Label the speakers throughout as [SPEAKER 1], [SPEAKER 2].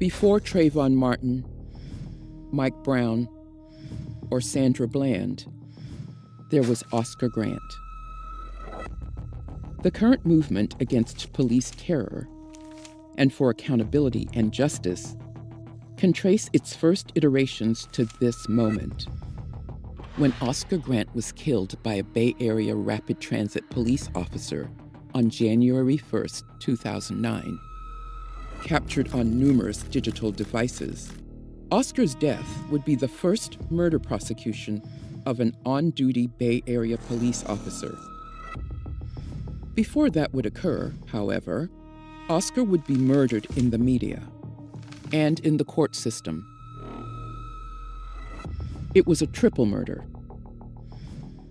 [SPEAKER 1] Before Trayvon Martin, Mike Brown, or Sandra Bland, there was Oscar Grant. The current movement against police terror and for accountability and justice can trace its first iterations to this moment, when Oscar Grant was killed by a Bay Area Rapid Transit police officer on January 1st, 2009. Captured on numerous digital devices, Oscar's death would be the first murder prosecution of an on-duty Bay Area police officer. Before that would occur, however, Oscar would be murdered in the media and in the court system. It was a triple murder.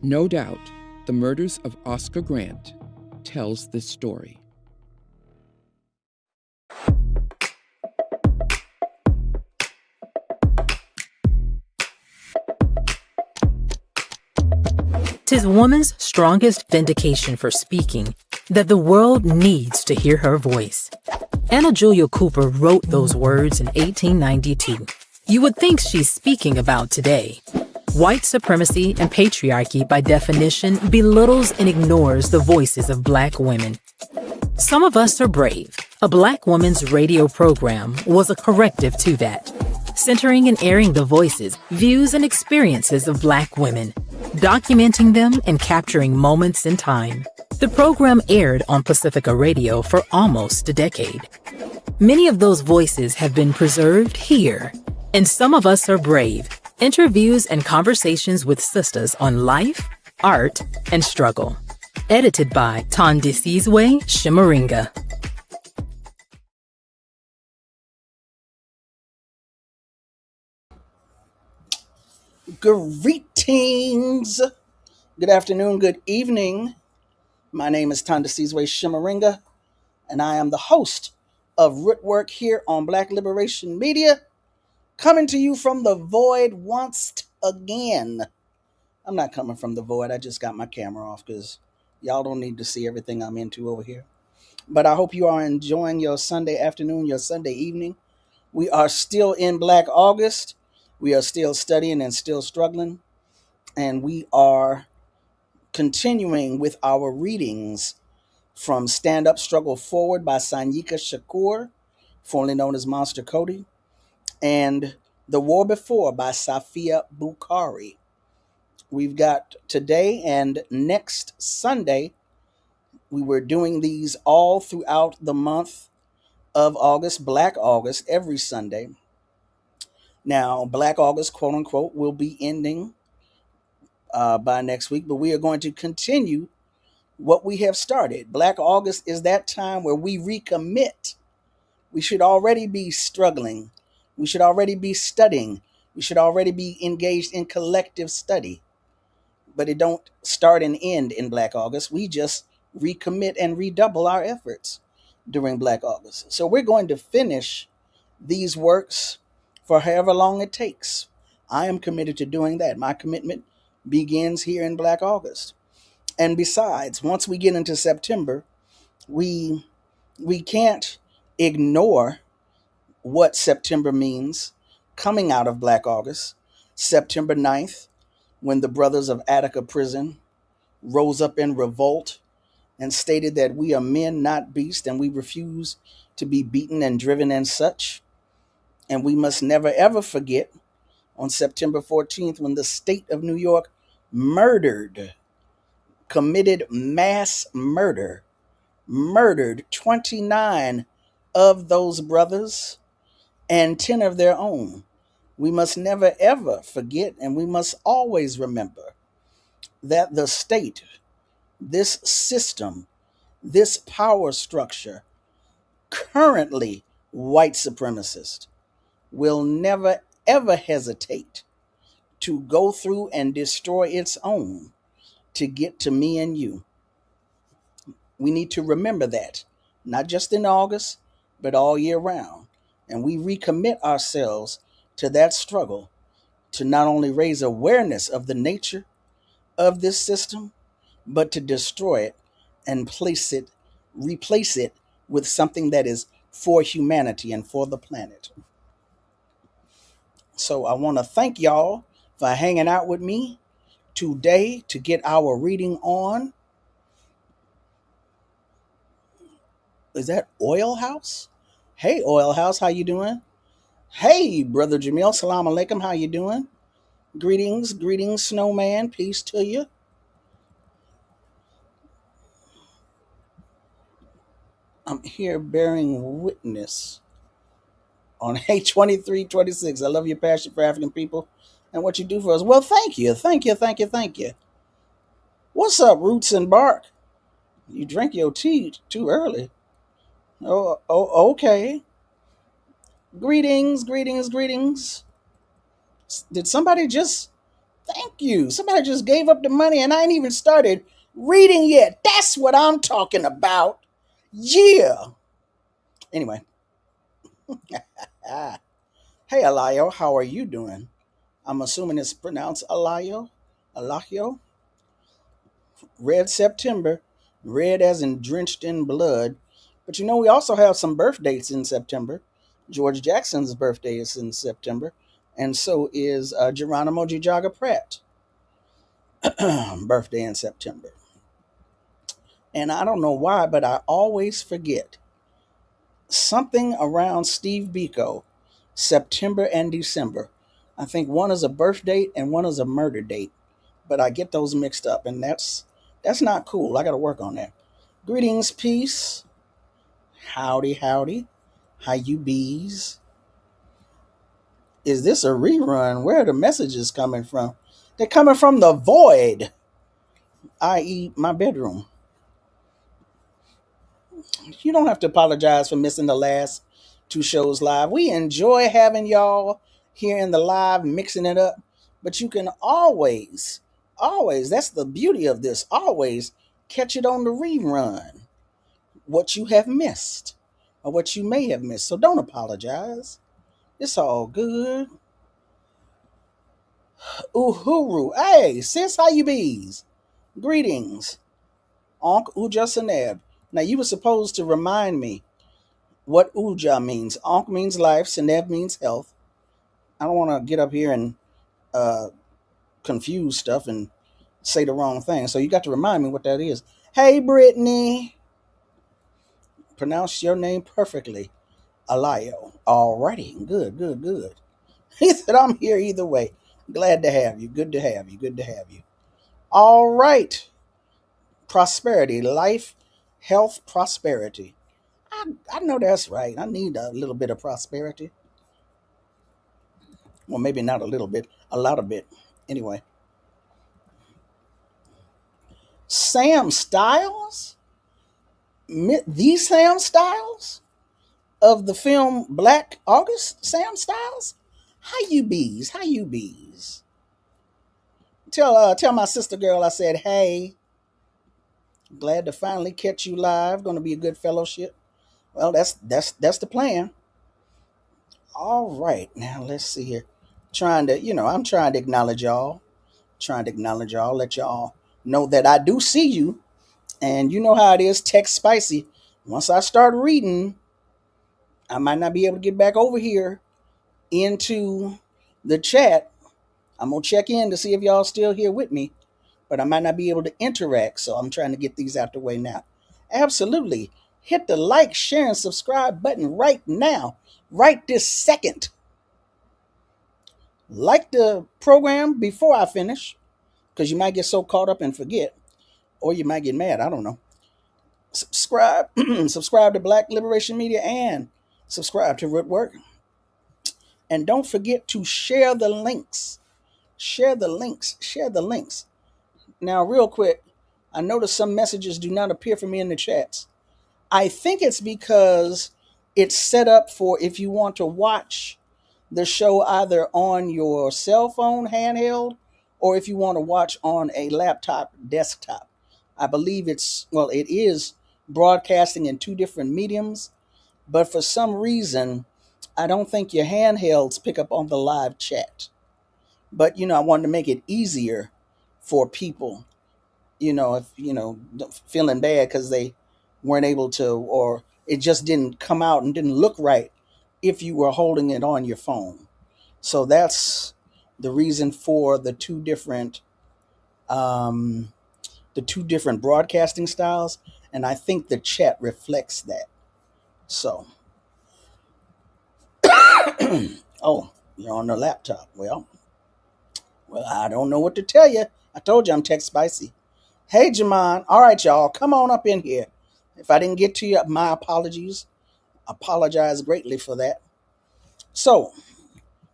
[SPEAKER 1] No doubt, the murders of Oscar Grant tells this story.
[SPEAKER 2] "'Tis woman's strongest vindication for speaking that the world needs to hear her voice." Anna Julia Cooper wrote those words in 1892. You would think she's speaking about today. White supremacy and patriarchy, by definition, belittles and ignores the voices of Black women. Some of Us Are Brave, a Black woman's radio program, was a corrective to that, centering and airing the voices, views, and experiences of Black women, documenting them and capturing moments in time. The program aired on Pacifica Radio for almost a decade. Many of those voices have been preserved here, and Some of Us Are Brave, interviews and conversations with sisters on life, art, and struggle. Edited by Thandisizwe Chimurenga.
[SPEAKER 3] Greetings. Good afternoon, good evening. My name is Thandisizwe Chimurenga, and I am the host of Rootwork here on Black Liberation Media, coming to you from the void once again. I'm not coming from the void. I just got my camera off because y'all don't need to see everything I'm into over here. But I hope you are enjoying your Sunday afternoon, your Sunday evening. We are still in Black August. We are still studying and still struggling. And we are continuing with our readings from Stand Up, Struggle Forward by Sanyika Shakur, formerly known as Monster Kody, and The War Before by Safiya Bukhari. We've got today and next Sunday. We were doing these all throughout the month of August, Black August, every Sunday. Now, Black August, quote unquote, will be ending by next week, but we are going to continue what we have started. Black August is that time where we recommit. We should already be struggling. We should already be studying. We should already be engaged in collective study. But it don't start and end in Black August. We just recommit and redouble our efforts during Black August. So we're going to finish these works for however long it takes. I am committed to doing that. My commitment begins here in Black August. And besides, once we get into September, we can't ignore what September means coming out of Black August. September 9th, when the brothers of Attica prison rose up in revolt and stated that we are men, not beasts, and we refuse to be beaten and driven and such. And we must never, ever forget on September 14th, when the state of New York committed mass murdered 29 of those brothers and 10 of their own. We must never, ever forget, and we must always remember that the state, this system, this power structure, currently white supremacist, will never, ever hesitate to go through and destroy its own to get to me and you. We need to remember that, not just in August, but all year round. And we recommit ourselves to that struggle to not only raise awareness of the nature of this system, but to destroy it and replace it with something that is for humanity and for the planet. So I want to thank y'all for hanging out with me today to get our reading on. Is that Oil House? Hey, Oil House, how you doing? Hey, Brother Jamil, salam alaikum, how you doing? Greetings, greetings, snowman, peace to you. I'm here bearing witness on H2326. I love your passion for African people and what you do for us. Well, thank you, thank you, thank you, thank you. What's up, Roots and Bark? You drink your tea too early. Okay. Greetings, greetings, greetings. Did somebody just thank you? Somebody just gave up the money and I ain't even started reading yet. That's what I'm talking about. Yeah. Anyway. Ah. Hey, Alayo, how are you doing? I'm assuming it's pronounced Alayo. Alayo. Red September. Red as in drenched in blood. But you know, we also have some birth dates in September. George Jackson's birthday is in September. And so is Geronimo Jijaga Pratt. Birthday in September. And I don't know why, but I always forget something around Steve Biko, September and December. I think one is a birth date and one is a murder date, but I get those mixed up, and that's not cool. I got to work on that. Greetings, peace. Howdy, howdy. How you bees? Is this a rerun? Where are the messages coming from? They're coming from the void, i.e., my bedroom. You don't have to apologize for missing the last two shows live. We enjoy having y'all here in the live, mixing it up. But you can always, that's the beauty of this, always catch it on the rerun, what you have missed or what you may have missed. So don't apologize. It's all good. Uhuru. Hey, sis, how you bees? Greetings. Onk Uja Seneb. Now, you were supposed to remind me what Uja means. Onk means life, Seneb means health. I don't want to get up here and uh, confuse stuff and say the wrong thing. So you got to remind me what that is. Hey, Brittany. Pronounce your name perfectly. Alayo. Alrighty. Good, good, good. He said, I'm here either way. Glad to have you. Good to have you. Good to have you. All right. Prosperity. Life, health, prosperity. I know that's right. I need a little bit of prosperity. Well, maybe not a little bit, a lot of bit. Anyway. Sam Styles? The Sam Styles of the film Black August? Sam Styles? How you bees? How you bees? Tell my sister girl I said, hey, glad to finally catch you live. Gonna be a good fellowship. Well, that's the plan. All right, now let's see here. I'm trying to acknowledge y'all. Trying to acknowledge y'all, let y'all know that I do see you. And you know how it is, text spicy. Once I start reading, I might not be able to get back over here into the chat. I'm going to check in to see if y'all still here with me, but I might not be able to interact. So I'm trying to get these out the way now. Absolutely. Hit the like, share, and subscribe button right now, right this second. Like the program before I finish, because you might get so caught up and forget, or you might get mad. I don't know. Subscribe, subscribe to Black Liberation Media and subscribe to Rootwork. And don't forget to share the links. Share the links. Share the links. Now, real quick, I noticed some messages do not appear for me in the chats. I think it's because it's set up for if you want to watch the show either on your cell phone handheld or if you want to watch on a laptop desktop. I believe it is broadcasting in two different mediums, but for some reason, I don't think your handhelds pick up on the live chat. But, I wanted to make it easier for people, if, feeling bad because they weren't able to, or It just didn't come out and didn't look right if you were holding it on your phone. So that's the reason for um, the two different broadcasting styles, and I think the chat reflects that. So, oh, you're on the laptop. Well, I don't know what to tell you. I told you I'm tech spicy. Hey, Jamon. All right, y'all, come on up in here. If I didn't get to you, my apologies. Apologize greatly for that. So,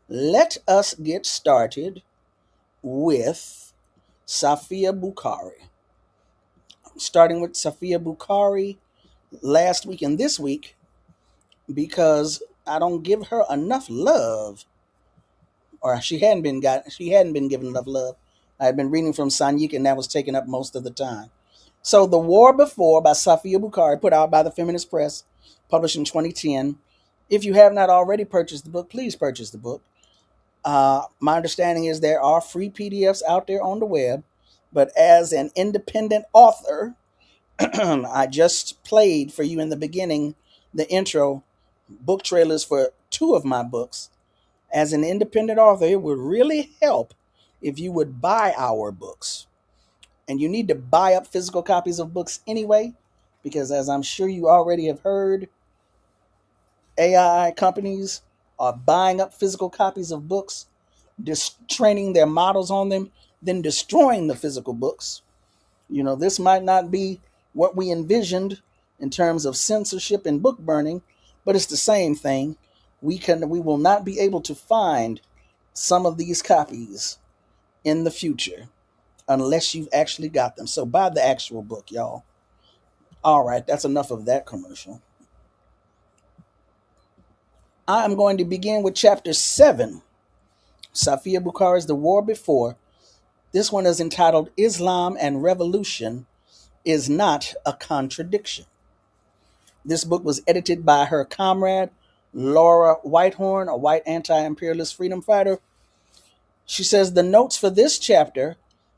[SPEAKER 3] let us get started with Safiya Bukhari. Starting with Safiya Bukhari last week and this week, because I don't give her enough love, or she hadn't been given enough love. I had been reading from Sanyika, and that was taking up most of the time. So, The War Before by Safiya Bukhari, put out by the Feminist Press, published in 2010. If you have not already purchased the book, please purchase the book. My understanding is there are free PDFs out there on the web, but as an independent author, I just played for you in the beginning the intro book trailers for two of my books. As an independent author, it would really help if you would buy our books. And you need to buy up physical copies of books anyway, because as I'm sure you already have heard, AI companies are buying up physical copies of books, training their models on them, then destroying the physical books. This might not be what we envisioned in terms of censorship and book burning, but it's the same thing. We will not be able to find some of these copies in the future unless you've actually got them. So buy the actual book, y'all. All right, that's enough of that commercial. I am going to begin with chapter 7, Safiya Bukhari's The War Before. This one is entitled Islam and Revolution is Not a Contradiction. This book was edited by her comrade, Laura Whitehorn, a white anti-imperialist freedom fighter. She says the notes for this chapter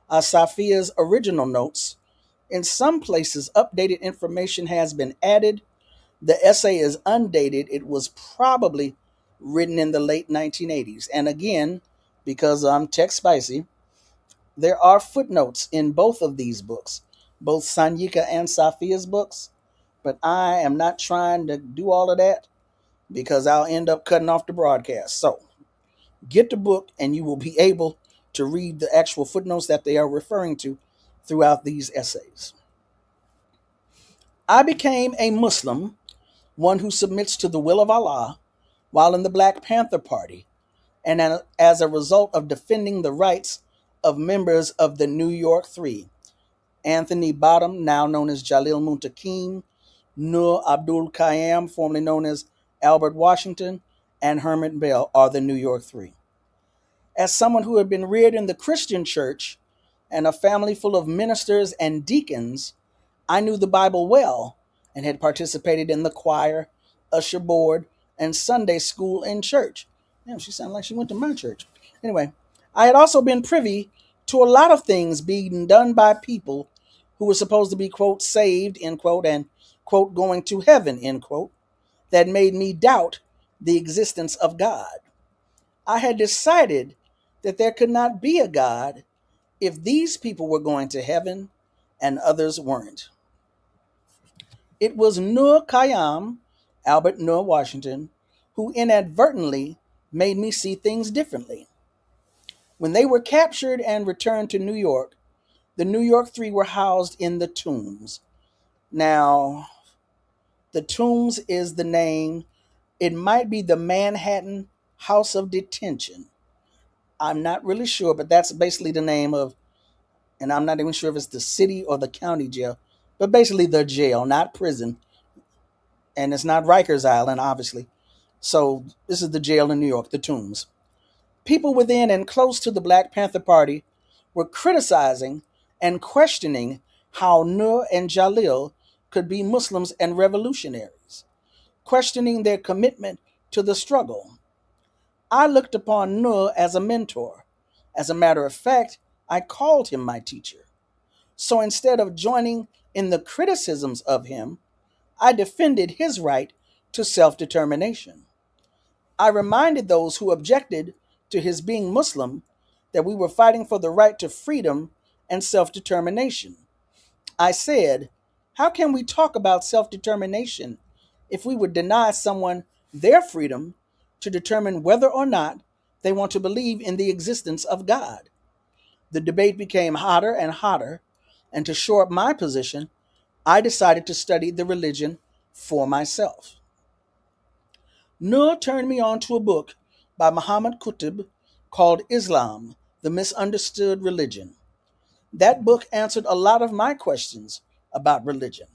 [SPEAKER 3] are Safiya's original notes. In some places, updated information has been added. The essay is undated. It was probably written in the late 1980s. And again, because I'm tech spicy, there are footnotes in both of these books, both Sanyika and Safiya's books. But I am not trying to do all of that because I'll end up cutting off the broadcast. So get the book and you will be able to read the actual footnotes that they are referring to throughout these essays. I became a Muslim, one who submits to the will of Allah, while in the Black Panther Party, and as a result of defending the rights of members of the New York Three. Anthony Bottom, now known as Jalil Muntakim, Nur Abdul Qayyam, formerly known as Albert Washington, and Herman Bell are the New York Three. As someone who had been reared in the Christian church and a family full of ministers and deacons, I knew the Bible well and had participated in the choir, usher board, and Sunday school in church. Damn, she sounded like she went to my church. Anyway, I had also been privy to a lot of things being done by people who were supposed to be, quote, saved, end quote, and, quote, going to heaven, end quote, that made me doubt the existence of God. I had decided that there could not be a God if these people were going to heaven and others weren't. It was Nur Qayyam, Albert Nur Washington, who inadvertently made me see things differently. When they were captured and returned to New York, the New York Three were housed in the Tombs. Now, the Tombs is the name. It might be the Manhattan House of Detention. I'm not really sure, but that's basically the name of, and I'm not even sure if it's the city or the county jail, but basically the jail, not prison. And it's not Rikers Island, obviously. So this is the jail in New York, the Tombs. People within and close to the Black Panther Party were criticizing and questioning how Nur and Jalil could be Muslims and revolutionaries, questioning their commitment to the struggle. I looked upon Nur as a mentor. As a matter of fact, I called him my teacher. So instead of joining in the criticisms of him, I defended his right to self-determination. I reminded those who objected to his being Muslim that we were fighting for the right to freedom and self-determination. I said, how can we talk about self-determination if we would deny someone their freedom to determine whether or not they want to believe in the existence of God? The debate became hotter and hotter, and to shore up my position, I decided to study the religion for myself. Noor turned me on to a book by Muhammad Qutb called Islam, the Misunderstood Religion. That book answered a lot of my questions about religion.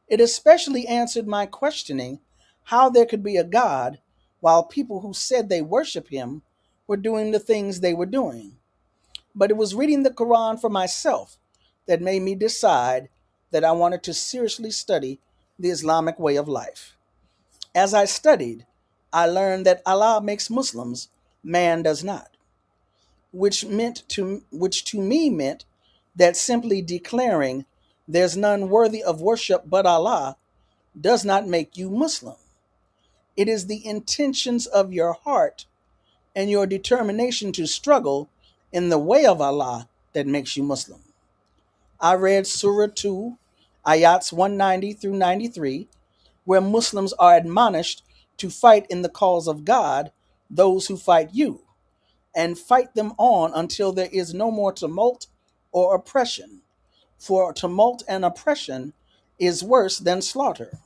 [SPEAKER 3] It especially answered my questioning how there could be a God while people who said they worship him were doing the things they were doing. But it was reading the Quran for myself that made me decide that I wanted to seriously study the Islamic way of life. As I studied, I learned that Allah makes Muslims, man does not, which to me meant that simply declaring there's none worthy of worship but Allah does not make you Muslim. It is the intentions of your heart and your determination to struggle in the way of Allah that makes you Muslim. I read Surah 2, ayats 190 through 93, where Muslims are admonished to fight in the cause of God those who fight you, and fight them on until there is no more tumult or oppression. For tumult and oppression is worse than slaughter.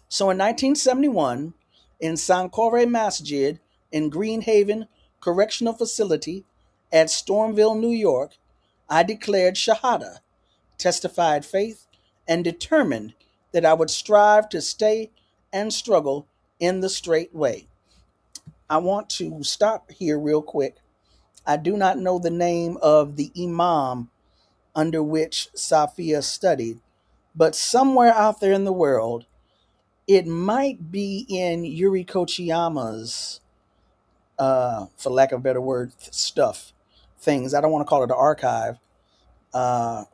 [SPEAKER 3] So in 1971, in Sankore Masjid in Greenhaven Correctional Facility at Stormville, New York, I declared Shahada, testified faith, and determined that I would strive to stay and struggle in the straight way. I want to stop here real quick. I do not know the name of the imam under which Safiya studied, but somewhere out there in the world, it might be in Yuri Kochiyama's, for lack of a better word, things. I don't want to call it an archive. Uh,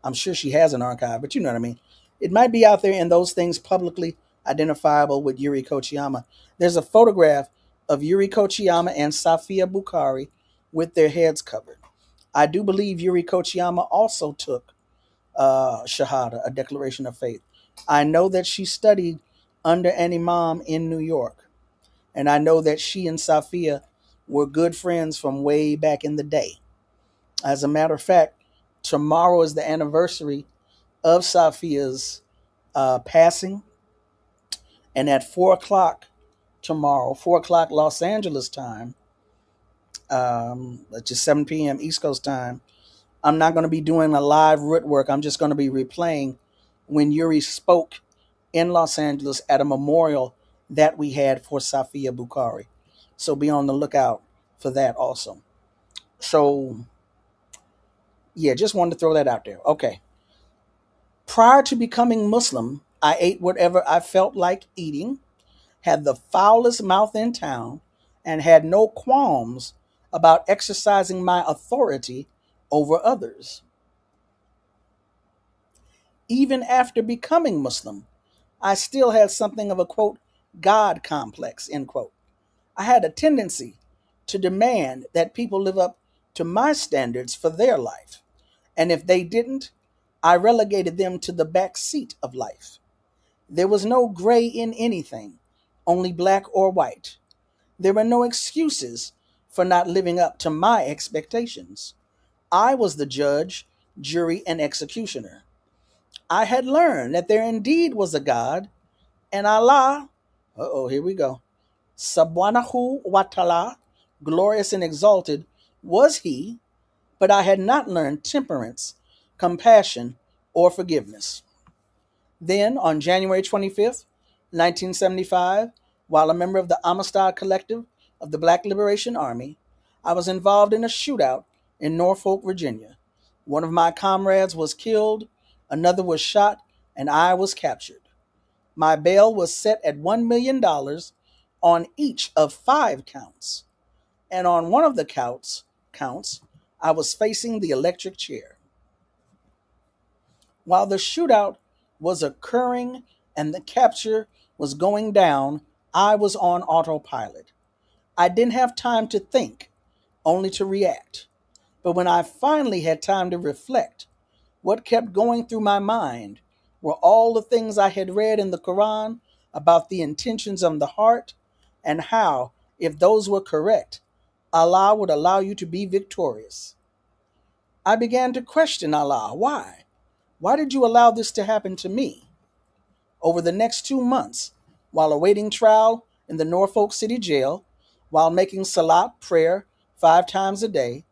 [SPEAKER 3] I'm sure she has an archive, but you know what I mean. It might be out there in those things publicly identifiable with Yuri Kochiyama. There's a photograph of Yuri Kochiyama and Safiya Bukhari with their heads covered. I do believe Yuri Kochiyama also took Shahada, a declaration of faith. I know that she studied under an imam in New York, and I know that she and Safiya were good friends from way back in the day. As a matter of fact, tomorrow is the anniversary of Safiya's passing, and at 4 o'clock tomorrow, 4 o'clock Los Angeles time, that's just 7 p.m. East Coast time, I'm not going to be doing a live Rootwork. I'm just going to be replaying when Yuri spoke in Los Angeles at a memorial that we had for Safiya Bukhari. So be on the lookout for that also. So, yeah, just wanted to throw that out there. Okay. Prior to becoming Muslim, I ate whatever I felt like eating, had the foulest mouth in town, and had no qualms about exercising my authority over others. Even after becoming Muslim, I still had something of a, quote, God complex, end quote. I had a tendency to demand that people live up to my standards for their life. And if they didn't, I relegated them to the back seat of life. There was no gray in anything, only black or white. There were no excuses for not living up to my expectations. I was the judge, jury, and executioner. I had learned that there indeed was a God, and Allah, here we go, Subhanahu wa ta'ala, glorious and exalted, was He, but I had not learned temperance, compassion, or forgiveness. Then, on January 25th, 1975, while a member of the Amistad Collective of the Black Liberation Army, I was involved in a shootout in Norfolk, Virginia. One of my comrades was killed, another was shot, and I was captured. My bail was set at $1 million on each of 5 counts. And on one of the counts, I was facing the electric chair. While the shootout was occurring and the capture was going down, I was on autopilot. I didn't have time to think, only to react. But when I finally had time to reflect, what kept going through my mind were all the things I had read in the Quran about the intentions of the heart and how, if those were correct, Allah would allow you to be victorious. I began to question Allah. Why? Why did you allow this to happen to me? Over the next 2 months, while awaiting trial in the Norfolk City Jail, while making salat prayer 5 times a day,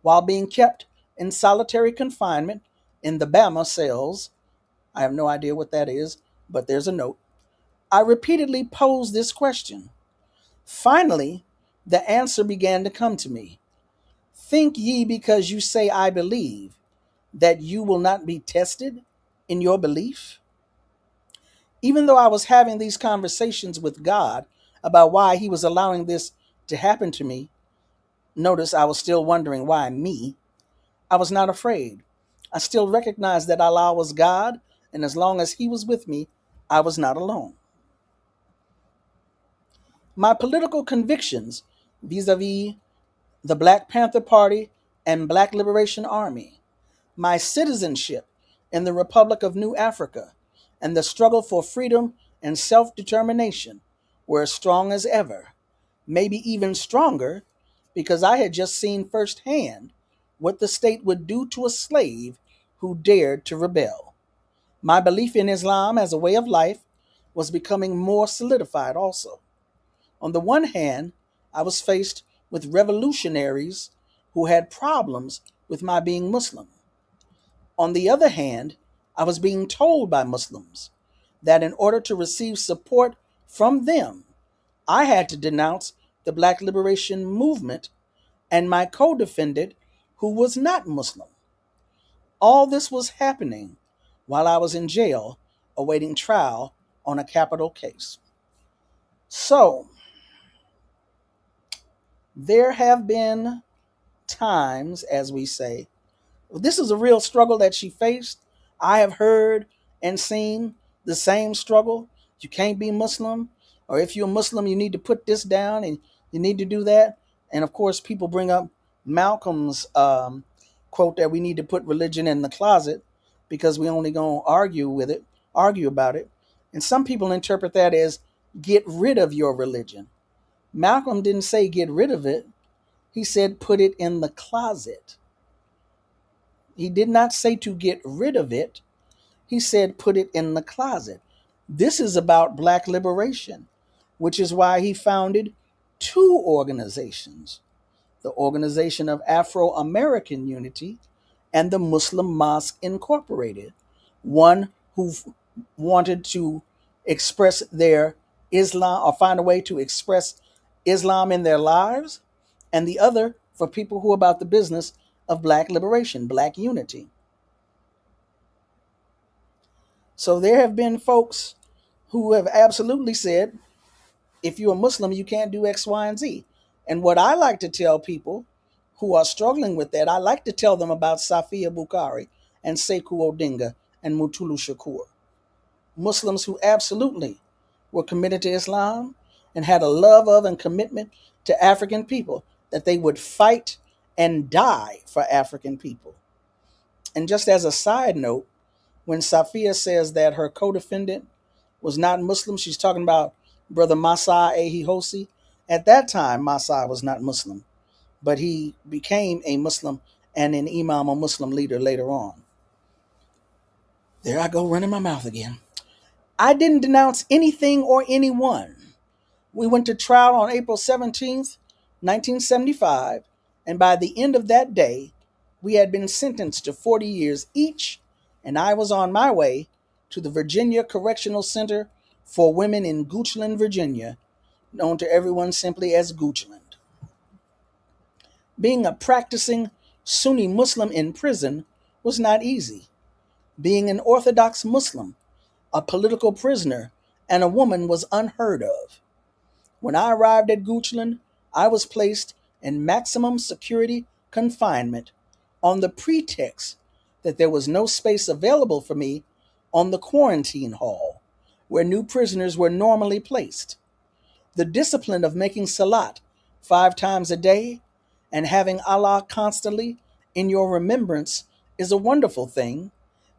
[SPEAKER 3] while being kept in solitary confinement in the Bama cells, I have no idea what that is, but there's a note, I repeatedly posed this question. Finally, the answer began to come to me. Think ye because you say I believe, that you will not be tested in your belief? Even though I was having these conversations with God about why he was allowing this to happen to me, notice I was still wondering why me, I was not afraid. I still recognized that Allah was God, and as long as he was with me, I was not alone. My political convictions vis-a-vis the Black Panther Party and Black Liberation Army, my citizenship in the Republic of New Africa, and the struggle for freedom and self-determination were as strong as ever, maybe even stronger, because I had just seen firsthand what the state would do to a slave who dared to rebel. My belief in Islam as a way of life was becoming more solidified also. On the one hand, I was faced with revolutionaries who had problems with my being Muslim. On the other hand, I was being told by Muslims that in order to receive support from them, I had to denounce the Black Liberation Movement and my co-defendant who was not Muslim. All this was happening while I was in jail awaiting trial on a capital case. So, there have been times, as we say, this is a real struggle that she faced. I have heard and seen the same struggle. You can't be Muslim, or if you're Muslim, you need to put this down and you need to do that. And of course, people bring up Malcolm's quote that we need to put religion in the closet because we only gonna argue about it. And some people interpret that as get rid of your religion. Malcolm didn't say get rid of it. He said put it in the closet. He did not say to get rid of it. He said put it in the closet. This is about Black liberation, which is why he founded 2 organizations, the Organization of Afro-American Unity and the Muslim Mosque Incorporated, one who wanted to express their Islam or find a way to express Islam in their lives, and the other for people who are about the business of Black liberation, Black unity. So there have been folks who have absolutely said, if you're a Muslim, you can't do X, Y, and Z. And what I like to tell people who are struggling with that, I like to tell them about Safiya Bukhari and Sekou Odinga and Mutulu Shakur. Muslims who absolutely were committed to Islam and had a love of and commitment to African people, that they would fight and die for African people. And just as a side note, when Safiya says that her co-defendant was not Muslim, she's talking about Brother Masai Ehihosi. At that time, Masai was not Muslim, but he became a Muslim and an imam, a Muslim leader later on. There I go running my mouth again. I didn't denounce anything or anyone. We went to trial on April 17th, 1975, and by the end of that day, we had been sentenced to 40 years each, and I was on my way to the Virginia Correctional Center for Women in Goochland, Virginia, known to everyone simply as Goochland. Being a practicing Sunni Muslim in prison was not easy. Being an Orthodox Muslim, a political prisoner, and a woman was unheard of. When I arrived at Goochland, I was placed in maximum security confinement on the pretext that there was no space available for me on the quarantine hall, where new prisoners were normally placed. The discipline of making salat 5 times a day and having Allah constantly in your remembrance is a wonderful thing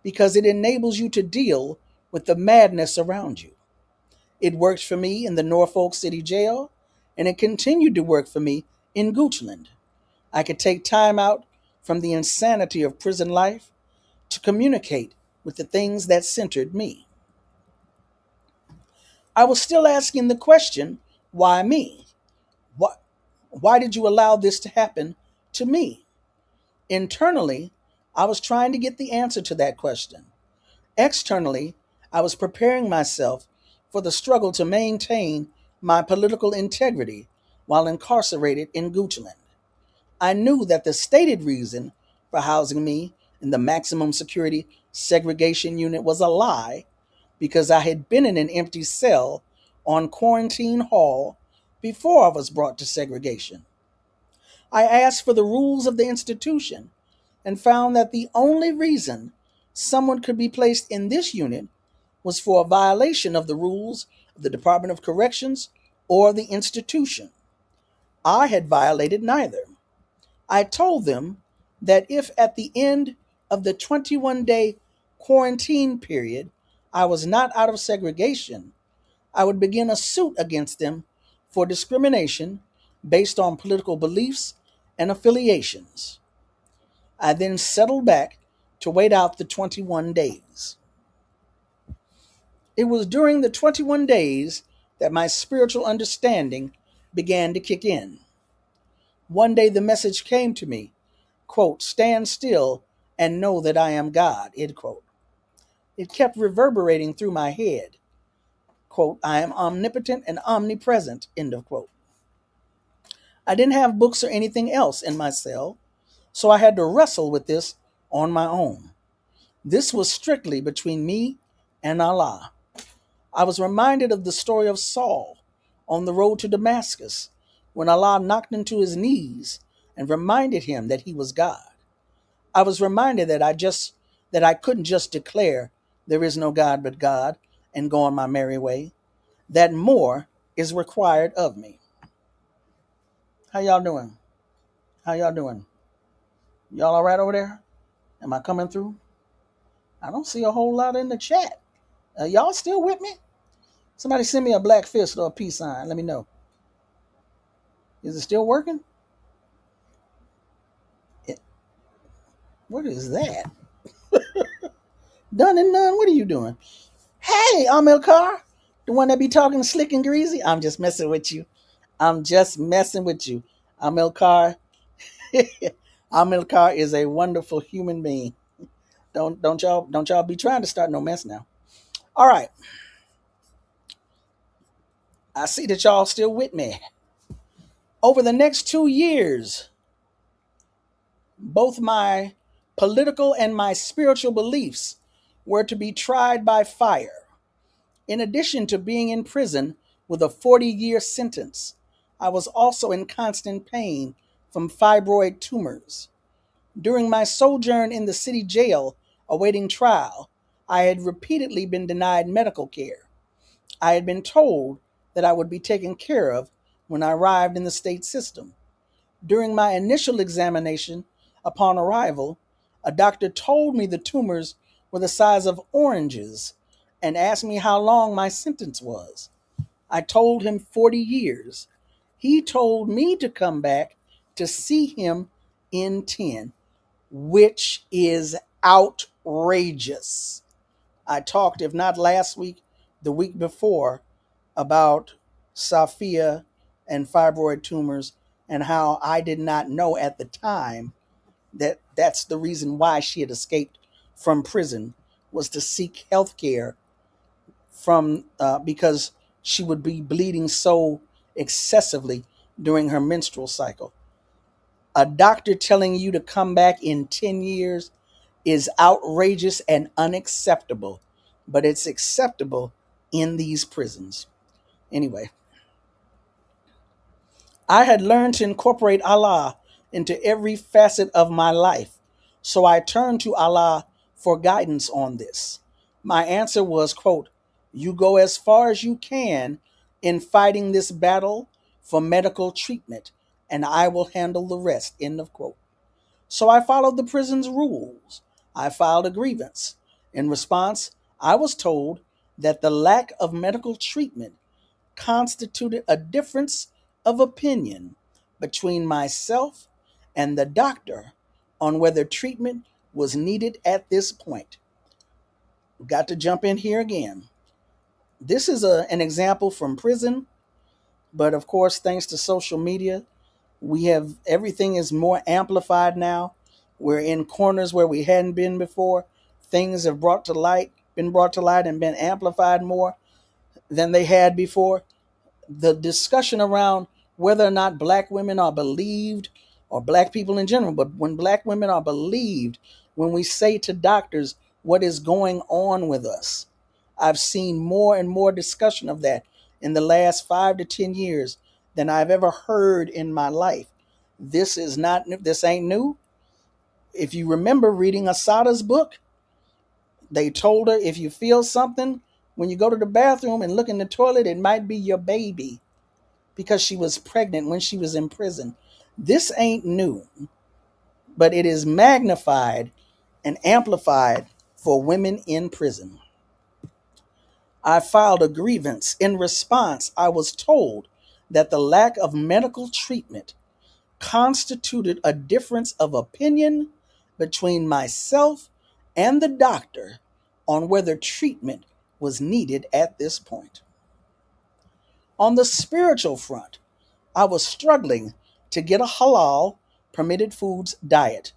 [SPEAKER 3] because it enables you to deal with the madness around you. It worked for me in the Norfolk City Jail, and it continued to work for me in Goochland. I could take time out from the insanity of prison life to communicate with the things that centered me. I was still asking the question, why me? Why, why did you allow this to happen to me? Internally, I was trying to get the answer to that question. Externally, I was preparing myself for the struggle to maintain my political integrity while incarcerated in Goochland. I knew that the stated reason for housing me in the maximum security segregation unit was a lie because I had been in an empty cell on quarantine hall before I was brought to segregation. I asked for the rules of the institution and found that the only reason someone could be placed in this unit was for a violation of the rules of the Department of Corrections or the institution. I had violated neither. I told them that if at the end of the 21-day quarantine period I was not out of segregation, I would begin a suit against them for discrimination based on political beliefs and affiliations. I then settled back to wait out the 21 days. It was during the 21 days that my spiritual understanding began to kick in. One day the message came to me, quote, stand still and know that I am God, end quote. It kept reverberating through my head, quote, I am omnipotent and omnipresent, end of quote. I didn't have books or anything else in my cell, so I had to wrestle with this on my own. This was strictly between me and Allah. I was reminded of the story of Saul on the road to Damascus when Allah knocked him to his knees and reminded him that he was God. I was reminded that I couldn't just declare there is no God but God and go on my merry way. That more is required of me. How y'all doing? How y'all doing? Y'all all right over there? Am I coming through? I don't see a whole lot in the chat. Y'all still with me? Somebody send me a black fist or a peace sign. Let me know. Is it still working? What is that? Done and none. What are you doing? Hey, Amel Carr, the one that be talking slick and greasy. I'm just messing with you. I'm just messing with you. Amel Carr. Amel Carr is a wonderful human being. Don't y'all be trying to start no mess now. All right. I see that y'all still with me. Over the next 2 years, both my political and my spiritual beliefs were to be tried by fire. In addition to being in prison with a 40-year sentence, I was also in constant pain from fibroid tumors. During my sojourn in the city jail awaiting trial, I had repeatedly been denied medical care. I had been told that I would be taken care of when I arrived in the state system. During my initial examination upon arrival, a doctor told me the tumors were the size of oranges and asked me how long my sentence was. I told him 40 years. He told me to come back to see him in 10, which is outrageous. I talked, if not last week, the week before, about Safiya and fibroid tumors and how I did not know at the time that that's the reason why she had escaped from prison, was to seek health care from because she would be bleeding so excessively during her menstrual cycle. A doctor telling you to come back in 10 years is outrageous and unacceptable, but it's acceptable in these prisons. Anyway, I had learned to incorporate Allah into every facet of my life, so I turned to Allah for guidance on this. My answer was, quote, "You go as far as you can in fighting this battle for medical treatment, and I will handle the rest," end of quote. So I followed the prison's rules. I filed a grievance. In response, I was told that the lack of medical treatment constituted a difference of opinion between myself and the doctor on whether treatment was needed at this point. Got to jump in here again. This is an example from prison, but of course, thanks to social media, we have everything is more amplified now. We're in corners where we hadn't been before. Things have been brought to light and been amplified more than they had before. The discussion around whether or not black women are believed, or black people in general, but when black women are believed, when we say to doctors what is going on with us, I've seen more and more discussion of that in the last 5 to 10 years than I've ever heard in my life. This is not new. This ain't new. If you remember reading Asada's book, they told her if you feel something when you go to the bathroom and look in the toilet, it might be your baby, because she was pregnant when she was in prison. This ain't new, but it is magnified and amplified for women in prison. I filed a grievance. In response, I was told that the lack of medical treatment constituted a difference of opinion between myself and the doctor on whether treatment was needed at this point. On the spiritual front, I was struggling to get a halal, permitted foods diet,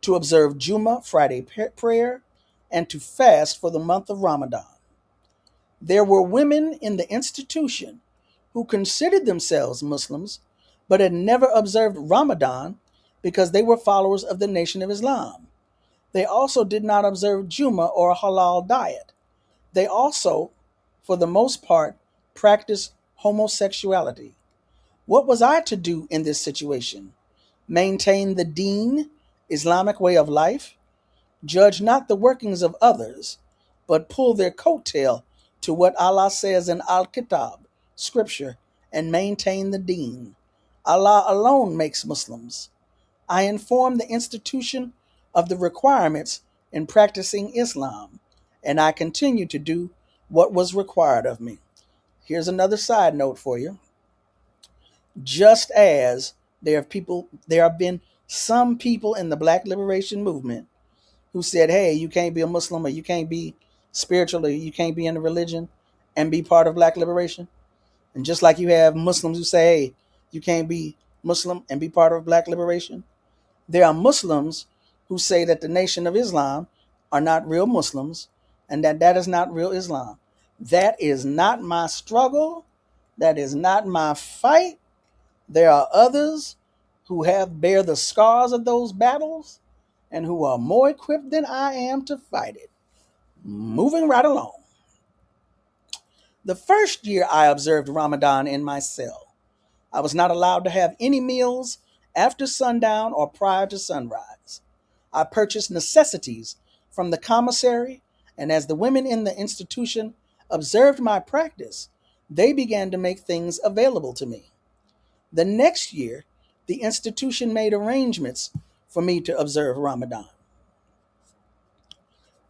[SPEAKER 3] to observe Juma Friday prayer, and to fast for the month of Ramadan. There were women in the institution who considered themselves Muslims but had never observed Ramadan because they were followers of the Nation of Islam. They also did not observe Juma or a halal diet. They also, for the most part, practiced homosexuality. What was I to do in this situation? Maintain the deen, Islamic way of life, judge not the workings of others, but pull their coattail to what Allah says in Al-Kitab, scripture, and maintain the deen. Allah alone makes Muslims. I informed the institution of the requirements in practicing Islam, and I continue to do what was required of me. Here's another side note for you. Just as there have been some people in the Black liberation movement who said, hey, you can't be a Muslim, or you can't be spiritual, or you can't be in a religion and be part of Black liberation. And just like you have Muslims who say, hey, you can't be Muslim and be part of Black liberation, there are Muslims who say that the Nation of Islam are not real Muslims and that is not real Islam. That is not my struggle. That is not my fight. There are others who bear the scars of those battles and who are more equipped than I am to fight it. Moving right along. The first year I observed Ramadan in my cell, I was not allowed to have any meals after sundown or prior to sunrise. I purchased necessities from the commissary, and as the women in the institution observed my practice, they began to make things available to me. The next year, the institution made arrangements for me to observe Ramadan.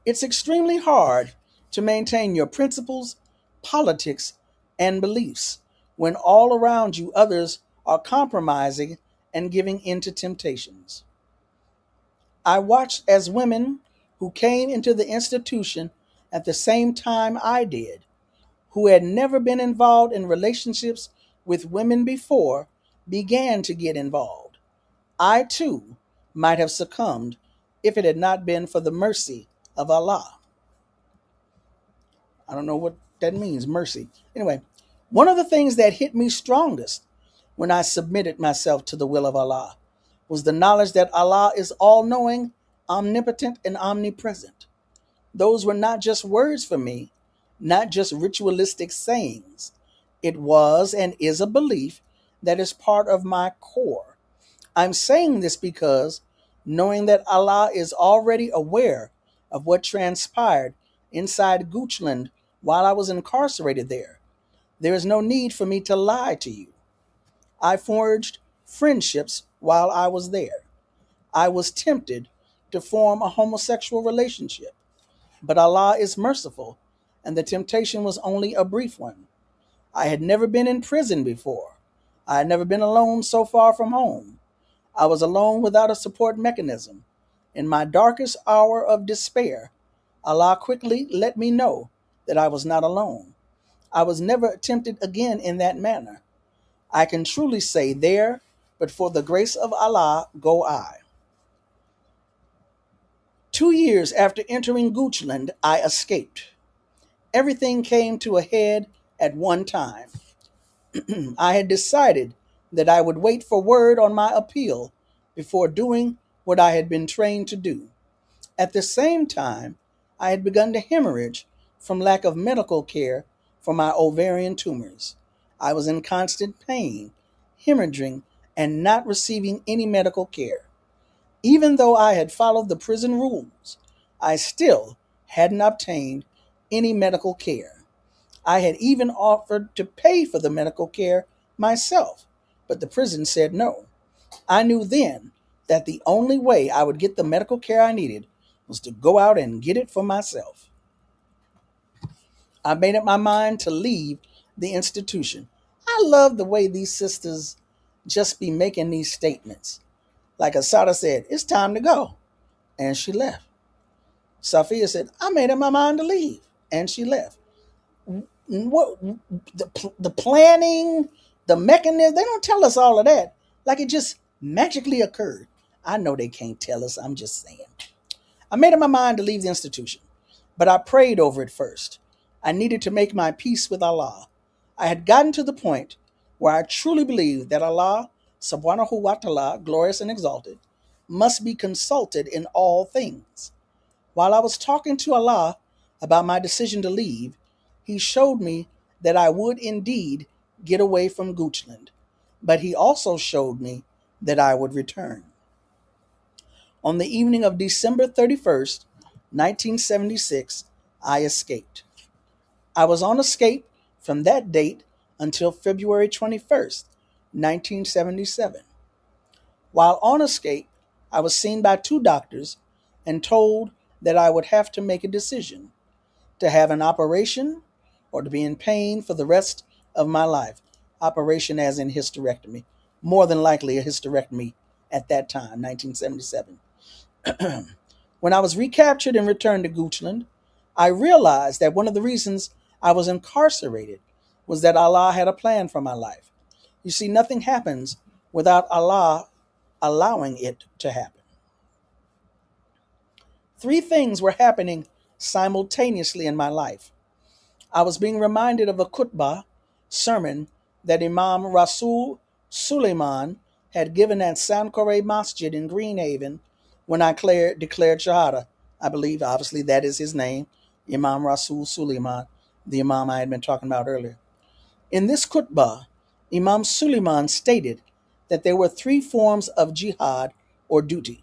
[SPEAKER 3] It's extremely hard to maintain your principles, politics, and beliefs when all around you others are compromising and giving in to temptations. I watched as women who came into the institution at the same time I did, who had never been involved in relationships with women before, began to get involved. I too might have succumbed if it had not been for the mercy of Allah. I don't know what that means, mercy. Anyway, one of the things that hit me strongest when I submitted myself to the will of Allah was the knowledge that Allah is all-knowing, omnipotent, and omnipresent. Those were not just words for me, not just ritualistic sayings. It was and is a belief that is part of my core. I'm saying this because knowing that Allah is already aware of what transpired inside Goochland while I was incarcerated there. There is no need for me to lie to you. I forged friendships while I was there. I was tempted to form a homosexual relationship, but Allah is merciful, and the temptation was only a brief one. I had never been in prison before. I had never been alone so far from home. I was alone without a support mechanism. In my darkest hour of despair, Allah quickly let me know that I was not alone. I was never tempted again in that manner. I can truly say there, but for the grace of Allah go I. 2 years after entering Goochland, I escaped. Everything came to a head at one time. I had decided that I would wait for word on my appeal before doing what I had been trained to do. At the same time, I had begun to hemorrhage from lack of medical care for my ovarian tumors. I was in constant pain, hemorrhaging, and not receiving any medical care. Even though I had followed the prison rules, I still hadn't obtained any medical care. I had even offered to pay for the medical care myself, but the prison said no. I knew then that the only way I would get the medical care I needed was to go out and get it for myself. I made up my mind to leave the institution. I love the way these sisters just be making these statements. Like Asada said, it's time to go. And she left. Safiya said, I made up my mind to leave. And she left. What the planning, the mechanism, they don't tell us all of that. Like it just magically occurred. I know they can't tell us. I'm just saying. I made up my mind to leave the institution, but I prayed over it first. I needed to make my peace with Allah. I had gotten to the point where I truly believed that Allah, subhanahu wa ta'ala, glorious and exalted, must be consulted in all things. While I was talking to Allah about my decision to leave, He showed me that I would indeed get away from Goochland, but He also showed me that I would return. On the evening of December 31st, 1976, I escaped. I was on escape from that date until February 21st, 1977. While on escape, I was seen by 2 doctors and told that I would have to make a decision to have an operation or to be in pain for the rest of my life. Operation as in hysterectomy. More than likely a hysterectomy at that time, 1977. When I was recaptured and returned to Goochland, I realized that one of the reasons I was incarcerated was that Allah had a plan for my life. You see, nothing happens without Allah allowing it to happen. 3 things were happening simultaneously in my life. I was being reminded of a khutbah sermon that Imam Rasul Suleiman had given at Sankore Masjid in Greenhaven when I declared Shahada. I believe, obviously, that is his name, Imam Rasul Suleiman, the Imam I had been talking about earlier. In this khutbah, Imam Suleiman stated that there were 3 forms of jihad or duty.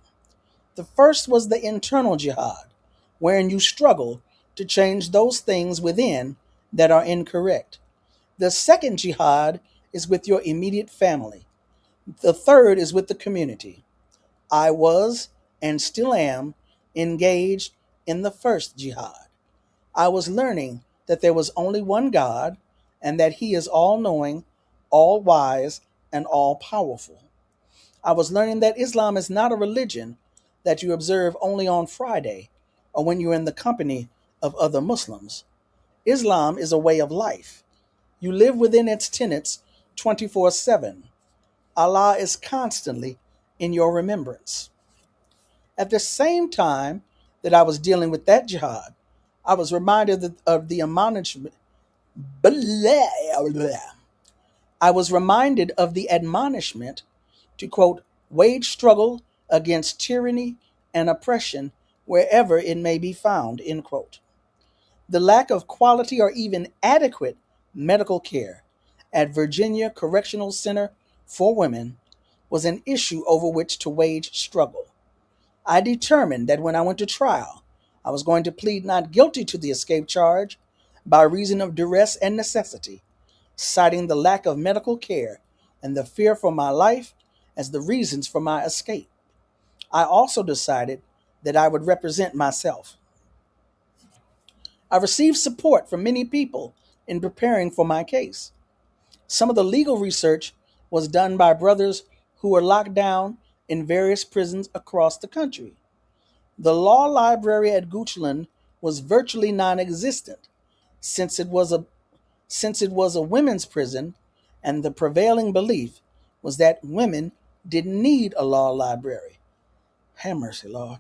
[SPEAKER 3] The first was the internal jihad, wherein you struggle to change those things within that are incorrect. The second jihad is with your immediate family. The third is with the community. I was, and still am, engaged in the first jihad. I was learning that there was only one God, and that He is all-knowing, all-wise, and all-powerful. I was learning that Islam is not a religion that you observe only on Friday or when you're in the company of other Muslims. Islam is a way of life. You live within its tenets 24/7. Allah is constantly in your remembrance. At the same time that I was dealing with that jihad, I was reminded of the admonishment. I was reminded of the admonishment to, quote, wage struggle against tyranny and oppression wherever it may be found, end quote. The lack of quality or even adequate medical care at Virginia Correctional Center for Women was an issue over which to wage struggle. I determined that when I went to trial, I was going to plead not guilty to the escape charge by reason of duress and necessity, citing the lack of medical care and the fear for my life as the reasons for my escape. I also decided that I would represent myself. I received support from many people in preparing for my case. Some of the legal research was done by brothers who were locked down in various prisons across the country. The law library at Goochland was virtually non-existent since it was a women's prison, and the prevailing belief was that women didn't need a law library. Have mercy, Lord.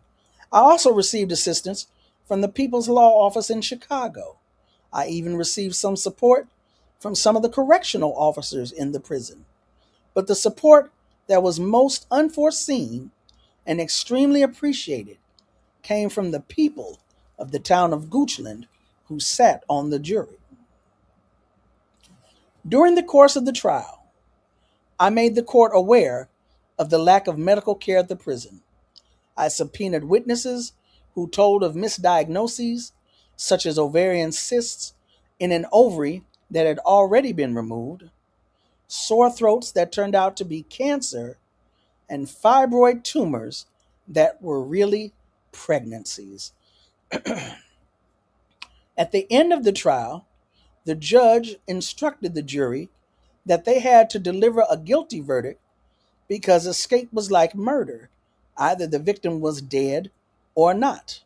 [SPEAKER 3] I also received assistance from the People's Law Office in Chicago. I even received some support from some of the correctional officers in the prison. But the support that was most unforeseen and extremely appreciated came from the people of the town of Goochland who sat on the jury. During the course of the trial, I made the court aware of the lack of medical care at the prison. I subpoenaed witnesses who told of misdiagnoses, such as ovarian cysts in an ovary that had already been removed, sore throats that turned out to be cancer, and fibroid tumors that were really pregnancies. At the end of the trial, the judge instructed the jury that they had to deliver a guilty verdict because escape was like murder. Either the victim was dead or not.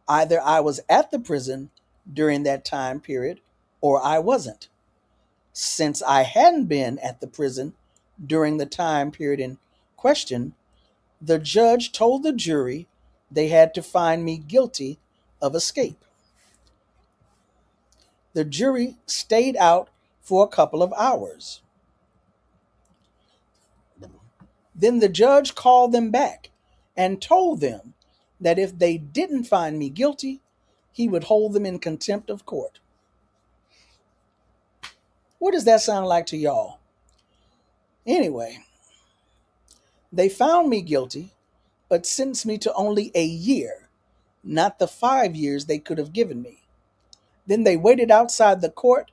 [SPEAKER 3] Either I was at the prison during that time period or I wasn't. Since I hadn't been at the prison during the time period in question, the judge told the jury they had to find me guilty of escape. The jury stayed out for a couple of hours. Then the judge called them back and told them that if they didn't find me guilty, he would hold them in contempt of court. What does that sound like to y'all? Anyway, they found me guilty, but sentenced me to only a year, not the 5 years they could have given me. Then they waited outside the court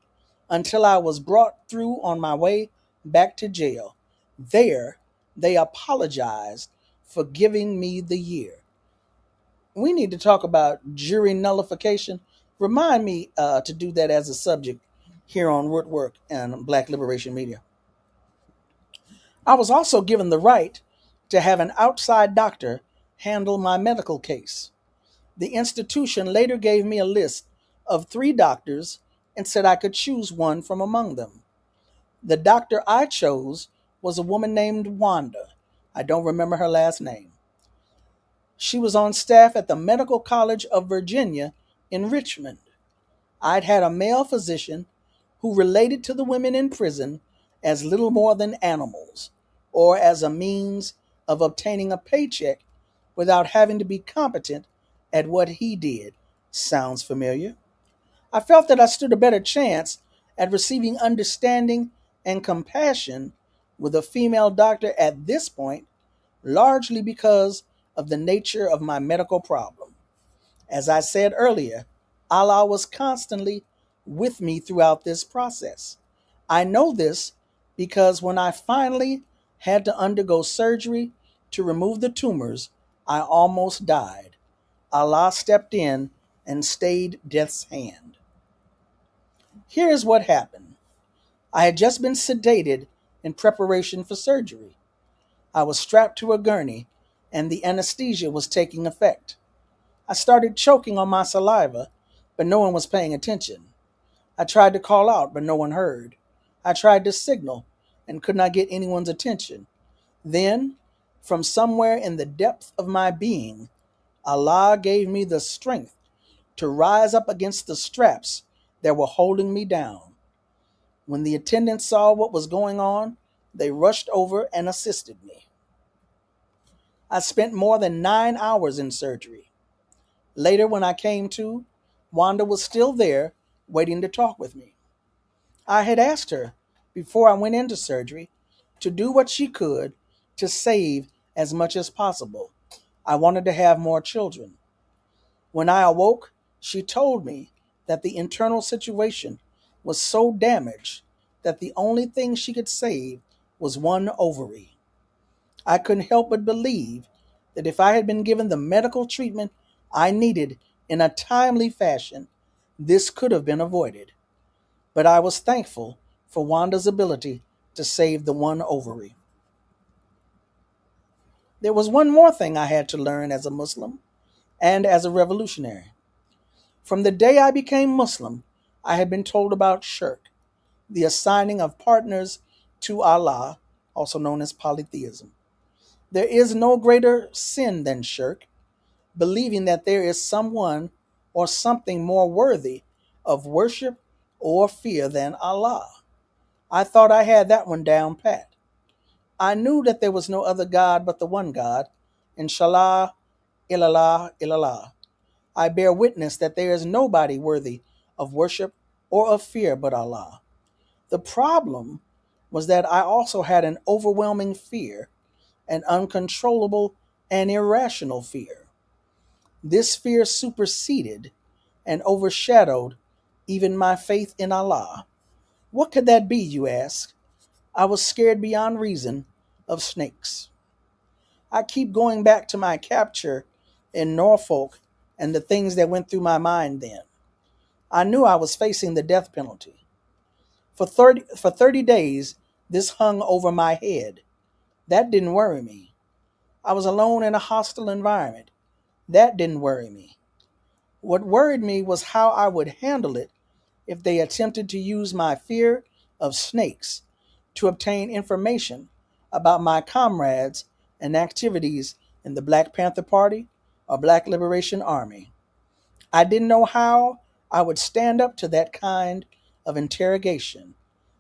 [SPEAKER 3] until I was brought through on my way back to jail. There, they apologized for giving me the year. We need to talk about jury nullification. Remind me to do that as a subject here on Rootwork and Black Liberation Media. I was also given the right to have an outside doctor handle my medical case. The institution later gave me a list of 3 doctors and said I could choose one from among them. The doctor I chose was a woman named Wanda. I don't remember her last name. She was on staff at the Medical College of Virginia in Richmond. I'd had a male physician who related to the women in prison as little more than animals, or as a means of obtaining a paycheck without having to be competent at what he did. Sounds familiar? I felt that I stood a better chance at receiving understanding and compassion with a female doctor at this point, largely because of the nature of my medical problem. As I said earlier, Allah was constantly with me throughout this process. I know this because when I finally had to undergo surgery to remove the tumors, I almost died. Allah stepped in and stayed death's hand. Here's what happened. I had just been sedated in preparation for surgery. I was strapped to a gurney, and the anesthesia was taking effect. I started choking on my saliva, but no one was paying attention. I tried to call out, but no one heard. I tried to signal and could not get anyone's attention. Then, from somewhere in the depth of my being, Allah gave me the strength to rise up against the straps that were holding me down. When the attendants saw what was going on, they rushed over and assisted me. I spent more than 9 hours in surgery. Later, when I came to, Wanda was still there, waiting to talk with me. I had asked her, before I went into surgery, to do what she could to save as much as possible. I wanted to have more children. When I awoke, she told me that the internal situation was so damaged that the only thing she could save was one ovary. I couldn't help but believe that if I had been given the medical treatment I needed in a timely fashion, this could have been avoided. But I was thankful for Wanda's ability to save the one ovary. There was one more thing I had to learn as a Muslim and as a revolutionary. From the day I became Muslim, I had been told about shirk, the assigning of partners to Allah, also known as polytheism. There is no greater sin than shirk, believing that there is someone or something more worthy of worship or fear than Allah. I thought I had that one down pat. I knew that there was no other God but the one God, Inshallah, illallah, illallah. I bear witness that there is nobody worthy of worship or of fear but Allah. The problem was that I also had an overwhelming fear, an uncontrollable and irrational fear. This fear superseded and overshadowed even my faith in Allah. What could that be, you ask? I was scared beyond reason of snakes. I keep going back to my capture in Norfolk and the things that went through my mind then. I knew I was facing the death penalty. For 30 days, this hung over my head. That didn't worry me. I was alone in a hostile environment. That didn't worry me. What worried me was how I would handle it if they attempted to use my fear of snakes to obtain information about my comrades and activities in the Black Panther Party or Black Liberation Army. I didn't know how I would stand up to that kind of interrogation.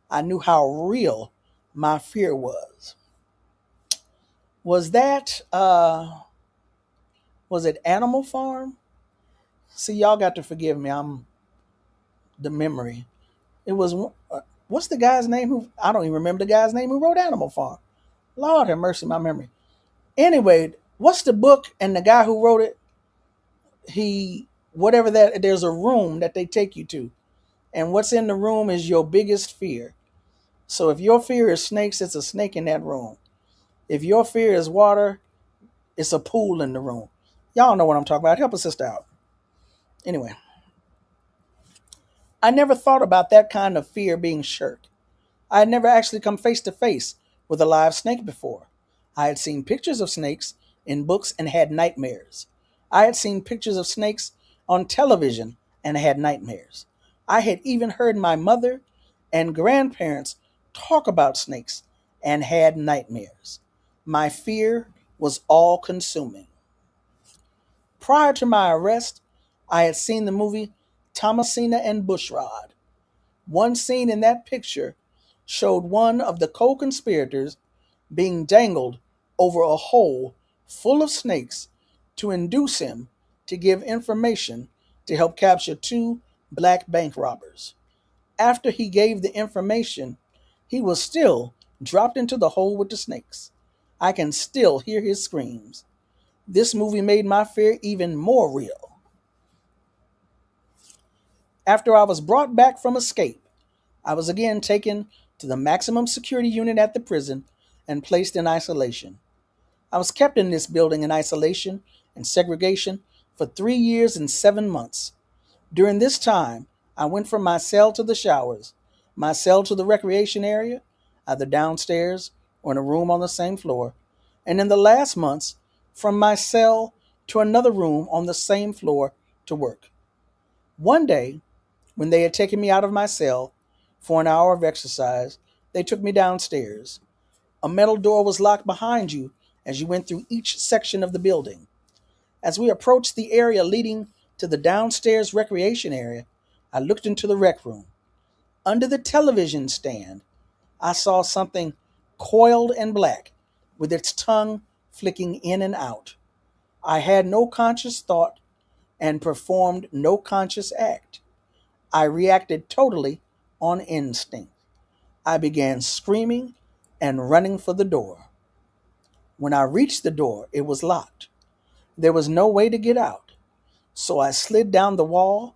[SPEAKER 3] I knew how real my fear was. Was that, was it Animal Farm? See, y'all got to forgive me. I'm the memory. It was, what's the guy's name who, I don't even remember the guy's name who wrote Animal Farm. Lord have mercy, my memory. Anyway, what's the book and the guy who wrote it? Whatever that, there's a room that they take you to. And what's in the room is your biggest fear. So if your fear is snakes, it's a snake in that room. If your fear is water, it's a pool in the room. Y'all know what I'm talking about. Help a sister out. Anyway, I never thought about that kind of fear being shirk. I had never actually come face to face with a live snake before. I had seen pictures of snakes in books and had nightmares. I had seen pictures of snakes on television and had nightmares. I had even heard my mother and grandparents talk about snakes and had nightmares. My fear was all consuming. Prior to my arrest, I had seen the movie Thomasina and Bushrod. One scene in that picture showed one of the co-conspirators being dangled over a hole full of snakes to induce him to give information to help capture two black bank robbers. After he gave the information, he was still dropped into the hole with the snakes. I can still hear his screams. This movie made my fear even more real. After I was brought back from escape, I was again taken to the maximum security unit at the prison and placed in isolation. I was kept in this building in isolation and segregation for 3 years and 7 months. During this time, I went from my cell to the showers, my cell to the recreation area, either downstairs or in a room on the same floor, and in the last months, from my cell to another room on the same floor to work. One day, when they had taken me out of my cell for an hour of exercise, they took me downstairs. A metal door was locked behind you as you went through each section of the building. As we approached the area leading to the downstairs recreation area, I looked into the rec room. Under the television stand, I saw something coiled and black with its tongue flicking in and out. I had no conscious thought and performed no conscious act. I reacted totally on instinct. I began screaming and running for the door. When I reached the door, it was locked. There was no way to get out. So I slid down the wall,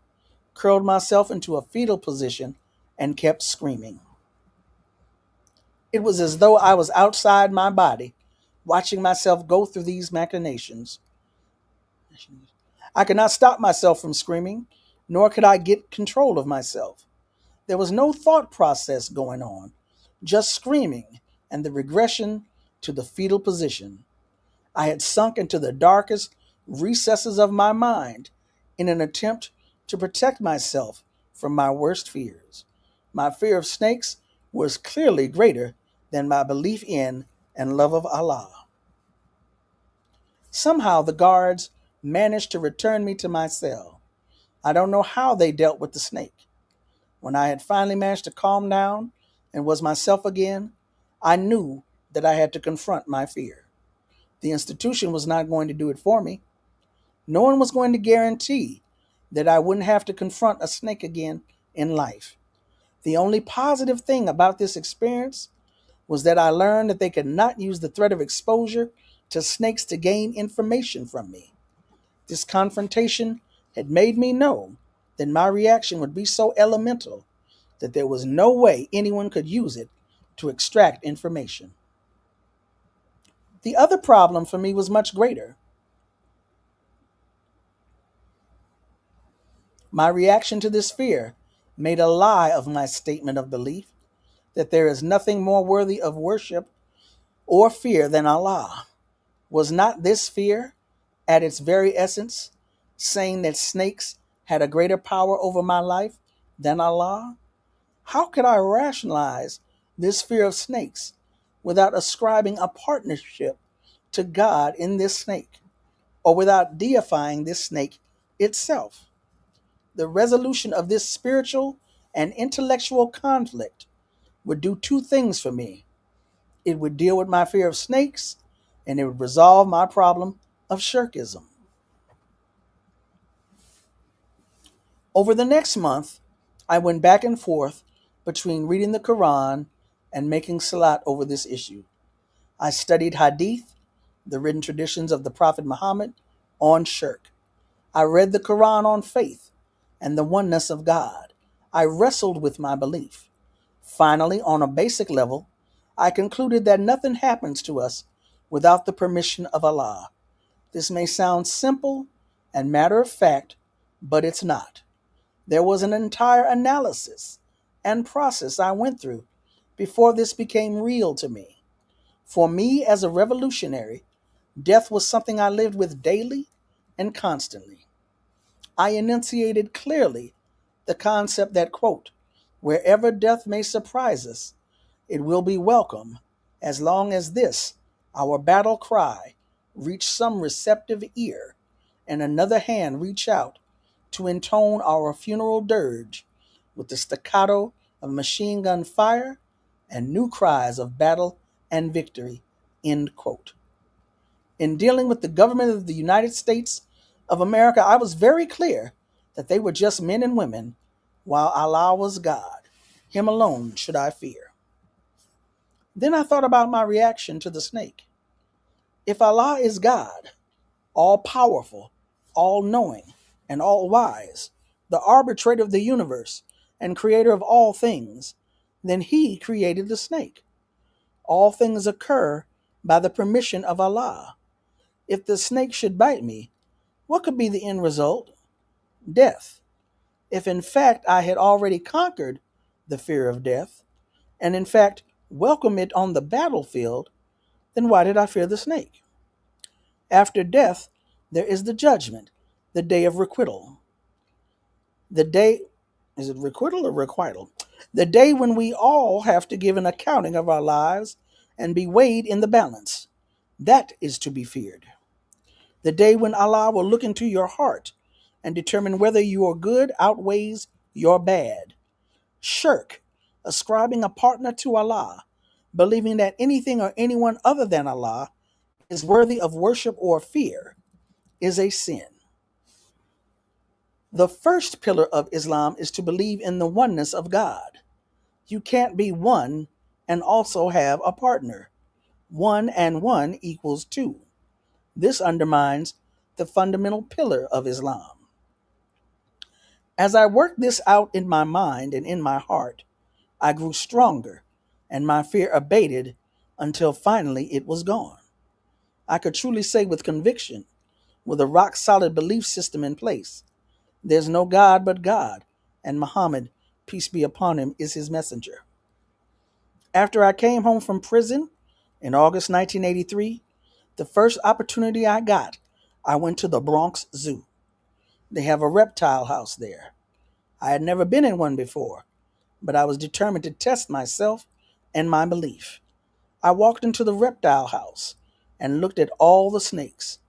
[SPEAKER 3] curled myself into a fetal position, and kept screaming. It was as though I was outside my body, watching myself go through these machinations. I could not stop myself from screaming, nor could I get control of myself. There was no thought process going on, just screaming and the regression to the fetal position. I had sunk into the darkest recesses of my mind in an attempt to protect myself from my worst fears. My fear of snakes was clearly greater than my belief in and love of Allah. Somehow the guards managed to return me to my cell. I don't know how they dealt with the snake. When I had finally managed to calm down and was myself again, I knew that I had to confront my fear. The institution was not going to do it for me. No one was going to guarantee that I wouldn't have to confront a snake again in life. The only positive thing about this experience was that I learned that they could not use the threat of exposure to snakes to gain information from me. This confrontation had made me know that my reaction would be so elemental that there was no way anyone could use it to extract information. The other problem for me was much greater. My reaction to this fear made a lie of my statement of belief that there is nothing more worthy of worship or fear than Allah. Was not this fear, at its very essence, saying that snakes had a greater power over my life than Allah? How could I rationalize this fear of snakes without ascribing a partnership to God in this snake, or without deifying this snake itself? The resolution of this spiritual and intellectual conflict would do two things for me. It would deal with my fear of snakes, and it would resolve my problem of shirkism. Over the next month, I went back and forth between reading the Quran and making salat over this issue. I studied Hadith, the written traditions of the Prophet Muhammad, on shirk. I read the Quran on faith and the oneness of God. I wrestled with my belief. Finally, on a basic level, I concluded that nothing happens to us without the permission of Allah. This may sound simple and matter of fact, but it's not. There was an entire analysis and process I went through before this became real to me. For me, as a revolutionary, death was something I lived with daily and constantly. I enunciated clearly the concept that, quote, wherever death may surprise us, it will be welcome as long as this, our battle cry, reach some receptive ear and another hand reach out to intone our funeral dirge with the staccato of machine gun fire and new cries of battle and victory, end quote. In dealing with the government of the United States of America, I was very clear that they were just men and women, while Allah was God. Him alone should I fear. Then I thought about my reaction to the snake. If Allah is God, all powerful, all knowing, and all wise, the arbitrator of the universe and creator of all things, then he created the snake. All things occur by the permission of Allah. If the snake should bite me, what could be the end result? Death. If in fact I had already conquered the fear of death, and in fact welcome it on the battlefield, then why did I fear the snake? After death, there is the judgment, the day of requital. The day, is it requital or requital? The day when we all have to give an accounting of our lives and be weighed in the balance. That is to be feared. The day when Allah will look into your heart and determine whether your good outweighs your bad. Shirk, ascribing a partner to Allah, believing that anything or anyone other than Allah is worthy of worship or fear, is a sin. The first pillar of Islam is to believe in the oneness of God. You can't be one and also have a partner. 1 and 1 equals 2. This undermines the fundamental pillar of Islam. As I worked this out in my mind and in my heart, I grew stronger and my fear abated until finally it was gone. I could truly say with conviction, with a rock solid belief system in place, there's no God but God, and Muhammad, peace be upon him, is his messenger. After I came home from prison in August 1983, the first opportunity I got, I went to the Bronx Zoo. They have a reptile house there. I had never been in one before, but I was determined to test myself and my belief. I walked into the reptile house and looked at all the snakes,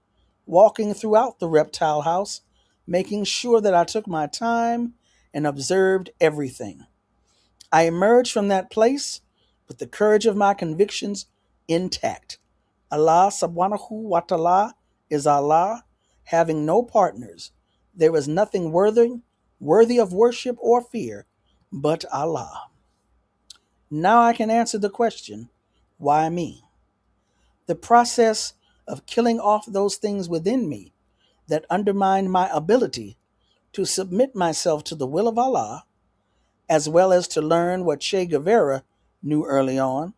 [SPEAKER 3] walking throughout the reptile house, making sure that I took my time and observed everything. I emerged from that place with the courage of my convictions intact. Allah subhanahu wa ta'ala is Allah, having no partners. There is nothing worthy of worship or fear but Allah. Now I can answer the question, why me? The process of killing off those things within me that undermine my ability to submit myself to the will of Allah, as well as to learn what Che Guevara knew early on,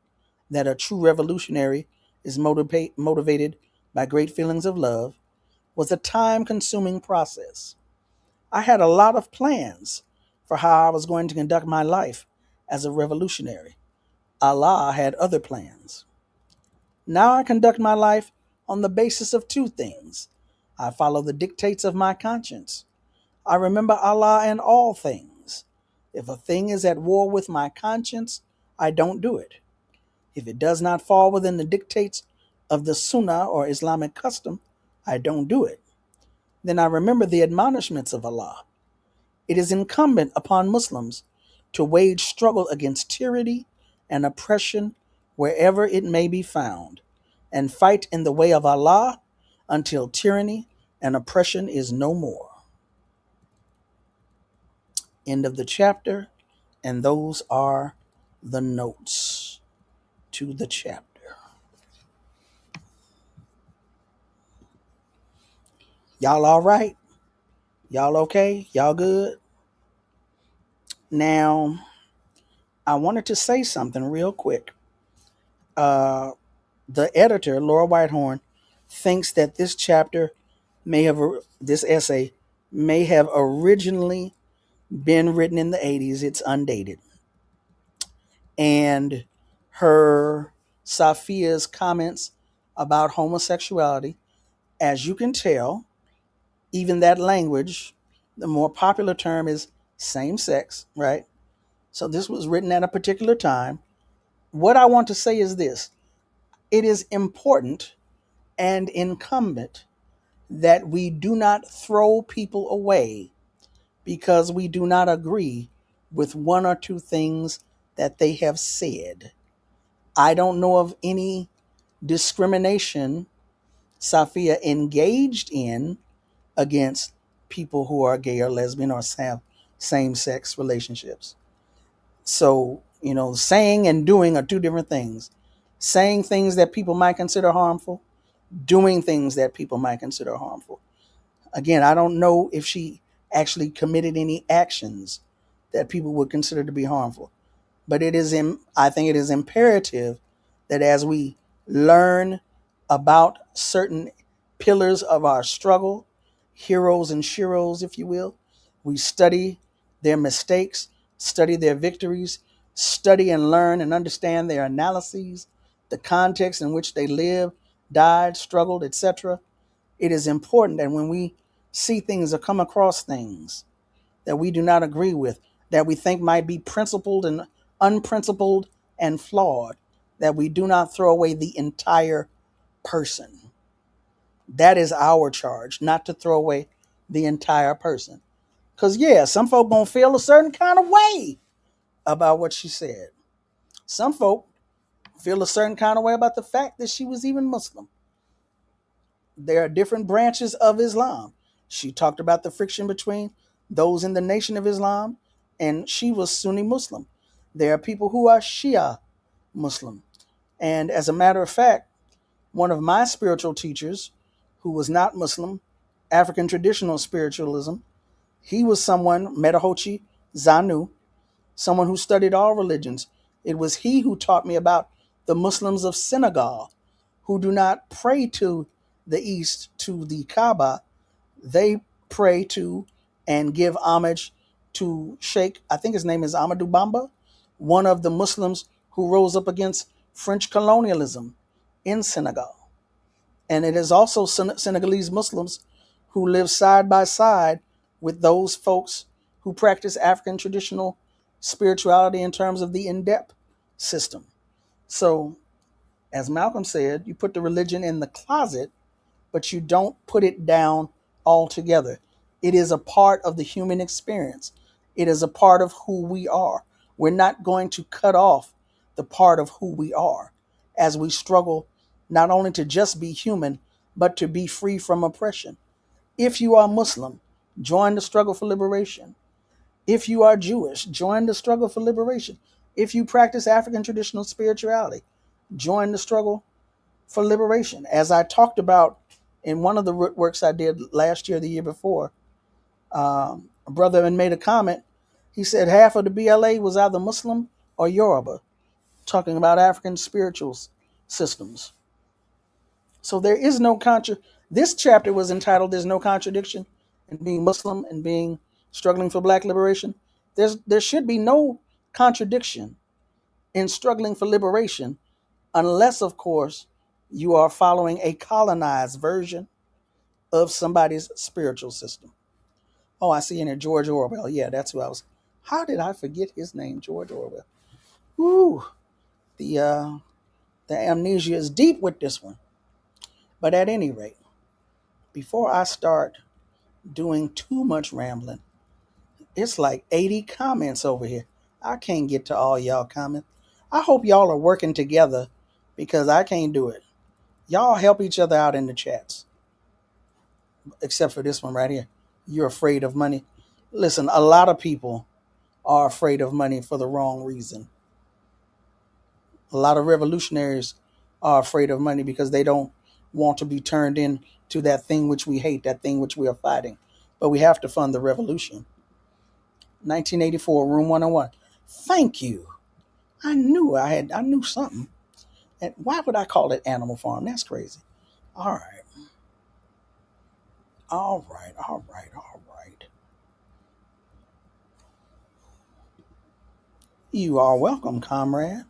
[SPEAKER 3] that a true revolutionary is motivated by great feelings of love, was a time-consuming process. I had a lot of plans for how I was going to conduct my life as a revolutionary. Allah had other plans. Now I conduct my life on the basis of two things. I follow the dictates of my conscience. I remember Allah in all things. If a thing is at war with my conscience, I don't do it. If it does not fall within the dictates of the Sunnah or Islamic custom, I don't do it. Then I remember the admonishments of Allah. It is incumbent upon Muslims to wage struggle against tyranny and oppression wherever it may be found, and fight in the way of Allah until tyranny and oppression is no more. End of the chapter, and those are the notes to the chapter. Y'all all right? Y'all okay? Y'all good? Now, I wanted to say something real quick. The editor, Laura Whitehorn, thinks that this essay may have originally been written in the 80s. It's undated. And her Safiya's comments about homosexuality, as you can tell, even that language, the more popular term is same sex, right? So this was written at a particular time. What I want to say is this: it is important and incumbent that we do not throw people away because we do not agree with one or two things that they have said. I don't know of any discrimination Safiya engaged in against people who are gay or lesbian or have same-sex relationships. So, saying and doing are two different things. Saying things that people might consider harmful, doing things that people might consider harmful. Again, I don't know if she actually committed any actions that people would consider to be harmful. But I think it is imperative that as we learn about certain pillars of our struggle, heroes and sheroes, if you will, we study their mistakes, study their victories, study and learn and understand their analyses, the context in which they lived, died, struggled, etc. It is important that when we see things or come across things that we do not agree with, that we think might be principled and unprincipled and flawed, that we do not throw away the entire person. That is our charge, not to throw away the entire person. Because, some folk gonna feel a certain kind of way about what she said. Some folk feel a certain kind of way about the fact that she was even Muslim. There are different branches of Islam. She talked about the friction between those in the Nation of Islam, and she was Sunni Muslim. There are people who are Shia Muslim. And as a matter of fact, one of my spiritual teachers, who was not Muslim, African traditional spiritualism, He was someone, Metahochi Zanu, someone who studied all religions. It was he who taught me about the Muslims of Senegal, who do not pray to the east, to the Kaaba. They pray to and give homage to Sheikh, I think his name is Amadou Bamba, one of the Muslims who rose up against French colonialism in Senegal. And it is also Senegalese Muslims who live side by side with those folks who practice African traditional spirituality in terms of the in-depth system. So, as Malcolm said, you put the religion in the closet, but you don't put it down altogether. It is a part of the human experience. It is a part of who we are. We're not going to cut off the part of who we are as we struggle not only to just be human, but to be free from oppression. If you are Muslim, join the struggle for liberation. If you are Jewish, join the struggle for liberation. If you practice African traditional spirituality, join the struggle for liberation. As I talked about in one of the works I did last year, the year before, a brother made a comment. He said half of the BLA was either Muslim or Yoruba, talking about African spiritual systems. So there is no this chapter was entitled "There's No Contradiction in Being Muslim and Being Struggling for Black Liberation." There should be no contradiction in struggling for liberation, unless, of course, you are following a colonized version of somebody's spiritual system. Oh, I see in there George Orwell. Yeah, that's who I was. How did I forget his name, George Orwell? Ooh, the amnesia is deep with this one. But at any rate, before I start doing too much rambling, it's like 80 comments over here. I can't get to all y'all comments. I hope y'all are working together because I can't do it. Y'all help each other out in the chats. Except for this one right here. You're afraid of money. Listen, a lot of people are afraid of money for the wrong reason. A lot of revolutionaries are afraid of money because they don't want to be turned into that thing which we hate, that thing which we are fighting. But we have to fund the revolution. 1984, room 101. Thank you. I knew something. And why would I call it Animal Farm? That's crazy. All right. You are welcome, comrade.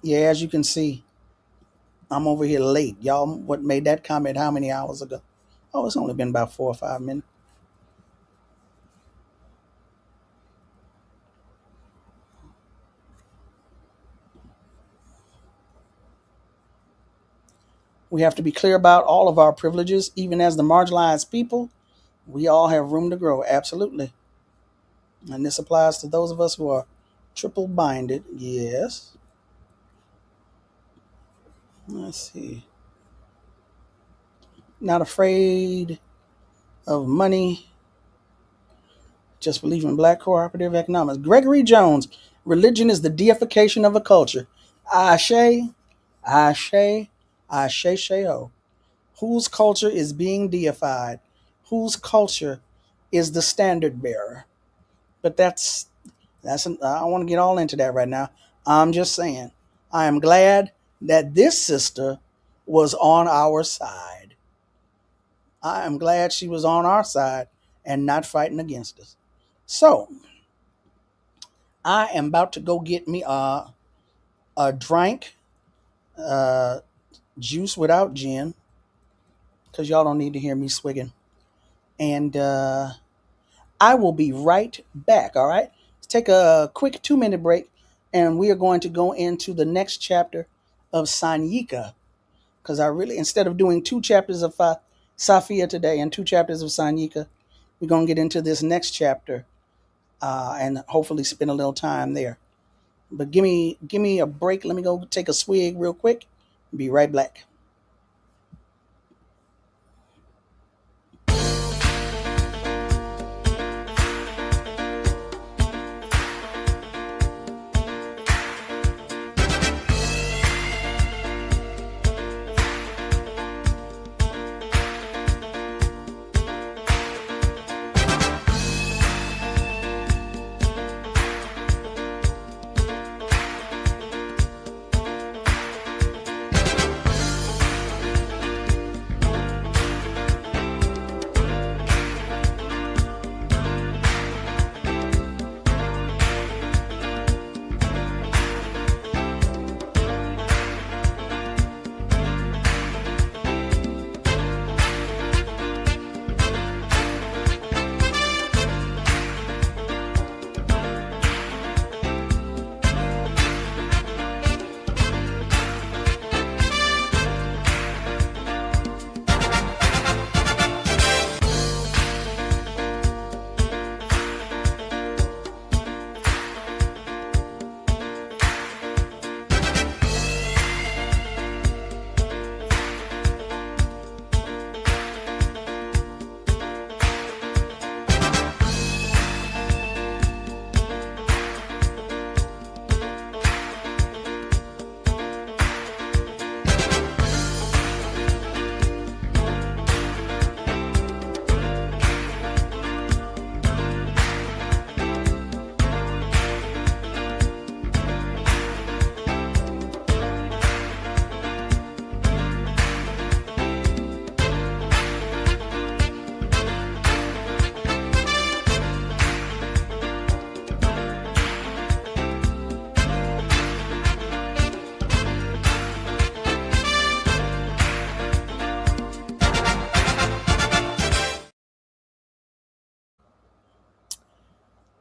[SPEAKER 3] Yeah, as you can see, I'm over here late. Y'all, what made that comment how many hours ago? Oh, it's only been about 4 or 5 minutes. We have to be clear about all of our privileges, even as the marginalized people. We all have room to grow, absolutely. And this applies to those of us who are triple binded. Yes. Let's see. Not afraid of money. Just believe in black cooperative economics. Gregory Jones. Religion is the deification of a culture. Ashe, ashe, ashe. Whose culture is being deified? Whose culture is the standard bearer? But I don't want to get all into that right now. I'm just saying, I am glad that this sister was on our side. I am glad she was on our side and not fighting against us. So, I am about to go get me a drink, juice without gin, because y'all don't need to hear me swigging. And I will be right back, all right? Let's take a quick 2-minute break, and we are going to go into the next chapter of Sanyika, because instead of doing 2 chapters of Safiya today and 2 chapters of Sanyika, we're going to get into this next chapter and hopefully spend a little time there. But give me a break. Let me go take a swig real quick. Be right back.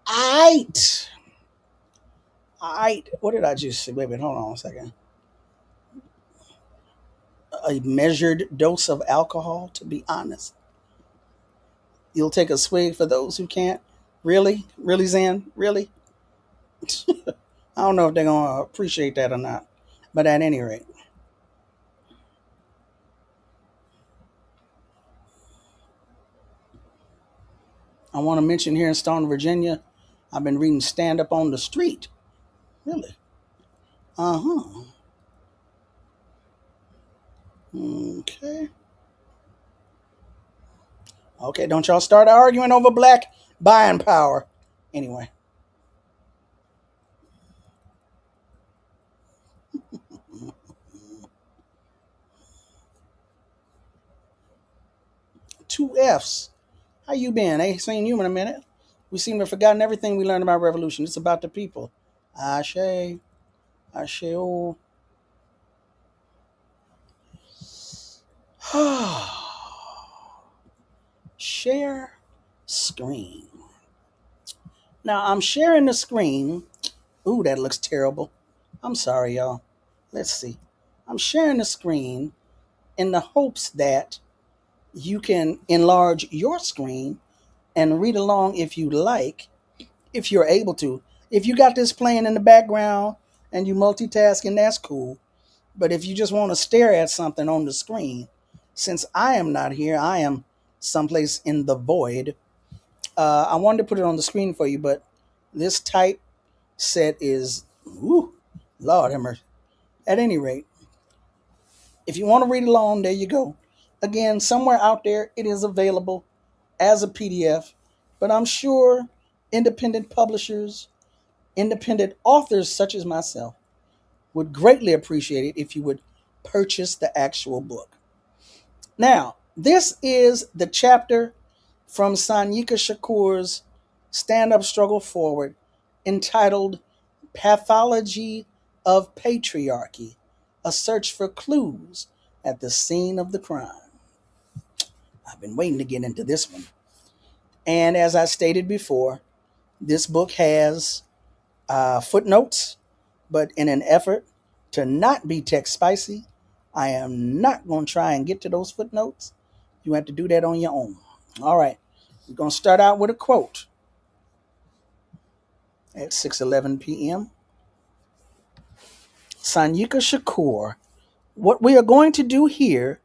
[SPEAKER 3] Aight. Aight. What did I just say? Wait a minute, hold on a second. A measured dose of alcohol, to be honest. You'll take a swig for those who can't. Really? Really, Zen? Really? I don't know if they're going to appreciate that or not. But at any rate, I want to mention here in Stone, Virginia, I've been reading Stand Up on the Street. Really? Uh-huh. Okay. Okay, don't y'all start arguing over black buying power. Anyway. Two F's. How you been? Ain't seen you in a minute. We seem to have forgotten everything we learned about revolution. It's about the people. Ashe. Ashe. Oh. Share screen. Now I'm sharing the screen. Ooh, that looks terrible. I'm sorry, y'all. Let's see. I'm sharing the screen in the hopes that you can enlarge your screen and read along if you like, if you're able to. If you got this playing in the background and you multitasking, that's cool. But if you just want to stare at something on the screen, since I am not here, I am someplace in the void. I wanted to put it on the screen for you, but this type set is, ooh, Lord have mercy. At any rate, if you want to read along, there you go. Again, somewhere out there, it is available as a PDF, but I'm sure independent publishers, independent authors such as myself would greatly appreciate it if you would purchase the actual book. Now, this is the chapter from Sanyika Shakur's Stand Up Struggle Forward entitled Pathology of Patriarchy, a search for clues at the scene of the crime. I've been waiting to get into this one. And as I stated before, this book has footnotes, but in an effort to not be text spicy, I am not going to try and get to those footnotes. You have to do that on your own. All right, we're going to start out with a quote at 6:11 p.m. Sanyika Shakur, what we are going to do here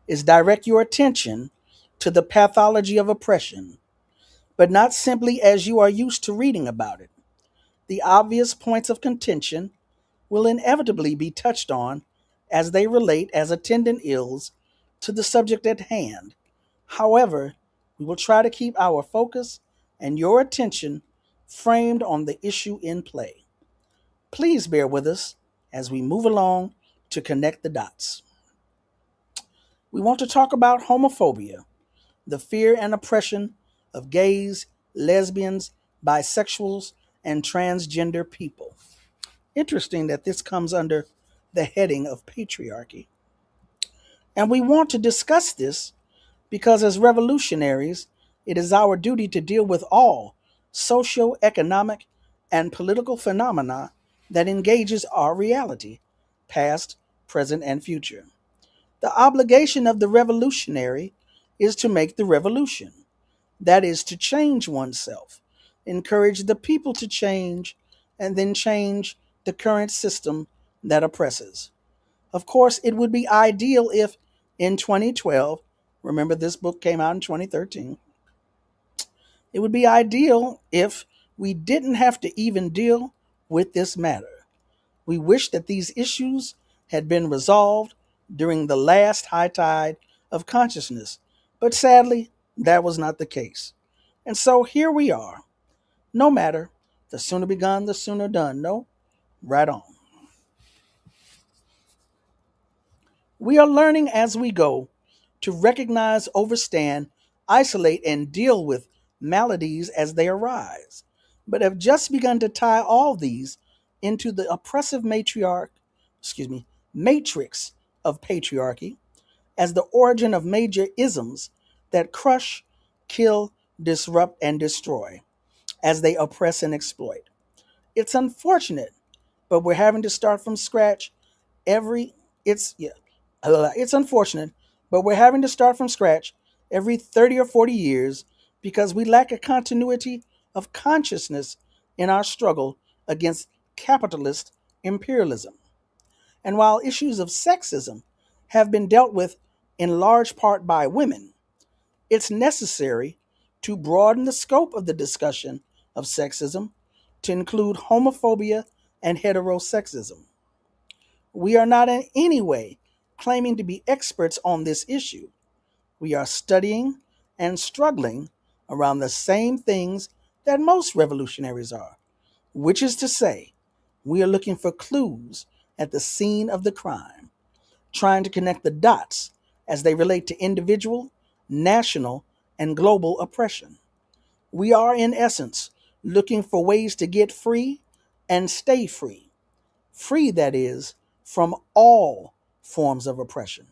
[SPEAKER 3] is direct your attention to the pathology of oppression, but not simply as you are used to reading about it. The obvious points of contention will inevitably be touched on as they relate as attendant ills to the subject at hand. However, we will try to keep our focus and your attention framed on the issue in play. Please bear with us as we move along to connect the dots. We want to talk about homophobia, the fear and oppression of gays, lesbians, bisexuals, and transgender people. Interesting that this comes under the heading of patriarchy. And we want to discuss this because as revolutionaries, it is our duty to deal with all socio-economic and political phenomena that engages our reality, past, present, and future. The obligation of the revolutionary is to make the revolution. That is to change oneself, encourage the people to change, and then change the current system that oppresses. Of course, it would be ideal if in 2012, remember this book came out in 2013, it would be ideal if we didn't have to even deal with this matter. We wish that these issues had been resolved during the last high tide of consciousness, but sadly, that was not the case. And so here we are. No matter, the sooner begun, the sooner done. No, right on. We are learning as we go to recognize, overstand, isolate, and deal with maladies as they arise, but have just begun to tie all these into the oppressive matrix of patriarchy as the origin of major isms that crush, kill, disrupt, and destroy. as they oppress and exploit. It's unfortunate, but we're having to start from scratch every it's yeah, it's unfortunate, but we're having to start from scratch every 30 or 40 years because we lack a continuity of consciousness in our struggle against capitalist imperialism. And while issues of sexism have been dealt with in large part by women, it's necessary to broaden the scope of the discussion of sexism to include homophobia and heterosexism. We are not in any way claiming to be experts on this issue. We are studying and struggling around the same things that most revolutionaries are, which is to say, we are looking for clues at the scene of the crime, trying to connect the dots as they relate to individual, national, and global oppression. We are, in essence, looking for ways to get free and stay free. Free, that is, from all forms of oppression.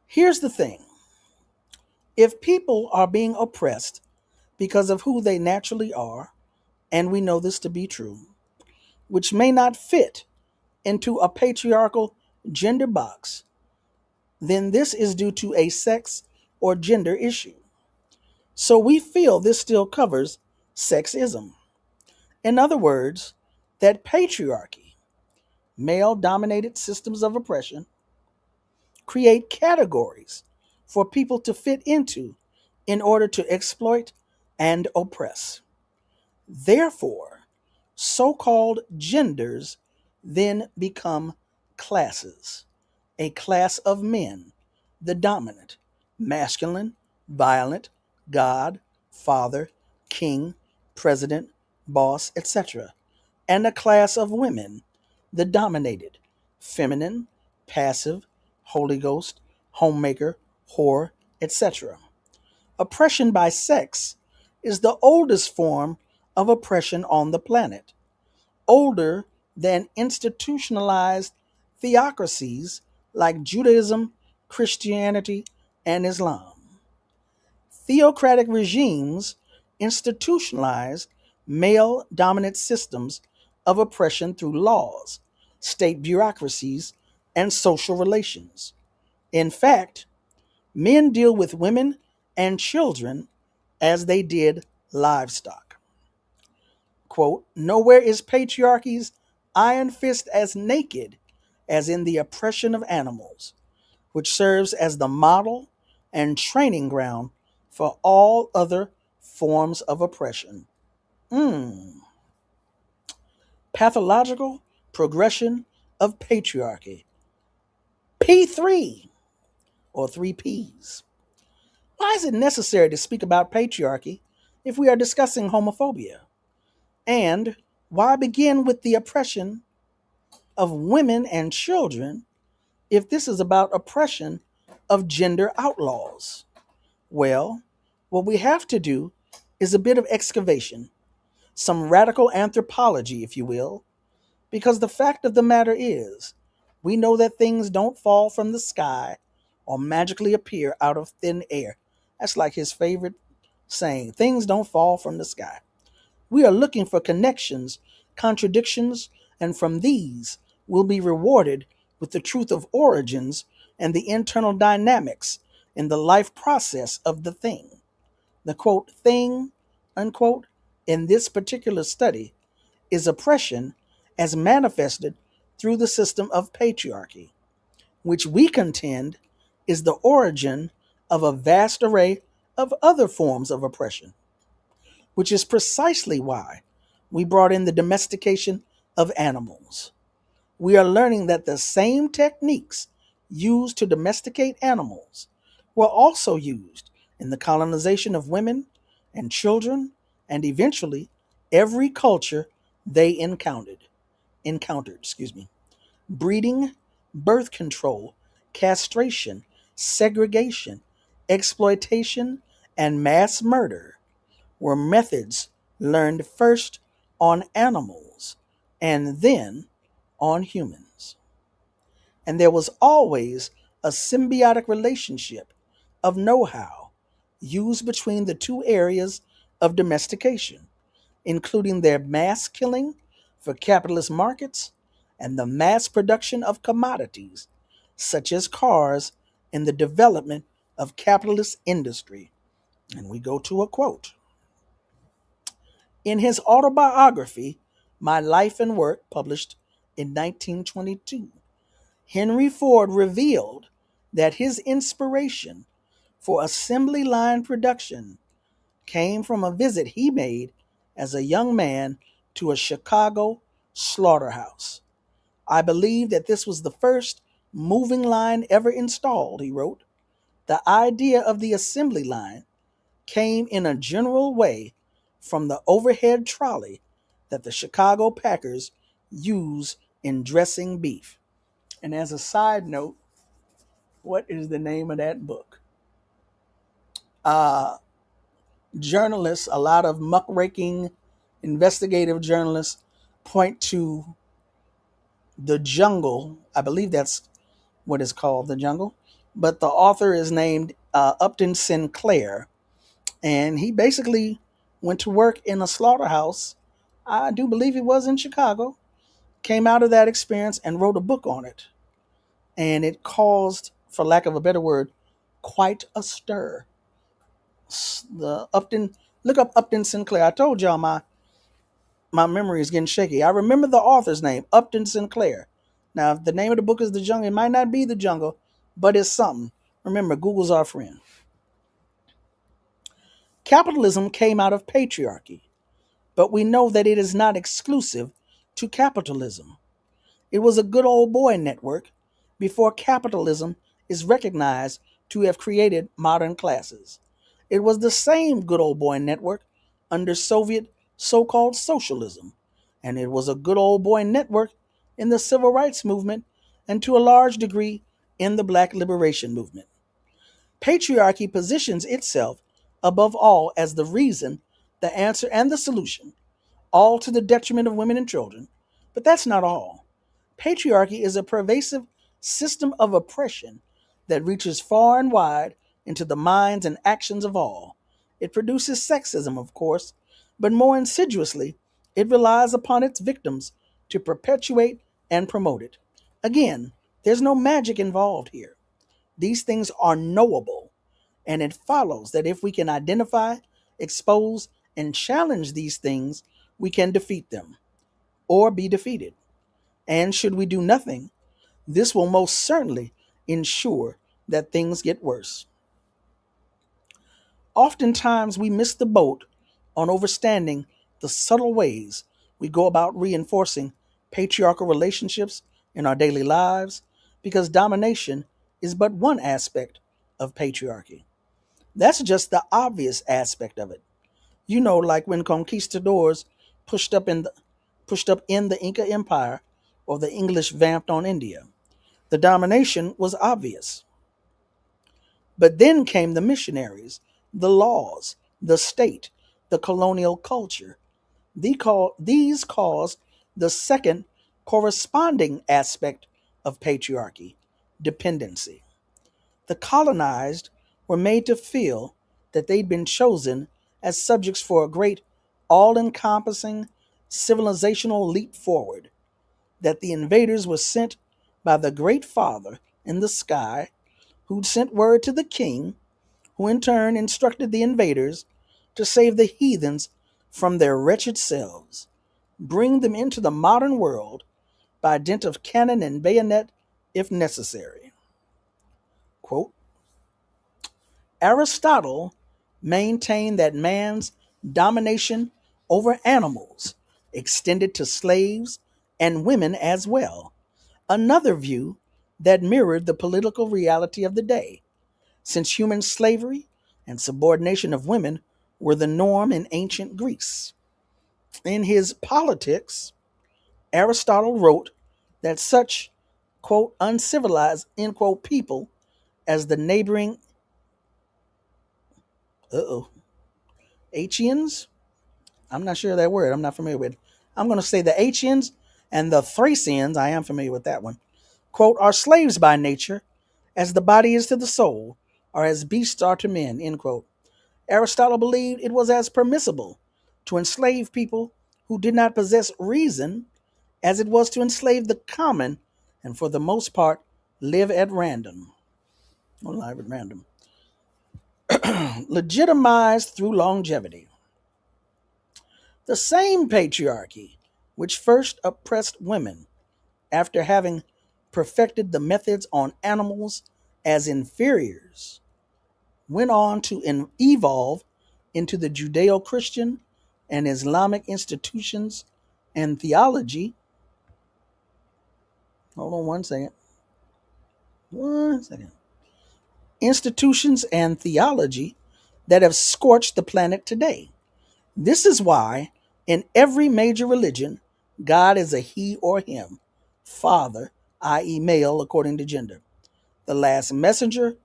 [SPEAKER 3] Here's the thing: if people are being oppressed because of who they naturally are, and we know this to be true, which may not fit into a patriarchal gender box, then this is due to a sex or gender issue. So we feel this still covers sexism. In other words, that patriarchy, male dominated systems of oppression, create categories for people to fit into in order to exploit and oppress. Therefore, so called genders then become classes. A class of men, the dominant, masculine, violent, God, Father, King, President, Boss, etc., and a class of women, the dominated, feminine, passive, Holy Ghost, homemaker, whore, etc. Oppression by sex is the oldest form of oppression on the planet, older than institutionalized theocracies like Judaism, Christianity, and Islam. Theocratic regimes institutionalized male dominant systems of oppression through laws, state bureaucracies, and social relations. In fact, men deal with women and children as they did livestock. Quote, nowhere is patriarchy's iron fist as naked as in the oppression of animals, which serves as the model and training ground for all other forms of oppression. Pathological progression of patriarchy. P3, or three Ps. Why is it necessary to speak about patriarchy if we are discussing homophobia? And why begin with the oppression of women and children if this is about oppression of gender outlaws? Well, what we have to do is a bit of excavation, some radical anthropology, if you will, because the fact of the matter is, we know that things don't fall from the sky or magically appear out of thin air. That's like his favorite saying, things don't fall from the sky. We are looking for connections, contradictions, and from these we'll be rewarded with the truth of origins and the internal dynamics in the life process of the thing. The quote, thing, unquote, in this particular study is oppression as manifested through the system of patriarchy, which we contend is the origin of a vast array of other forms of oppression, which is precisely why we brought in the domestication of animals. We are learning that the same techniques used to domesticate animals were also used in the colonization of women and children, and eventually every culture they encountered. Breeding, birth control, castration, segregation, exploitation, and mass murder were methods learned first on animals and then on humans. And there was always a symbiotic relationship of know how used between the two areas of domestication, including their mass killing for capitalist markets and the mass production of commodities, such as cars, in the development of capitalist industry. And we go to a quote. In his autobiography, My Life and Work, published in 1922, Henry Ford revealed that his inspiration for assembly line production came from a visit he made as a young man to a Chicago slaughterhouse. I believe that this was the first moving line ever installed, he wrote. The idea of the assembly line came in a general way from the overhead trolley that the Chicago packers use in dressing beef. And as a side note, what is the name of that book? Uh, Journalists, a lot of muckraking investigative journalists point to The Jungle. I believe that's what it's called, The Jungle. But the author is named Upton Sinclair. And he basically went to work in a slaughterhouse. I do believe it was in Chicago. Came out of that experience and wrote a book on it. And it caused, for lack of a better word, quite a stir. The Upton, look up Upton Sinclair. I told y'all my memory is getting shaky. I remember the author's name, Upton Sinclair. Now, if the name of the book is The Jungle, it might not be The Jungle, but it's something. Remember, Google's our friend. Capitalism came out of patriarchy, but we know that it is not exclusive to capitalism. It was a good old boy network before capitalism is recognized to have created modern classes. It was the same good old boy network under Soviet so-called socialism, and it was a good old boy network in the civil rights movement and to a large degree in the black liberation movement. Patriarchy positions itself above all as the reason, the answer, and the solution, all to the detriment of women and children. But that's not all. Patriarchy is a pervasive system of oppression that reaches far and wide into the minds and actions of all. It produces sexism, of course, but more insidiously, it relies upon its victims to perpetuate and promote it. Again, there's no magic involved here. These things are knowable, and it follows that if we can identify, expose, and challenge these things, we can defeat them or be defeated. And should we do nothing, this will most certainly ensure that things get worse. Oftentimes, we miss the boat on understanding the subtle ways we go about reinforcing patriarchal relationships in our daily lives because domination is but one aspect of patriarchy. That's just the obvious aspect of it. Like when conquistadors pushed up in the Inca Empire or the English vamped on India. The domination was obvious. But then came the missionaries, the laws, the state, the colonial culture. These caused the second corresponding aspect of patriarchy, dependency. The colonized were made to feel that they'd been chosen as subjects for a great, all-encompassing civilizational leap forward, that the invaders were sent by the Great Father in the sky, who'd sent word to the king, who in turn instructed the invaders to save the heathens from their wretched selves, bring them into the modern world by dint of cannon and bayonet if necessary. Quote, Aristotle maintained that man's domination over animals extended to slaves and women as well, another view that mirrored the political reality of the day, since human slavery and subordination of women were the norm in ancient Greece. In his Politics, Aristotle wrote that such, quote, uncivilized, end quote, people as the neighboring Achaeans, I'm not sure of that word, I'm not familiar with. I'm going to say the Achaeans and the Thracians, I am familiar with that one, quote, are slaves by nature, as the body is to the soul, or as beasts are to men, end quote. Aristotle believed it was as permissible to enslave people who did not possess reason as it was to enslave the common and, for the most part, live at random. Or live at random. Legitimized through longevity. The same patriarchy which first oppressed women after having perfected the methods on animals as inferiors went on to evolve into the Judeo Christian and Islamic institutions and theology. Hold on one second. One second. Institutions and theology that have scorched the planet today. This is why, in every major religion, God is a he or him, father, i.e., male according to gender, the last messenger,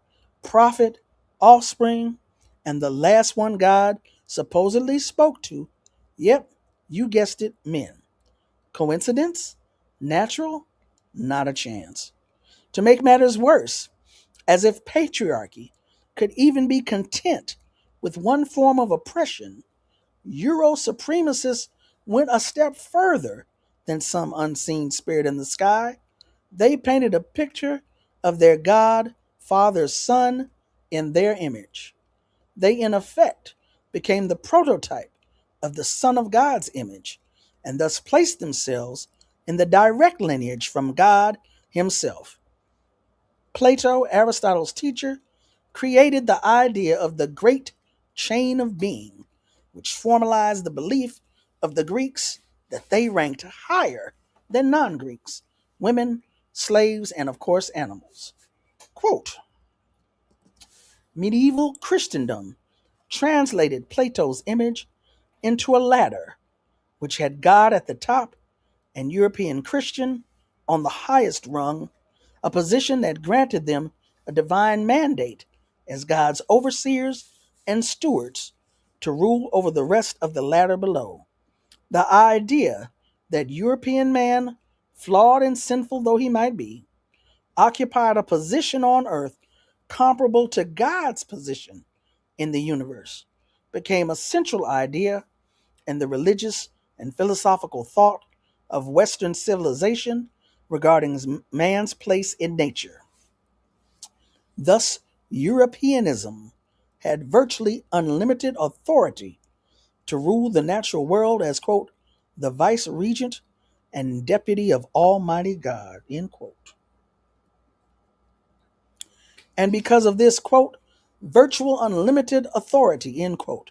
[SPEAKER 3] prophet, offspring, and the last one God supposedly spoke to. Yep, you guessed it, men. Coincidence? Natural? Not a chance. To make matters worse, as if patriarchy could even be content with one form of oppression, Euro supremacists went a step further than some unseen spirit in the sky. They painted a picture of their God, Father, Son in their image. They, in effect, became the prototype of the Son of God's image and thus placed themselves in the direct lineage from God Himself. Plato, Aristotle's teacher, created the idea of the great chain of being, which formalized the belief of the Greeks that they ranked higher than non Greeks, women, slaves, and of course animals. Quote, medieval Christendom translated Plato's image into a ladder, which had God at the top and European Christian on the highest rung, a position that granted them a divine mandate as God's overseers and stewards to rule over the rest of the ladder below. The idea that European man, flawed and sinful though he might be, occupied a position on earth comparable to God's position in the universe became a central idea in the religious and philosophical thought of Western civilization regarding man's place in nature. Thus, Europeanism had virtually unlimited authority to rule the natural world as, quote, the vice regent and deputy of Almighty God, end quote. And because of this, quote, virtual unlimited authority, end quote,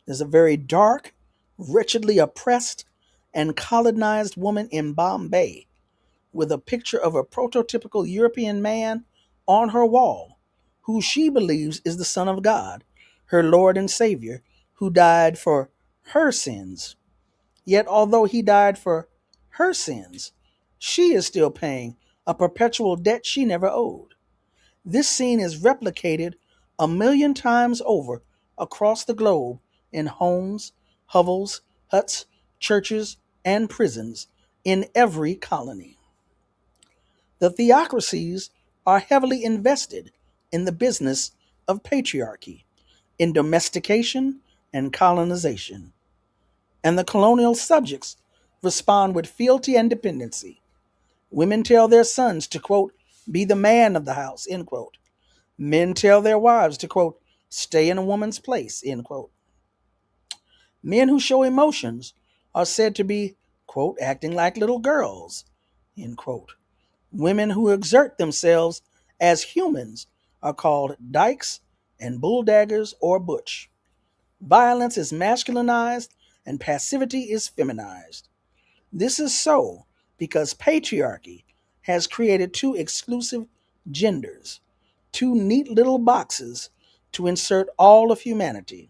[SPEAKER 3] there's a very dark, wretchedly oppressed, and colonized woman in Bombay with a picture of a prototypical European man on her wall, who she believes is the Son of God, her Lord and Savior, who died for her sins. Yet, although he died for her sins, she is still paying a perpetual debt she never owed. This scene is replicated a million times over across the globe in homes, hovels, huts, churches, and prisons in every colony. The theocracies are heavily invested in the business of patriarchy, in domestication and colonization. And the colonial subjects respond with fealty and dependency. Women tell their sons to, quote, be the man of the house, end quote. Men tell their wives to, quote, stay in a woman's place, end quote. Men who show emotions are said to be, quote, acting like little girls, end quote. Women who exert themselves as humans are called dykes and bulldaggers or butch. Violence is masculinized and passivity is feminized. This is so because patriarchy has created two exclusive genders, two neat little boxes to insert all of humanity.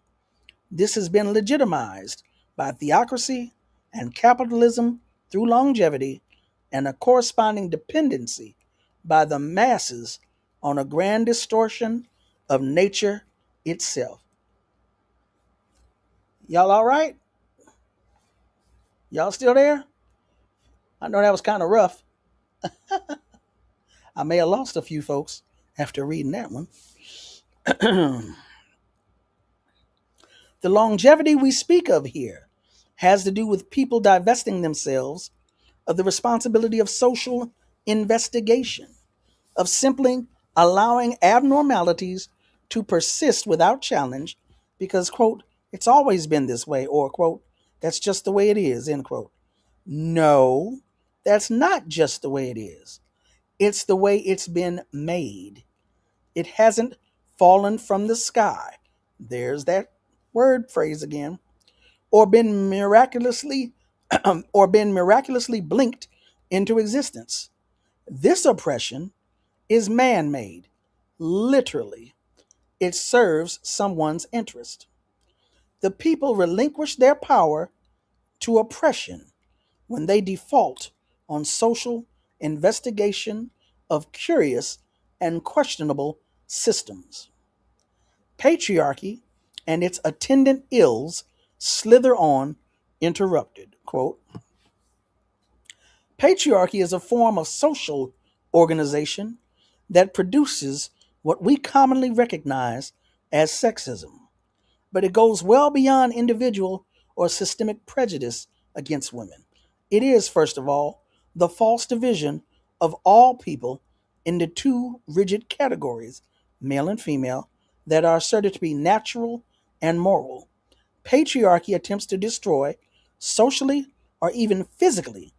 [SPEAKER 3] This has been legitimized by theocracy and capitalism through longevity and a corresponding dependency by the masses on a grand distortion of nature itself. Y'all all right? Y'all still there? I know that was kind of rough. I may have lost a few folks after reading that one. The longevity we speak of here has to do with people divesting themselves of the responsibility of social investigation, of simply allowing abnormalities to persist without challenge because, quote, it's always been this way, or, quote, that's just the way it is, end quote. No, that's not just the way it is. It's the way it's been made. It hasn't fallen from the sky. There's that word phrase again. Or been miraculously blinked into existence. This oppression is man-made. Literally, it serves someone's interest. The people relinquish their power to oppression when they default on social investigation of curious and questionable systems. Patriarchy and its attendant ills slither on interrupted. Quote, patriarchy is a form of social organization that produces what we commonly recognize as sexism, but it goes well beyond individual or systemic prejudice against women. It is, first of all, the false division of all people into two rigid categories, male and female, that are asserted to be natural and moral. Patriarchy attempts to destroy, socially or even physically,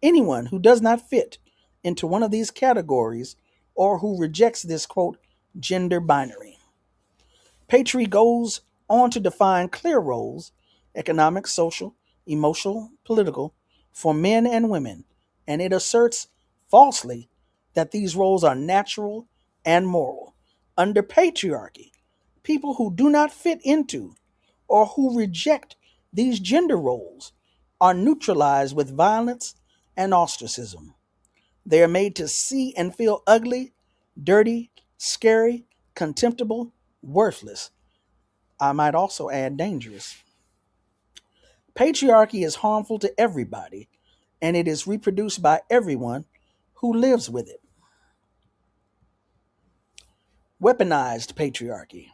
[SPEAKER 3] anyone who does not fit into one of these categories or who rejects this, quote, gender binary. Patriarchy goes on to define clear roles, economic, social, emotional, political, for men and women, and it asserts falsely that these roles are natural and moral. Under patriarchy, people who do not fit into or who reject these gender roles are neutralized with violence and ostracism. They are made to see and feel ugly, dirty, scary, contemptible, worthless. I might also add dangerous. Patriarchy is harmful to everybody, and it is reproduced by everyone who lives with it. Weaponized patriarchy.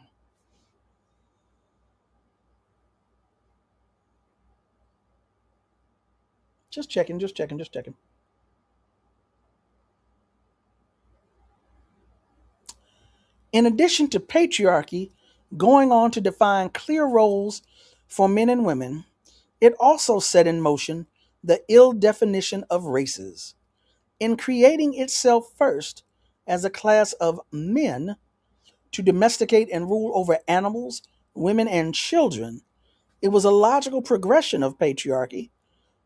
[SPEAKER 3] Just checking. In addition to patriarchy going on to define clear roles for men and women, it also set in motion the ill definition of races. In creating itself first as a class of men to domesticate and rule over animals, women, and children, it was a logical progression of patriarchy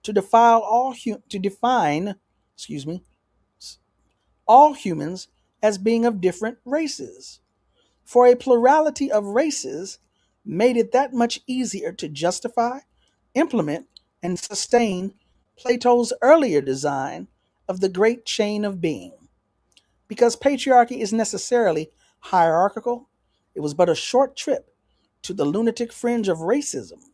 [SPEAKER 3] to define, all humans as being of different races. For a plurality of races made it that much easier to justify, implement, and sustain Plato's earlier design of the great chain of being. Because patriarchy is necessarily hierarchical, it was but a short trip to the lunatic fringe of racism,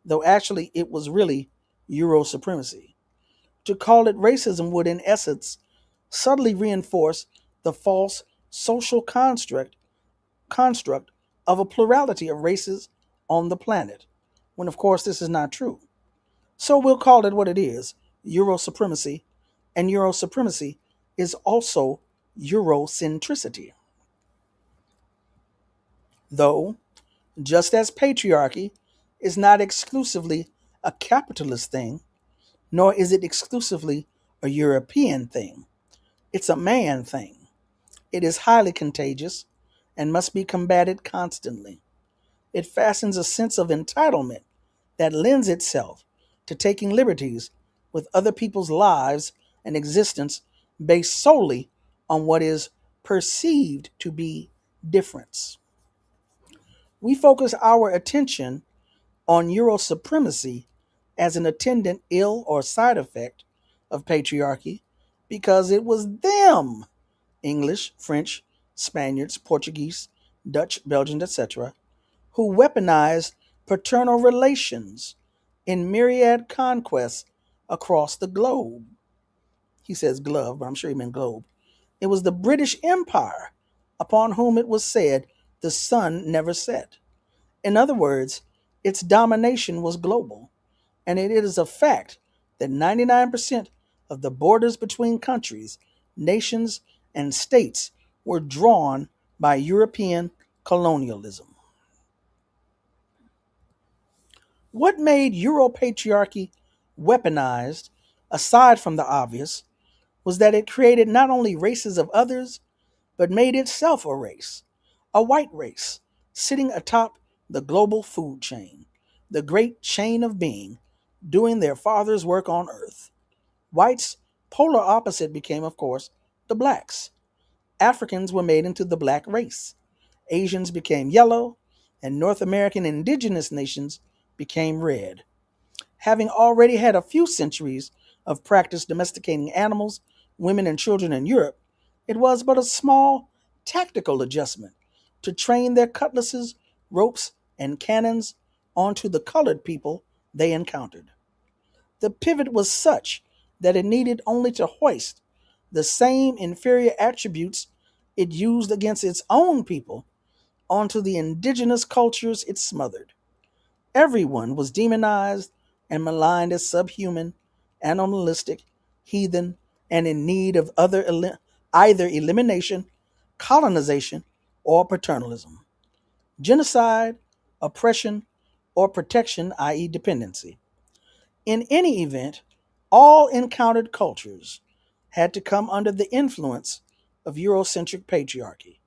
[SPEAKER 3] though actually it was really Euro supremacy. To call it racism would, in essence, subtly reinforce the false social construct of a plurality of races on the planet, when of course this is not true. So we'll call it what it is, Euro supremacy, and Euro supremacy is also Eurocentricity. Though, just as patriarchy is not exclusively a capitalist thing, nor is it exclusively a European thing, it's a man thing. It is highly contagious and must be combated constantly. It fastens a sense of entitlement that lends itself to taking liberties with other people's lives and existence based solely on what is perceived to be difference. We focus our attention on Euro supremacy as an attendant ill or side effect of patriarchy because it was them, English, French, Spaniards, Portuguese, Dutch, Belgians, etc., who weaponized paternal relations in myriad conquests across the globe. He says glove, but I'm sure he meant globe. It was the British Empire upon whom it was said the sun never set. In other words, its domination was global, and it is a fact that 99% of the borders between countries, nations, and states were drawn by European colonialism. What made Europatriarchy weaponized, aside from the obvious, was that it created not only races of others, but made itself a race, a white race, sitting atop the global food chain, the great chain of being, doing their father's work on earth. Whites' polar opposite became, of course, the blacks. Africans were made into the black race. Asians became yellow, and North American indigenous nations became red. Having already had a few centuries of practice domesticating animals, women, and children in Europe, it was but a small tactical adjustment to train their cutlasses, ropes, and cannons onto the colored people they encountered. The pivot was such that it needed only to hoist the same inferior attributes it used against its own people onto the indigenous cultures it smothered. Everyone was demonized and maligned as subhuman, animalistic, heathen, and in need of either elimination, colonization, or paternalism, genocide, oppression, or protection, i.e., dependency. In any event, all encountered cultures had to come under the influence of Eurocentric patriarchy,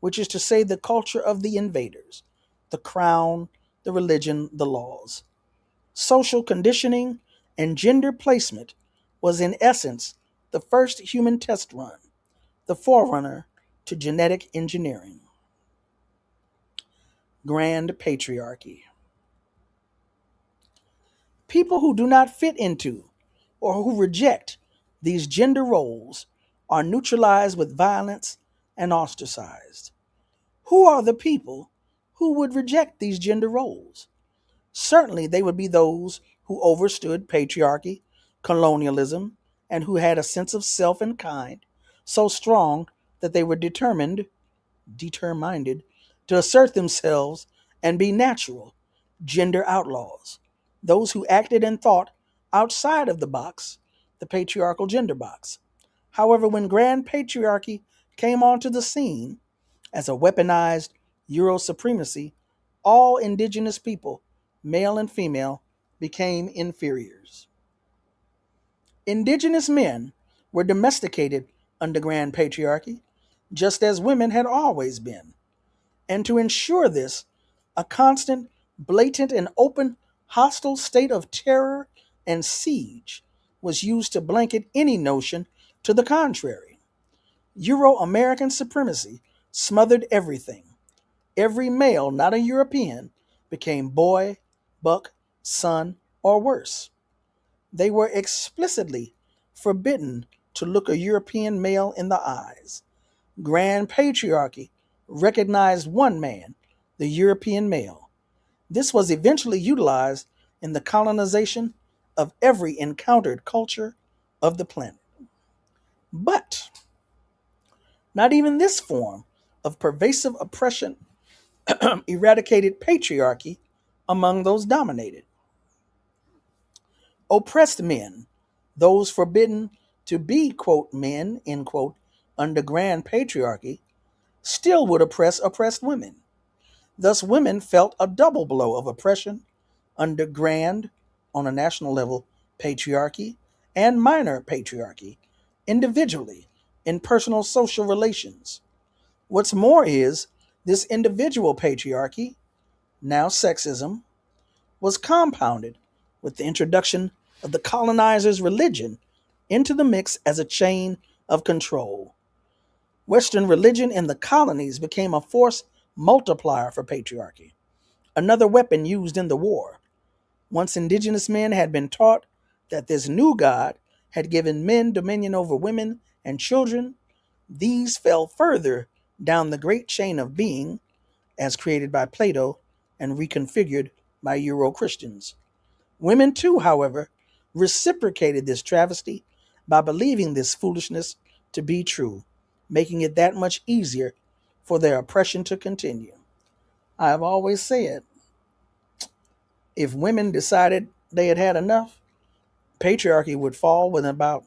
[SPEAKER 3] which is to say the culture of the invaders, the crown, the religion, the laws. Social conditioning and gender placement was in essence the first human test run, the forerunner to genetic engineering. Grand patriarchy. People who do not fit into or who reject these gender roles are neutralized with violence and ostracized. Who are the people who would reject these gender roles? Certainly, they would be those who overstood patriarchy, colonialism, and who had a sense of self and kind so strong that they were determined to assert themselves and be natural gender outlaws, those who acted and thought outside of the box, the patriarchal gender box. However, when grand patriarchy came onto the scene as a weaponized Euro supremacy, all indigenous people, male and female, became inferiors. Indigenous men were domesticated under grand patriarchy, just as women had always been. And to ensure this, a constant, blatant, and open hostile state of terror and siege was used to blanket any notion to the contrary. Euro American supremacy smothered everything. Every male, not a European, became boy, buck, son, or worse. They were explicitly forbidden to look a European male in the eyes. Grand patriarchy recognized one man, the European male. This was eventually utilized in the colonization of every encountered culture of the planet. But not even this form of pervasive oppression eradicated patriarchy among those dominated. Oppressed men, those forbidden to be, quote, men, end quote, under grand patriarchy, still would oppress oppressed women. Thus, women felt a double blow of oppression under grand, on a national level, patriarchy and minor patriarchy, individually, in personal social relations. What's more is, this individual patriarchy, now sexism, was compounded with the introduction of the colonizers' religion into the mix as a chain of control. Western religion in the colonies became a force multiplier for patriarchy, another weapon used in the war. Once indigenous men had been taught that this new God had given men dominion over women and children, these fell further down the great chain of being, as created by Plato and reconfigured by Euro-Christians. Women too, however, reciprocated this travesty by believing this foolishness to be true, making it that much easier for their oppression to continue. I have always said, If women decided they had had enough, patriarchy would fall within about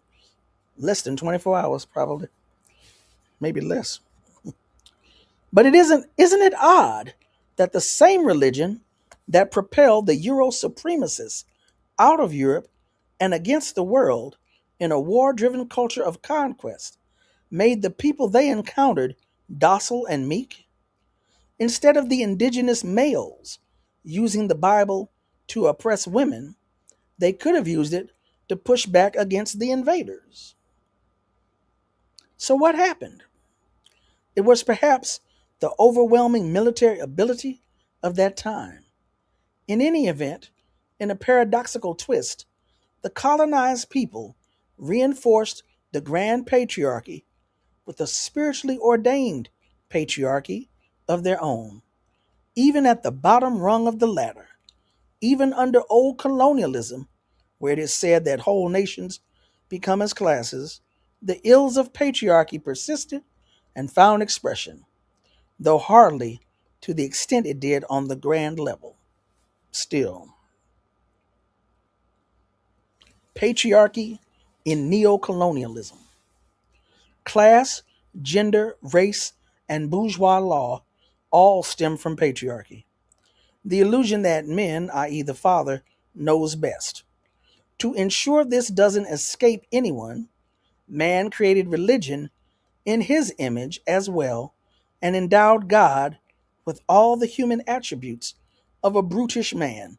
[SPEAKER 3] less than 24 hours, probably, maybe less. But isn't it odd that the same religion that propelled the Euro supremacists out of Europe and against the world in a war-driven culture of conquest made the people they encountered docile and meek? Instead of the indigenous males using the Bible to oppress women, they could have used it to push back against the invaders. So what happened? It was perhaps the overwhelming military ability of that time. In any event, in a paradoxical twist, the colonized people reinforced the grand patriarchy with a spiritually ordained patriarchy of their own, even at the bottom rung of the ladder, even under old colonialism, where it is said that whole nations become as classes, the ills of patriarchy persisted and found expression, though hardly to the extent it did on the grand level. Still, patriarchy in neocolonialism. Class, gender, race, and bourgeois law all stem from patriarchy. The illusion that men, i.e., the father, knows best. To ensure this doesn't escape anyone, man created religion in his image as well and endowed God with all the human attributes of a brutish man: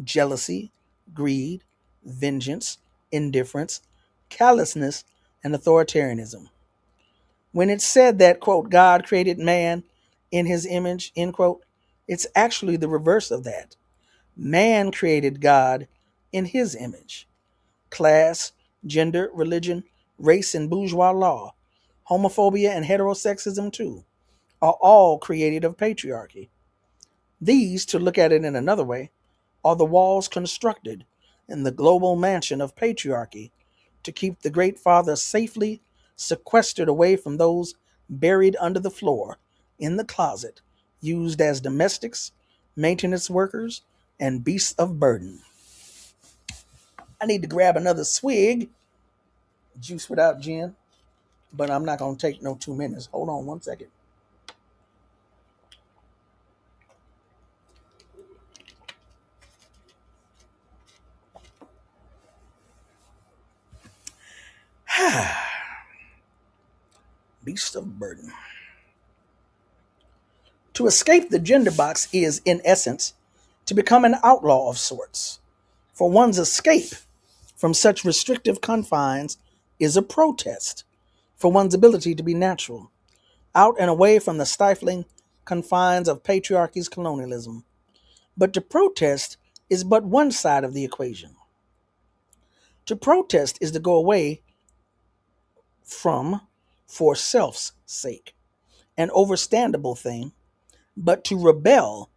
[SPEAKER 3] jealousy, greed, vengeance, indifference, callousness, and authoritarianism. When it's said that, quote, God created man in his image, end quote, it's actually the reverse of that. Man created God in his image. Class, gender, religion, race, and bourgeois law, homophobia and heterosexism too, are all created of patriarchy. These, to look at it in another way, are the walls constructed in the global mansion of patriarchy to keep the Great Father safely sequestered away from those buried under the floor, in the closet, used as domestics, maintenance workers, and beasts of burden. I need to grab another swig, juice without gin, but I'm not going to take no 2 minutes. Hold on 1 second. Beast of burden. To escape the gender box is, in essence, to become an outlaw of sorts. For one's escape from such restrictive confines is a protest for one's ability to be natural, out and away from the stifling confines of patriarchy's colonialism. But to protest is but one side of the equation. To protest is to go away from for self's sake, an overstandable thing, but to rebel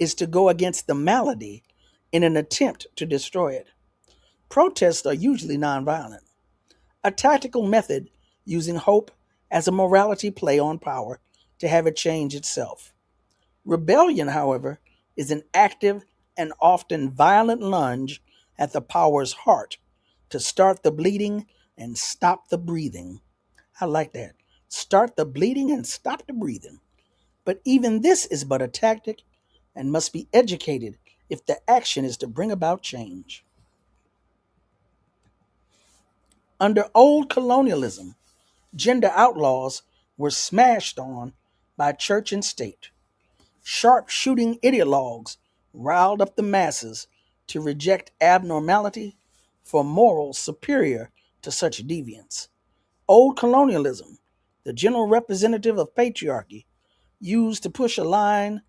[SPEAKER 3] is to go against the malady in an attempt to destroy it. Protests are usually nonviolent, a tactical method using hope as a morality play on power to have it change itself. Rebellion, however, is an active and often violent lunge at the power's heart to start the bleeding and stop the breathing. I like that. Start the bleeding and stop the breathing. But even this is but a tactic and must be educated if the action is to bring about change. Under old colonialism, gender outlaws were smashed on by church and state. Sharp-shooting ideologues riled up the masses to reject abnormality for morals superior to such deviance. Old colonialism, the general representative of patriarchy, used to push a line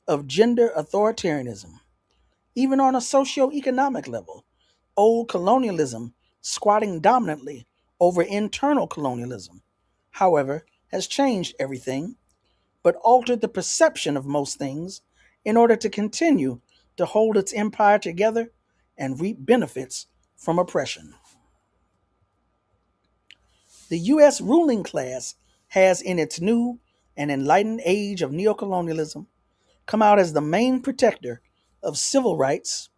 [SPEAKER 3] of gender authoritarianism. Even on a socio-economic level, old colonialism, squatting dominantly over internal colonialism, however, has changed everything, but altered the perception of most things in order to continue to hold its empire together and reap benefits from oppression. The U.S. ruling class has, in its new and enlightened age of neocolonialism, come out as the main protector of civil rights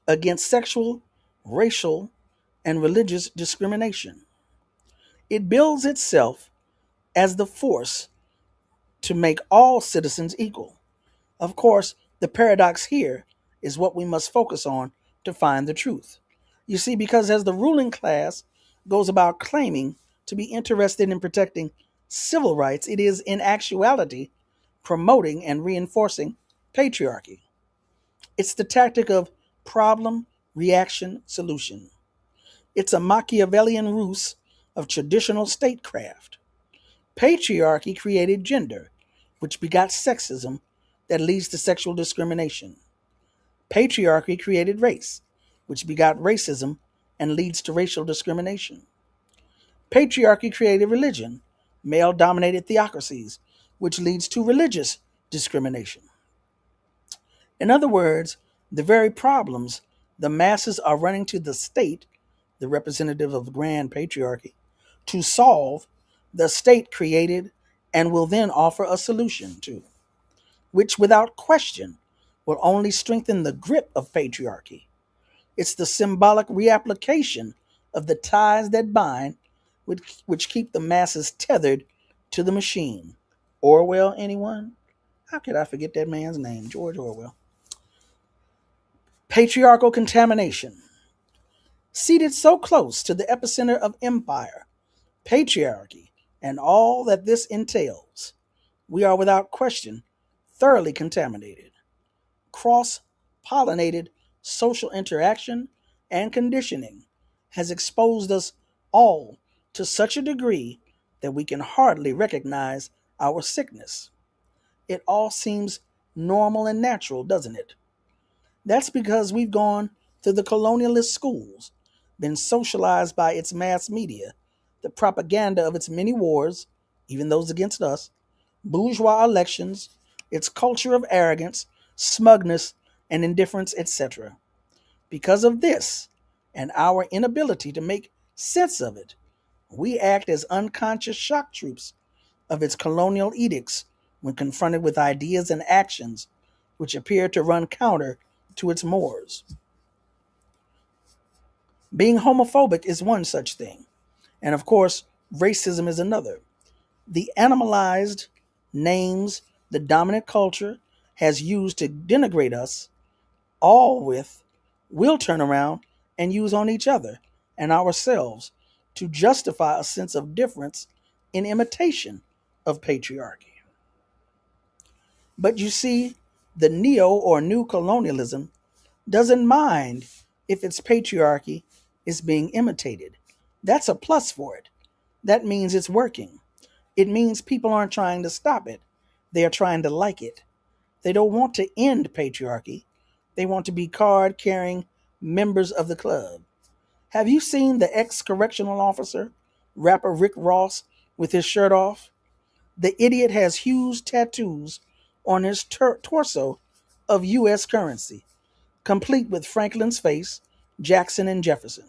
[SPEAKER 3] against sexual, racial, and religious discrimination. It bills itself as the force to make all citizens equal. Of course, the paradox here is what we must focus on to find the truth. You see, because as the ruling class goes about claiming to be interested in protecting civil rights, it is in actuality promoting and reinforcing patriarchy. It's the tactic of problem, reaction, solution. It's a Machiavellian ruse of traditional statecraft. Patriarchy created gender, which begot sexism that leads to sexual discrimination. Patriarchy created race, which begot racism and leads to racial discrimination. Patriarchy created religion, male dominated theocracies, which leads to religious discrimination. In other words, the very problems the masses are running to the state, the representative of the grand patriarchy, to solve, the state created and will then offer a solution to, which without question will only strengthen the grip of patriarchy. It's the symbolic reapplication of the ties that bind, which keep the masses tethered to the machine. Orwell, anyone? How could I forget that man's name? George Orwell. Patriarchal contamination. Seated so close to the epicenter of empire, patriarchy, and all that this entails, we are without question thoroughly contaminated. Cross-pollinated social interaction and conditioning has exposed us all to such a degree that we can hardly recognize our sickness. It all seems normal and natural, doesn't it? That's because we've gone to the colonialist schools, been socialized by its mass media, the propaganda of its many wars, even those against us, bourgeois elections, its culture of arrogance, smugness, and indifference, etc. Because of this, and our inability to make sense of it, we act as unconscious shock troops of its colonial edicts when confronted with ideas and actions which appear to run counter to its mores. Being homophobic is one such thing, and of course, racism is another. The animalized names the dominant culture has used to denigrate us, all with, will turn around and use on each other and ourselves to justify a sense of difference in imitation of patriarchy. But you see, the neo or new colonialism doesn't mind if its patriarchy is being imitated. That's a plus for it. That means it's working. It means people aren't trying to stop it. They are trying to like it. They don't want to end patriarchy. They want to be card-carrying members of the club. Have you seen the ex-correctional officer, rapper Rick Ross, with his shirt off? The idiot has huge tattoos on his torso of U.S. currency, complete with Franklin's face, Jackson, and Jefferson.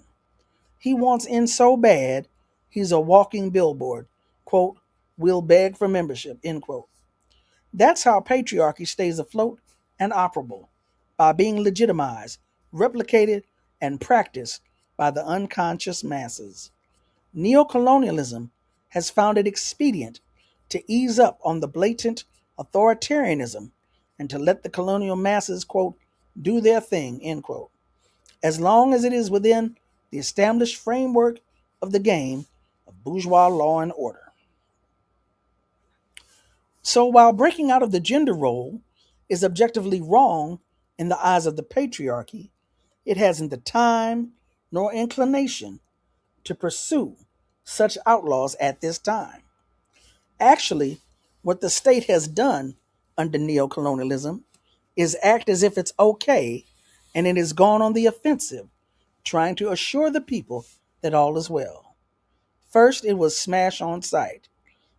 [SPEAKER 3] He wants in so bad, he's a walking billboard. Quote, "We'll beg for membership," end quote. That's how patriarchy stays afloat and operable, by being legitimized, replicated, and practiced by the unconscious masses. Neocolonialism has found it expedient to ease up on the blatant authoritarianism and to let the colonial masses, quote, "do their thing," end quote, as long as it is within the established framework of the game of bourgeois law and order. So while breaking out of the gender role is objectively wrong in the eyes of the patriarchy, it hasn't the time nor inclination to pursue such outlaws at this time. Actually, what the state has done under neocolonialism is act as if it's okay, and it has gone on the offensive, trying to assure the people that all is well. First, it was smash on sight.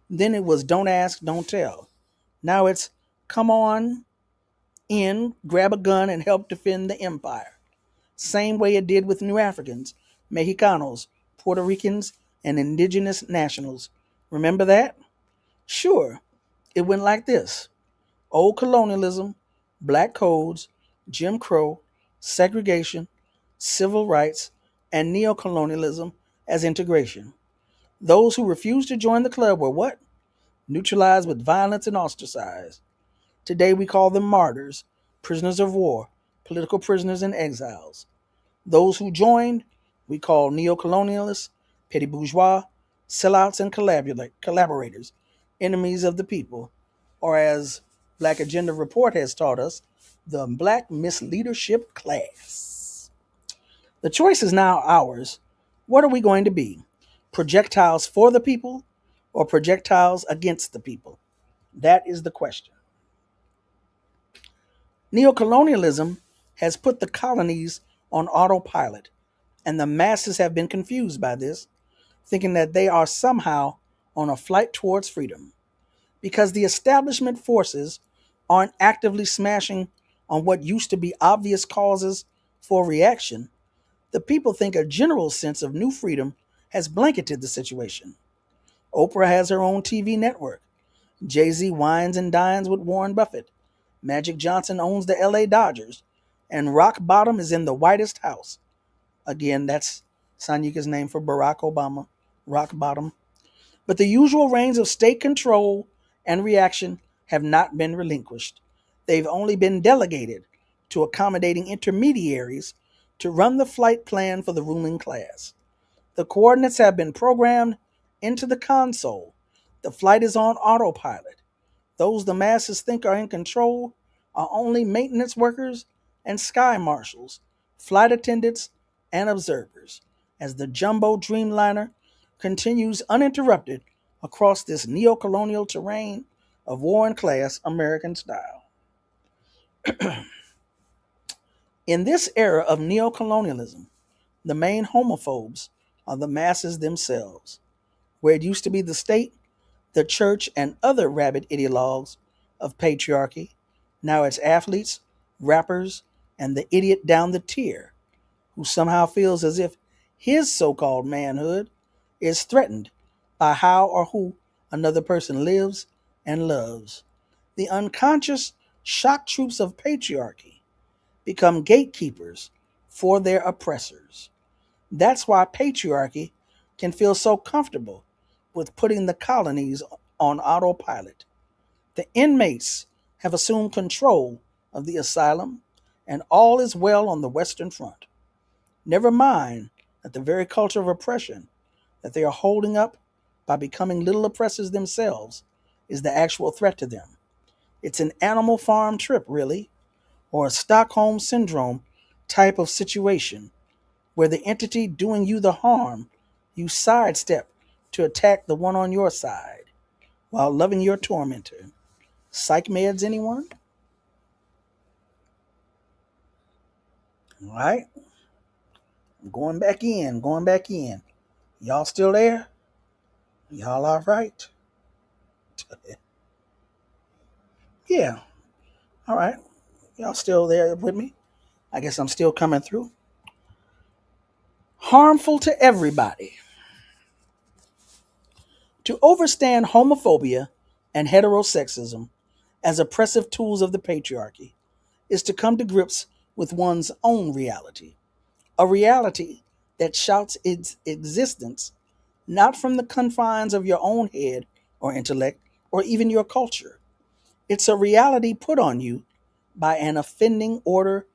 [SPEAKER 3] Then it was don't ask, don't tell. Now it's come on in, grab a gun, and help defend the empire. Same way it did with New Africans, Mexicanos, Puerto Ricans, and indigenous nationals. Remember that? Sure, it went like this: old colonialism, black codes, Jim Crow, segregation, civil rights, and neocolonialism as integration. Those who refused to join the club were what? Neutralized with violence and ostracized. Today we call them martyrs, prisoners of war, political prisoners, and exiles. Those who joined, we call neocolonialists, petty bourgeois, sellouts, and collaborators, enemies of the people, or as Black Agenda Report has taught us, the Black misleadership class. The choice is now ours. What are we going to be? Projectiles for the people or projectiles against the people? That is the question. Neocolonialism has put the colonies on autopilot, and the masses have been confused by this, thinking that they are somehow on a flight towards freedom. Because the establishment forces aren't actively smashing on what used to be obvious causes for reaction, the people think a general sense of new freedom has blanketed the situation. Oprah has her own TV network. Jay-Z wines and dines with Warren Buffett. Magic Johnson owns the LA Dodgers. And Rock Bottom is in the Whitest House. Again, that's Sanyika's name for Barack Obama. Rock Bottom. But the usual reins of state control and reaction have not been relinquished. They've only been delegated to accommodating intermediaries to run the flight plan for the ruling class. The coordinates have been programmed into the console. The flight is on autopilot. Those the masses think are in control are only maintenance workers and sky marshals, flight attendants, and observers, as the jumbo Dreamliner continues uninterrupted across this neo-colonial terrain of war and class American style. In this era of neo-colonialism, the main homophobes are the masses themselves. Where it used to be the state, the church, and other rabid ideologues of patriarchy, now it's athletes, rappers, and the idiot down the tier who somehow feels as if his so-called manhood is threatened by how or who another person lives and loves. The unconscious shock troops of patriarchy become gatekeepers for their oppressors. That's why patriarchy can feel so comfortable with putting the colonies on autopilot. The inmates have assumed control of the asylum, and all is well on the Western Front. Never mind that the very culture of oppression that they are holding up by becoming little oppressors themselves is the actual threat to them. It's an Animal Farm trip, really, or a Stockholm Syndrome type of situation where the entity doing you the harm you sidestep to attack the one on your side while loving your tormentor. Psych meds, anyone? All right. I'm going back in. Y'all still there? Y'all all right? Yeah. All right. Y'all still there with me? I guess I'm still coming through. Harmful to everybody. To overstand homophobia and heterosexism as oppressive tools of the patriarchy is to come to grips with one's own reality, a reality that shouts its existence not from the confines of your own head or intellect or even your culture. It's a reality put on you by an offending order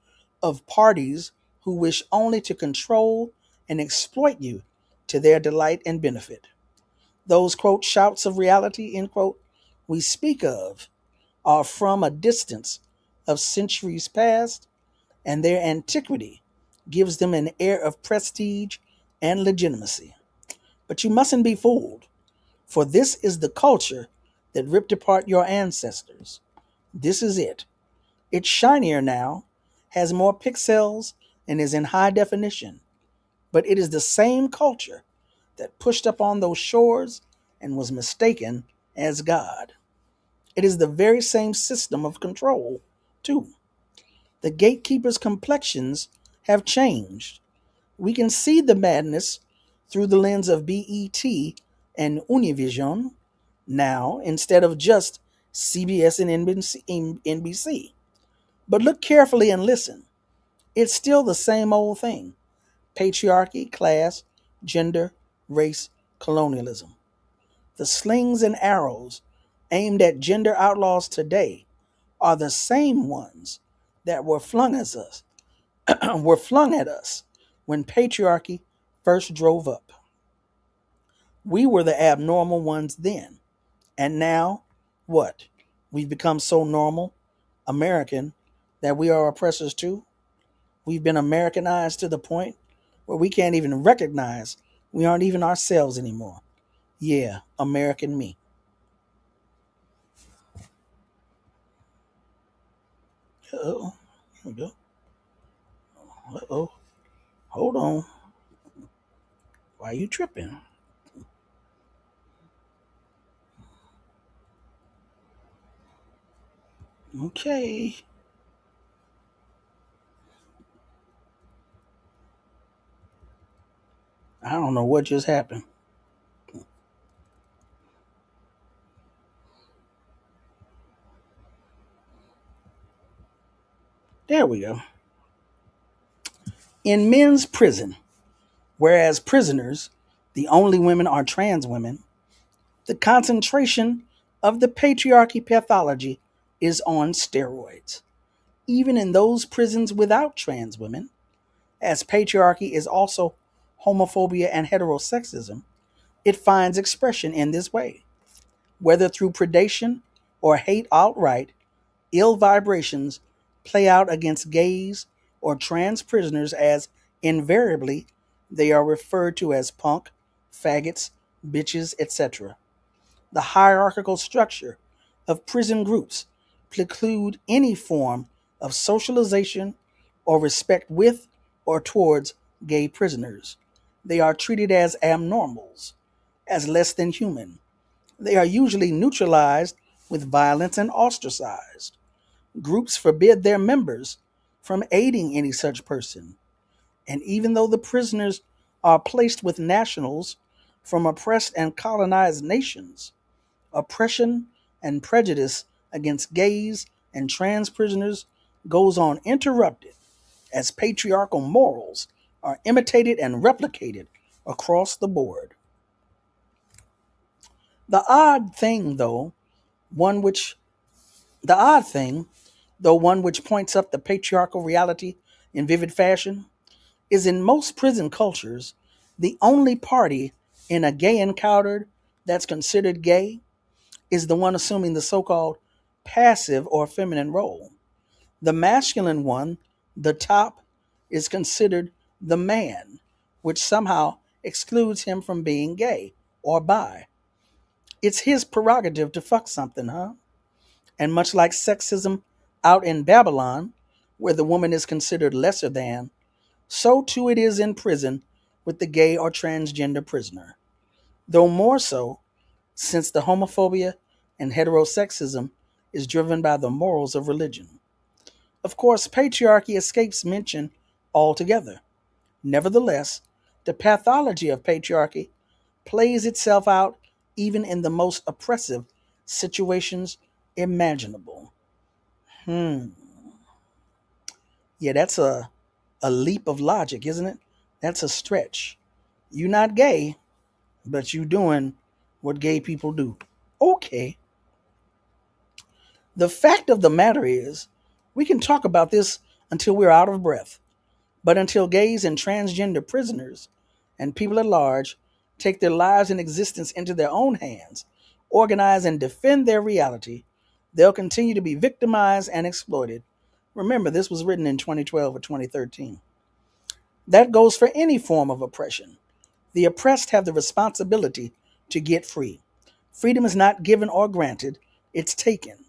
[SPEAKER 3] of parties who wish only to control and exploit you to their delight and benefit. Those, quote, shouts of reality, end quote, we speak of are from a distance of centuries past, and their antiquity gives them an air of prestige and legitimacy. But you mustn't be fooled, for this is the culture that ripped apart your ancestors. This is it. It's shinier now, has more pixels, and is in high definition. But it is the same culture that pushed up on those shores and was mistaken as God. It is the very same system of control, too. The gatekeepers' complexions have changed. We can see the madness through the lens of BET and Univision now instead of just CBS and NBC. But look carefully and listen. It's still the same old thing: patriarchy, class, gender, race, colonialism. The slings and arrows aimed at gender outlaws today are the same ones that were flung at us when patriarchy first drove up. We were the abnormal ones then. And now, what? We've become so normal, American, that we are oppressors too? We've been Americanized to the point where we can't even recognize we aren't even ourselves anymore. Yeah, American me. Uh-oh. Here we go. Uh-oh. Hold on. Why are you tripping? Okay. I don't know what just happened. There we go. In men's prison, whereas prisoners, the only women are trans women, the concentration of the patriarchy pathology is on steroids. Even in those prisons without trans women, as patriarchy is also homophobia and heterosexism, it finds expression in this way. Whether through predation or hate outright, ill vibrations play out against gays or trans prisoners as invariably they are referred to as punk, faggots, bitches, etc. The hierarchical structure of prison groups preclude any form of socialization or respect with or towards gay prisoners. They are treated as abnormals, as less than human. They are usually neutralized with violence and ostracized. Groups forbid their members from aiding any such person. And even though the prisoners are placed with nationals from oppressed and colonized nations, oppression and prejudice against gays and trans prisoners goes on interrupted as patriarchal morals are imitated and replicated across the board. The odd thing, though, one which the odd thing, though one which points up the patriarchal reality in vivid fashion, is in most prison cultures, the only party in a gay encounter that's considered gay is the one assuming the so-called passive or feminine role. The masculine one, the top, is considered the man, which somehow excludes him from being gay or bi. It's his prerogative to fuck something, huh? And much like sexism out in Babylon, where the woman is considered lesser than, so too it is in prison with the gay or transgender prisoner. Though more so, since the homophobia and heterosexism is driven by the morals of religion. Of course, patriarchy escapes mention altogether. Nevertheless, the pathology of patriarchy plays itself out even in the most oppressive situations imaginable. Hmm. Yeah, that's a leap of logic, isn't it? That's a stretch. You not gay, but you doing what gay people do. Okay. The fact of the matter is, we can talk about this until we're out of breath, but until gays and transgender prisoners and people at large take their lives and existence into their own hands, organize and defend their reality, they'll continue to be victimized and exploited. Remember, this was written in 2012 or 2013. That goes for any form of oppression. The oppressed have the responsibility to get free. Freedom is not given or granted, it's taken.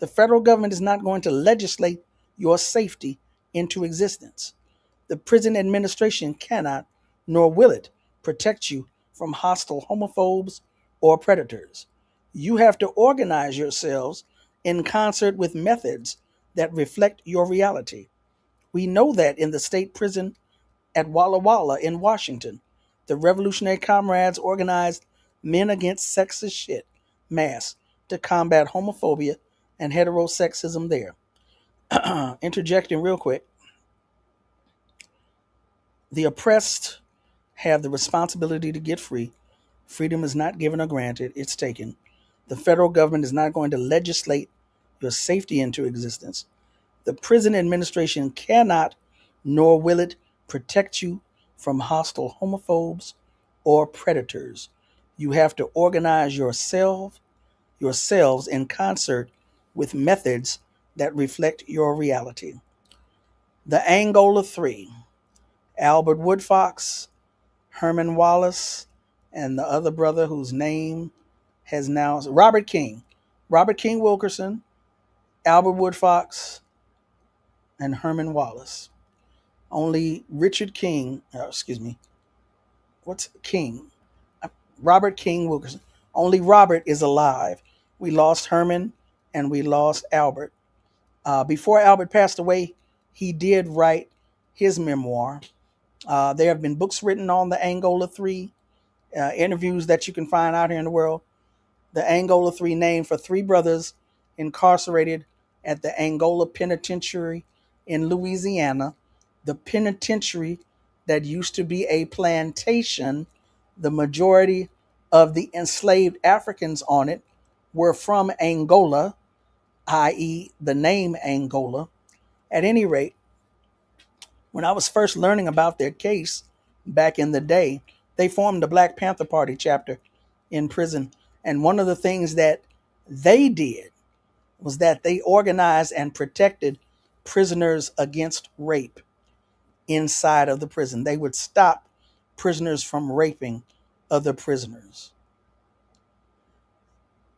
[SPEAKER 3] The federal government is not going to legislate your safety into existence. The prison administration cannot, nor will it, protect you from hostile homophobes or predators. You have to organize yourselves in concert with methods that reflect your reality. We know that in the state prison at Walla Walla in Washington, the Revolutionary Comrades organized Men Against Sexist Shit mass to combat homophobia and heterosexism there. Interjecting real quick. The oppressed have the responsibility to get free. Freedom is not given or granted, it's taken. The federal government is not going to legislate your safety into existence. The prison administration cannot, nor will it, protect you from hostile homophobes or predators. You have to organize yourselves in concert with methods that reflect your reality. The Angola Three: Albert Woodfox, Herman Wallace, and the other brother whose name has now Robert King Wilkerson, Albert Woodfox, and Herman Wallace. Only Richard King, excuse me, what's King? Robert King Wilkerson. Only Robert is alive. We lost Herman and we lost Albert. Before Albert passed away, he did write his memoir. There have been books written on the Angola Three, interviews that you can find out here in the world. The Angola Three, named for three brothers incarcerated at the Angola Penitentiary in Louisiana, the penitentiary that used to be a plantation. The majority of the enslaved Africans on it were from Angola, i.e., the name Angola. At any rate, when I was first learning about their case back in the day, they formed the Black Panther Party chapter in prison. And one of the things that they did was that they organized and protected prisoners against rape inside of the prison. They would stop prisoners from raping other prisoners,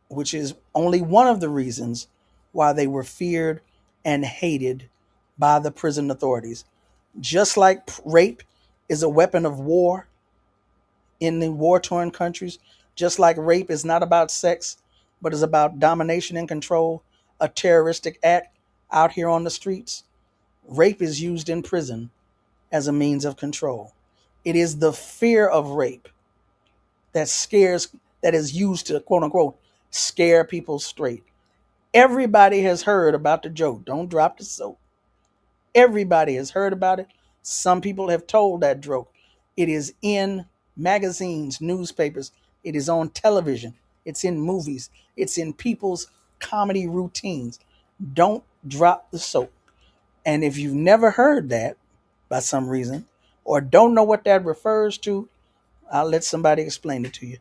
[SPEAKER 3] which is only one of the reasons why they were feared and hated by the prison authorities. Just like rape is a weapon of war in the war-torn countries, just like rape is not about sex, but is about domination and control, a terroristic act out here on the streets, rape is used in prison as a means of control. It is the fear of rape that is used to, quote unquote, scare people straight. Everybody has heard about the joke, don't drop the soap. Everybody has heard about it. Some people have told that joke. It is in magazines, newspapers. It is on television. It's in movies. It's in people's comedy routines. Don't drop the soap. And if you've never heard that by some reason, or don't know what that refers to, I'll let somebody explain it to you.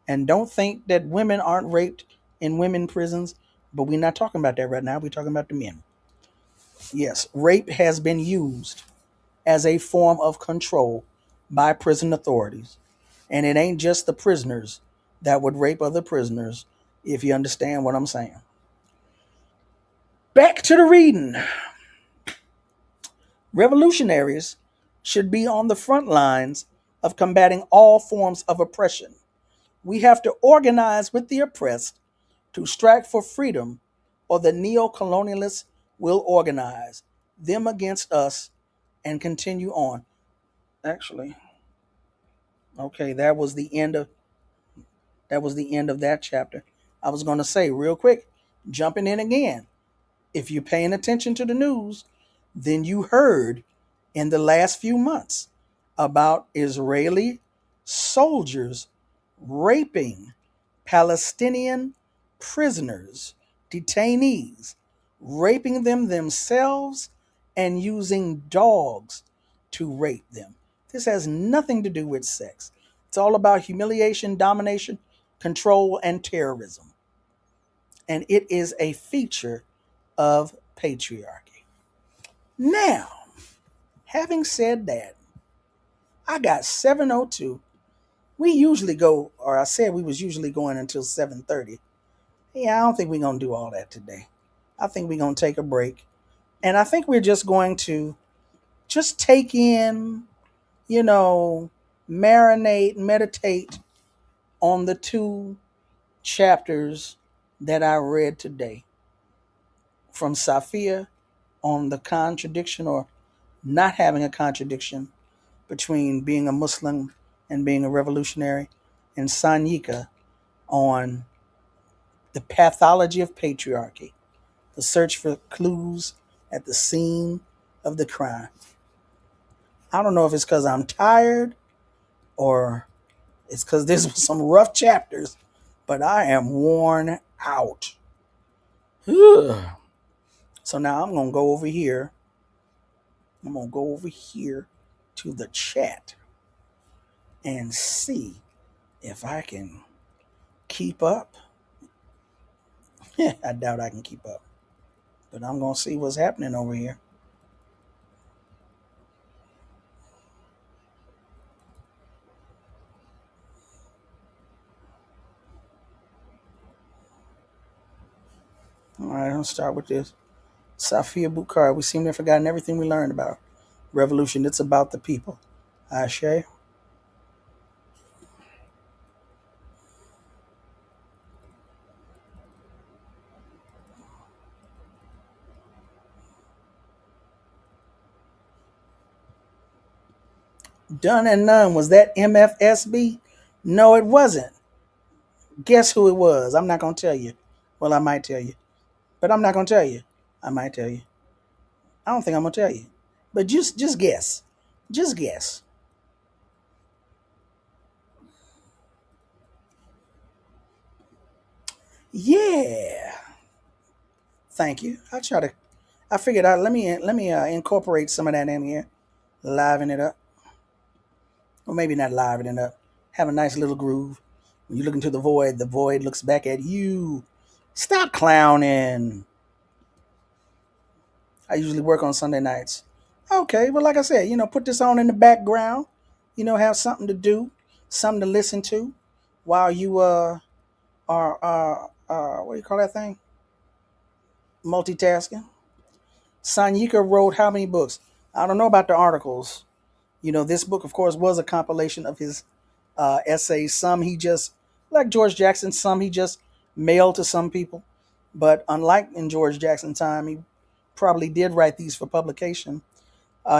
[SPEAKER 3] And don't think that women aren't raped in women prisons, but we're not talking about that right now. We're talking about the men. Yes, rape has been used as a form of control by prison authorities. And it ain't just the prisoners that would rape other prisoners, if you understand what I'm saying. Back to the reading. Revolutionaries should be on the front lines of combating all forms of oppression. We have to organize with the oppressed to strike for freedom, or the neo-colonialists will organize them against us and continue on. Actually, okay, that was the end of that chapter. I was going to say real quick, jumping in again. If you're paying attention to the news, then you heard in the last few months about Israeli soldiers raping Palestinian prisoners, detainees, raping them themselves and using dogs to rape them. This has nothing to do with sex. It's all about humiliation, domination, control, and terrorism. And it is a feature of patriarchy. Now, having said that, I got 7:02. We usually go, or I said we was usually going until 7:30. Yeah, I don't think we're going to do all that today. I think we're going to take a break. And I think we're just going to just take in, marinate, meditate on the two chapters that I read today from Safiya on the contradiction or not having a contradiction between being a Muslim and being a revolutionary, and Sanyika on the pathology of patriarchy, the search for clues at the scene of the crime. I don't know if it's because I'm tired or it's because this was some rough chapters, but I am worn out. Ugh. So now I'm going to go over here. I'm going to go over here to the chat and see if I can keep up. I doubt I can keep up, but I'm going to see what's happening over here. All right, I'll start with this. Safiya Bukhari, we seem to have forgotten everything we learned about revolution. It's about the people. Ashe. Done and None. Was that MFSB? No, it wasn't. Guess who it was? I'm not going to tell you. Well, I might tell you, but I'm not going to tell you. I might tell you. I don't think I'm going to tell you. But just guess. Just guess. Yeah. Thank you. I figured out, let me incorporate some of that in here. Liven it up. Or maybe not liven it up. Have a nice little groove. When you look into the void looks back at you. Stop clowning. I usually work on Sunday nights. Okay, well, like I said, put this on in the background. Have something to do, something to listen to while you are what do you call that thing? Multitasking. Sanyika wrote how many books? I don't know about the articles. This book, of course, was a compilation of his essays. Some he just, like George Jackson, some he just mailed to some people. But unlike in George Jackson's time, he probably did write these for publication.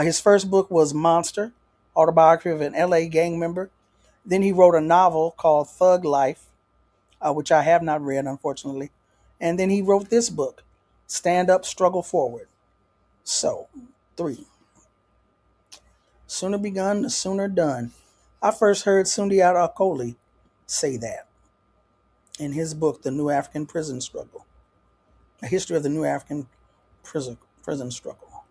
[SPEAKER 3] His first book was Monster, Autobiography of an LA Gang Member. Then he wrote a novel called Thug Life, which I have not read, unfortunately. And then he wrote this book, Stand Up, Struggle Forward. So, 3. Sooner begun, the sooner done. I first heard Sundiata Acoli say that in his book, The New African Prison Struggle, A History of the New African Prison Struggle.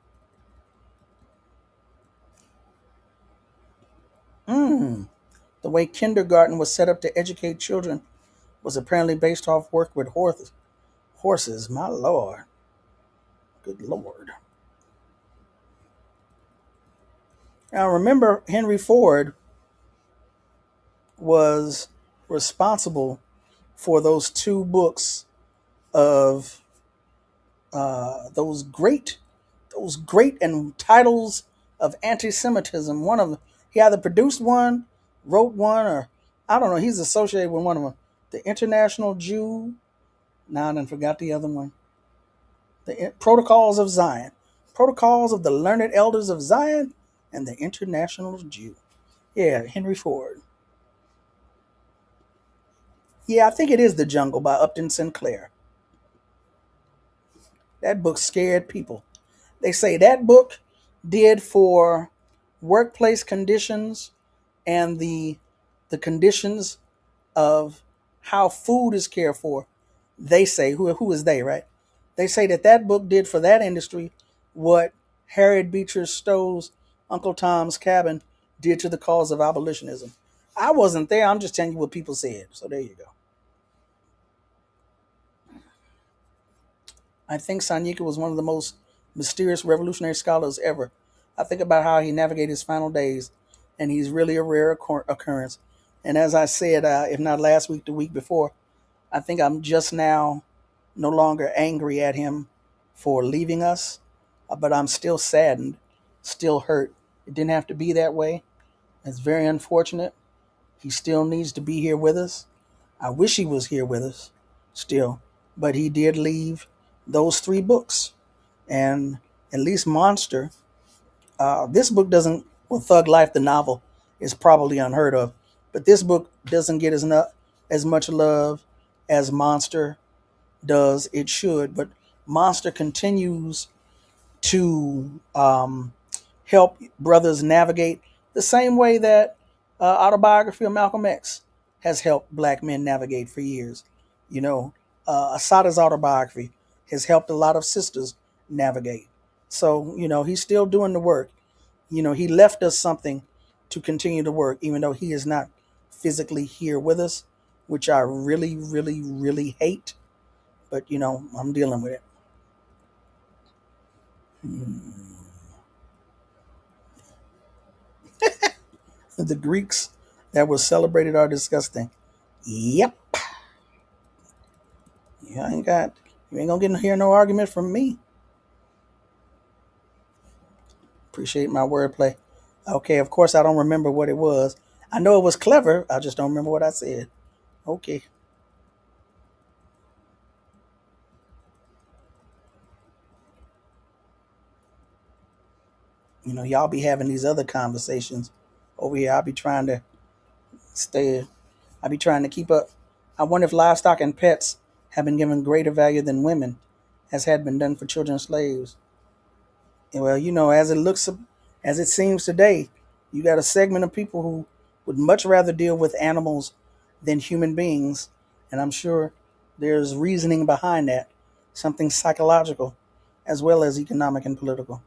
[SPEAKER 3] The way kindergarten was set up to educate children was apparently based off work with horses. My Lord. Good Lord. Now remember, Henry Ford was responsible for those 2 books of those great and titles of anti-Semitism. One of them, he either produced one, wrote one, or I don't know. He's associated with one of them. The International Jew. Now I done forgot the other one. The Protocols of Zion, Protocols of the Learned Elders of Zion, and the International Jew. Yeah, Henry Ford. Yeah, I think it is The Jungle by Upton Sinclair. That book scared people. They say that book did for workplace conditions and the conditions of how food is cared for. They say, who is they, right? They say that book did for that industry what Harriet Beecher Stowe's Uncle Tom's Cabin did to the cause of abolitionism. I wasn't there. I'm just telling you what people said. So there you go. I think Sanyika was one of the most mysterious revolutionary scholars ever. I think about how he navigated his final days, and he's really a rare occurrence. And as I said, if not last week, the week before, I think I'm just now no longer angry at him for leaving us, but I'm still saddened, still hurt. It didn't have to be that way. It's very unfortunate. He still needs to be here with us. I wish he was here with us still, but he did leave those 3 books. And at least Monster, this book doesn't, well, Thug Life, the novel, is probably unheard of, but this book doesn't get as much love as Monster does. It should, but Monster continues to help brothers navigate the same way that Autobiography of Malcolm X has helped black men navigate for years. You know, Asada's autobiography has helped a lot of sisters navigate. So, he's still doing the work. He left us something to continue to work, even though he is not physically here with us, which I really, really, really hate. But, I'm dealing with it. The Greeks that were celebrated are disgusting. Yep. You ain't gonna get to hear no argument from me. Appreciate my wordplay. Okay, of course I don't remember what it was. I know it was clever. I just don't remember what I said. Okay. Y'all be having these other conversations over here. Stay. I'll be trying to keep up. I wonder if livestock and pets have been given greater value than women, as had been done for children slaves. And well, as it seems today, you got a segment of people who would much rather deal with animals than human beings, and I'm sure there's reasoning behind that, something psychological, as well as economic and political.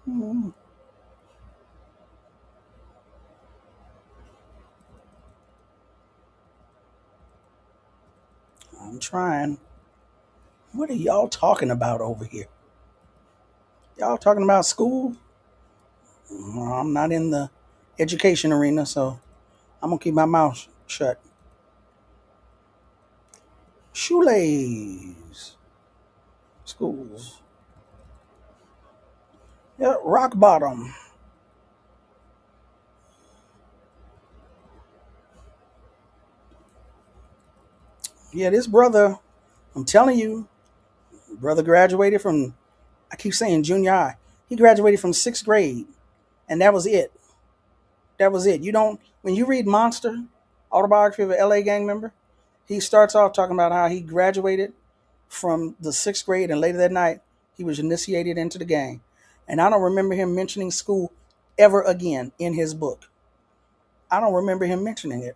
[SPEAKER 3] Mm, I'm trying. What are y'all talking about over here? Y'all talking about school? I'm not in the education arena, so I'm gonna keep my mouth shut. Shoelace schools. Yeah, rock bottom. Yeah, this brother, I'm telling you, brother graduated from, I keep saying junior high. He graduated from sixth grade, and that was it. That was it. When you read Monster, Autobiography of an LA gang member, he starts off talking about how he graduated from the sixth grade, and later that night, he was initiated into the gang. And I don't remember him mentioning school ever again in his book. I don't remember him mentioning it.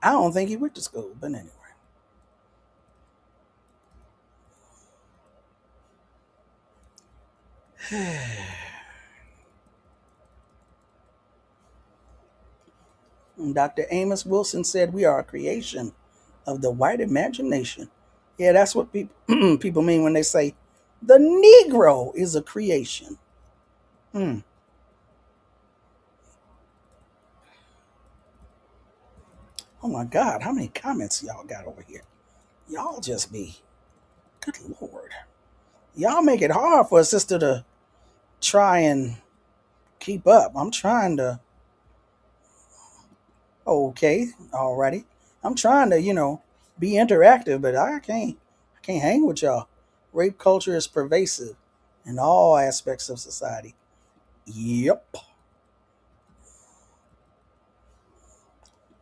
[SPEAKER 3] I don't think he went to school, but anyway. Dr. Amos Wilson said we are a creation of the white imagination. Yeah, that's what people people mean when they say the Negro is a creation. Hmm. Oh my God, how many comments y'all got over here? Y'all just be, good Lord. Y'all make it hard for a sister to try and keep up. I'm trying to, okay, alrighty. I'm trying to, be interactive, but I can't hang with y'all. Rape culture is pervasive in all aspects of society. Yep.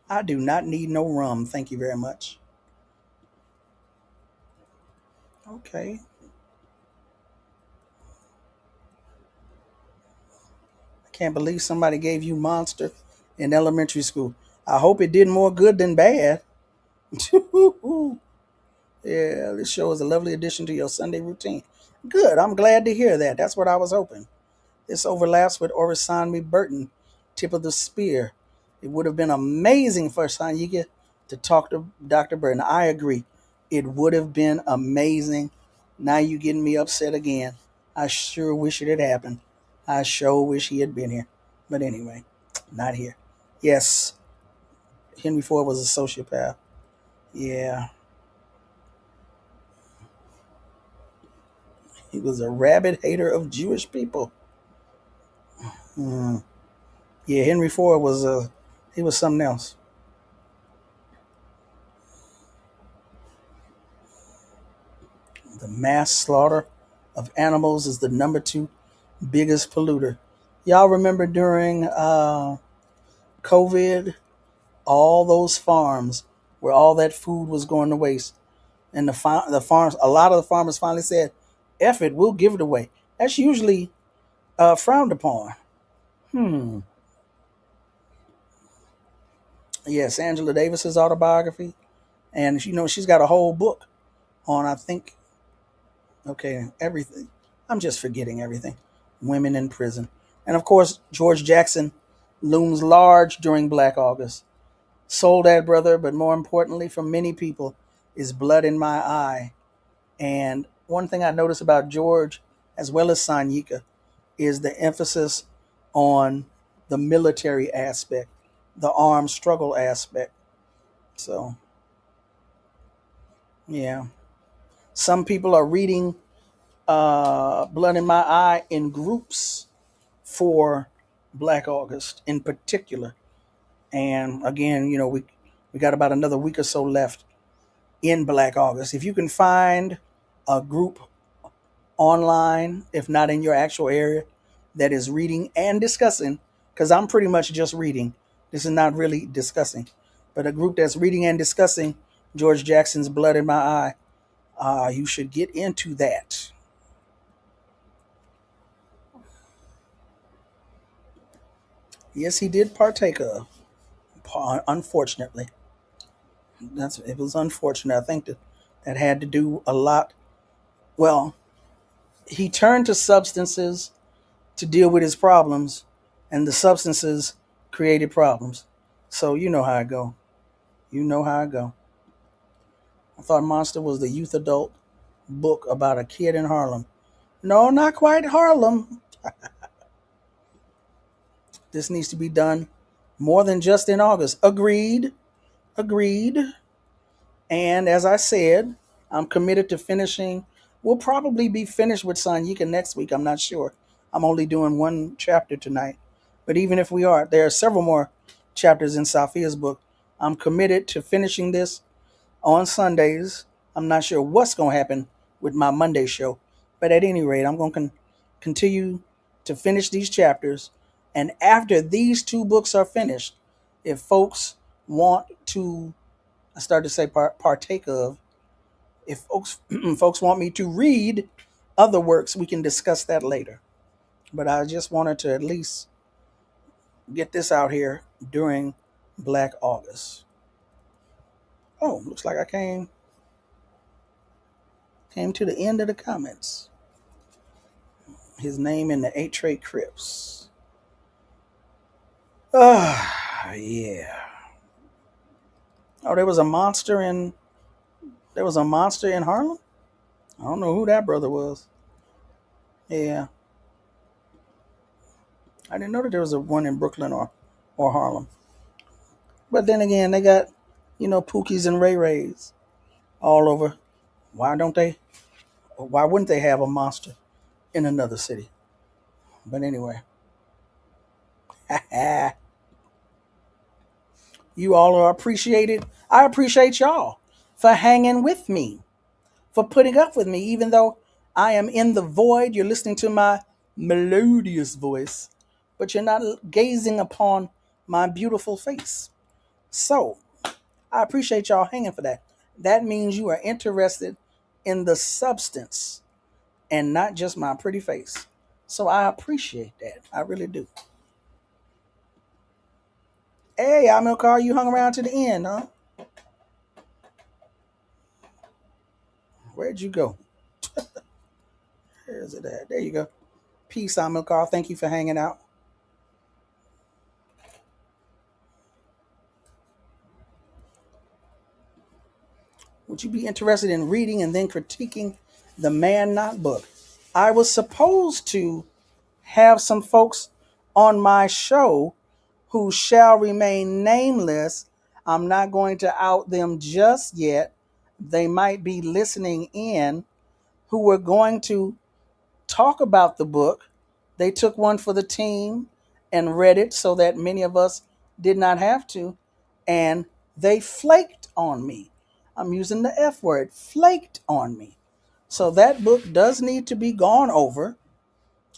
[SPEAKER 3] I do not need no rum. Thank you very much. Okay. I can't believe somebody gave you Monster in elementary school. I hope it did more good than bad. Yeah, this show is a lovely addition to your Sunday routine. Good. I'm glad to hear that. That's what I was hoping. This overlaps with Orisanmi Burton, Tip of the Spear. It would have been amazing for Sanyika to talk to Dr. Burton. I agree. It would have been amazing. Now you getting me upset again. I sure wish it had happened. I sure wish he had been here. But anyway, not here. Yes, Henry Ford was a sociopath. Yeah, he was a rabid hater of Jewish people. Hmm. Yeah, Henry Ford was he was something else. The mass slaughter of animals is the number two biggest polluter. Y'all remember during COVID, all those farms where all that food was going to waste, and the farms, a lot of the farmers finally said, "F it, we'll give it away." That's usually frowned upon. Hmm. Yes, Angela Davis's autobiography, and she's got a whole book on, I think, okay, everything. I'm just forgetting everything. Women in prison, and of course George Jackson looms large during Black August. Soul Dad Brother, but more importantly for many people, is Blood in My Eye. And one thing I noticed about George, as well as Sanyika, is the emphasis on the military aspect, the armed struggle aspect. So, yeah. Some people are reading Blood in My Eye in groups for Black August in particular. And again, we got about another week or so left in Black August. If you can find a group online, if not in your actual area, that is reading and discussing, because I'm pretty much just reading. This is not really discussing, but a group that's reading and discussing George Jackson's Blood in My Eye, you should get into that. Yes, he did partake of. Unfortunately, it was unfortunate. I think that had to do a lot. Well, he turned to substances to deal with his problems, and the substances created problems. So you know how I go. You know how I go. I thought Monster was the youth adult book about a kid in Harlem. No, not quite Harlem. This needs to be done more than just in August. Agreed. Agreed. And as I said, I'm committed to finishing. We'll probably be finished with Sanyika next week. I'm not sure. I'm only doing one chapter tonight. But even if we are, there are several more chapters in Safiya's book. I'm committed to finishing this on Sundays. I'm not sure what's going to happen with my Monday show. But at any rate, I'm going to continue to finish these chapters. And after these two books are finished, if folks want to, I started to say partake of, if folks want me to read other works, we can discuss that later. But I just wanted to at least get this out here during Black August. Oh, looks like I came to the end of the comments. His name in the 8 Tray Crips. Yeah. Oh, there was a monster in Harlem? I don't know who that brother was. Yeah. I didn't know that there was a one in Brooklyn or Harlem. But then again, they got, Pookies and Ray Rays all over. Why don't they? Why wouldn't they have a monster in another city? But anyway, you all are appreciated. I appreciate y'all for hanging with me, for putting up with me, even though I am in the void. You're listening to my melodious voice, but you're not gazing upon my beautiful face. So I appreciate y'all hanging for that. That means you are interested in the substance and not just my pretty face. So I appreciate that. I really do. Hey, Amilcar, you hung around to the end, huh? Where'd you go? Where is it at? There you go. Peace, Amilcar. Thank you for hanging out. Would you be interested in reading and then critiquing the Man Not book? I was supposed to have some folks on my show who shall remain nameless. I'm not going to out them just yet. They might be listening in, who were going to talk about the book. They took one for the team and read it so that many of us did not have to. And they flaked on me. I'm using the F word, flaked on me. So that book does need to be gone over,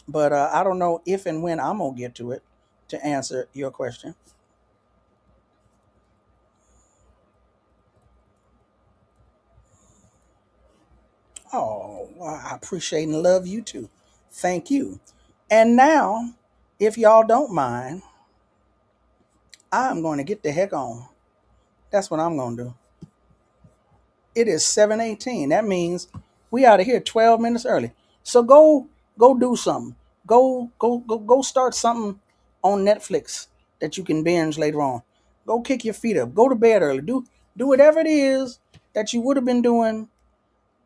[SPEAKER 3] but I don't know if and when I'm going to get to it to answer your question. Oh, well, I appreciate and love you too. Thank you. And now, if y'all don't mind, I'm going to get the heck on. That's what I'm going to do. It is 7:18. That means we out of here 12 minutes early. So go do something. Go start something on Netflix that you can binge later on. Go kick your feet up. Go to bed early. Do whatever it is that you would have been doing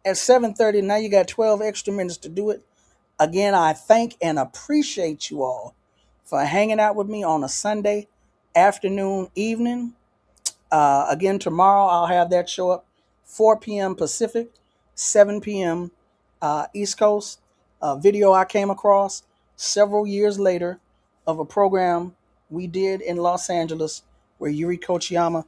[SPEAKER 3] at 7:30. Now you got 12 extra minutes to do it. Again, I thank and appreciate you all for hanging out with me on a Sunday afternoon, evening. Again, tomorrow I'll have that show up 4 p.m. Pacific, 7 p.m. East Coast. A video I came across several years later of a program we did in Los Angeles where Yuri Kochiyama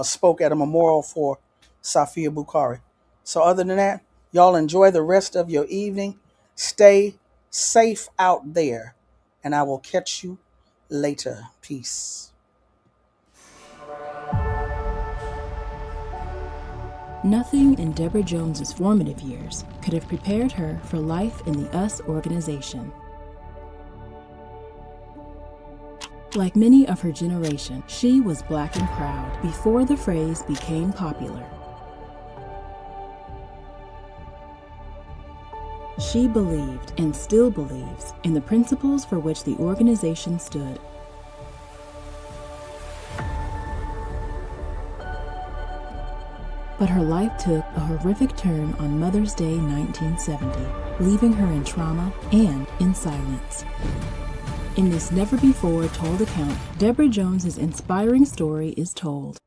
[SPEAKER 3] spoke at a memorial for Safiya Bukhari. So other than that, y'all enjoy the rest of your evening. Stay safe out there, and I will catch you later. Peace.
[SPEAKER 4] Nothing in Deborah Jones's formative years could have prepared her for life in the US organization. Like many of her generation, she was Black and proud before the phrase became popular. She believed, and still believes, in the principles for which the organization stood. But her life took a horrific turn on Mother's Day 1970, leaving her in trauma and in silence. In this never-before-told account, Deborah Jones's inspiring story is told.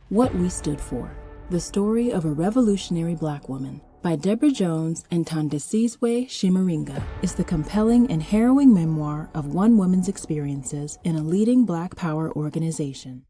[SPEAKER 4] What We Stood For: The Story of a Revolutionary Black Woman, by Deborah Jones and Thandisizwe Chimurenga, is the compelling and harrowing memoir of one woman's experiences in a leading Black Power organization.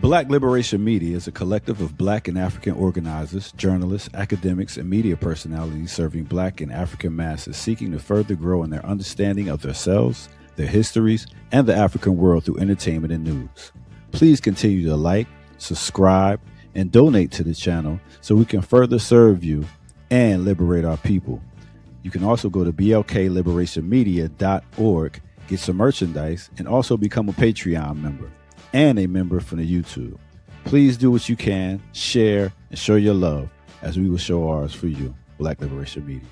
[SPEAKER 5] Black Liberation Media is a collective of Black and African organizers, journalists, academics, and media personalities serving Black and African masses seeking to further grow in their understanding of themselves, their histories, and the African world through entertainment and news. Please continue to like, subscribe, and donate to the channel so we can further serve you and liberate our people. You can also go to blkliberationmedia.org, get some merchandise, and also become a Patreon member and a member from the YouTube. Please do what you can, share, and show your love as we will show ours for you. Black Liberation Media.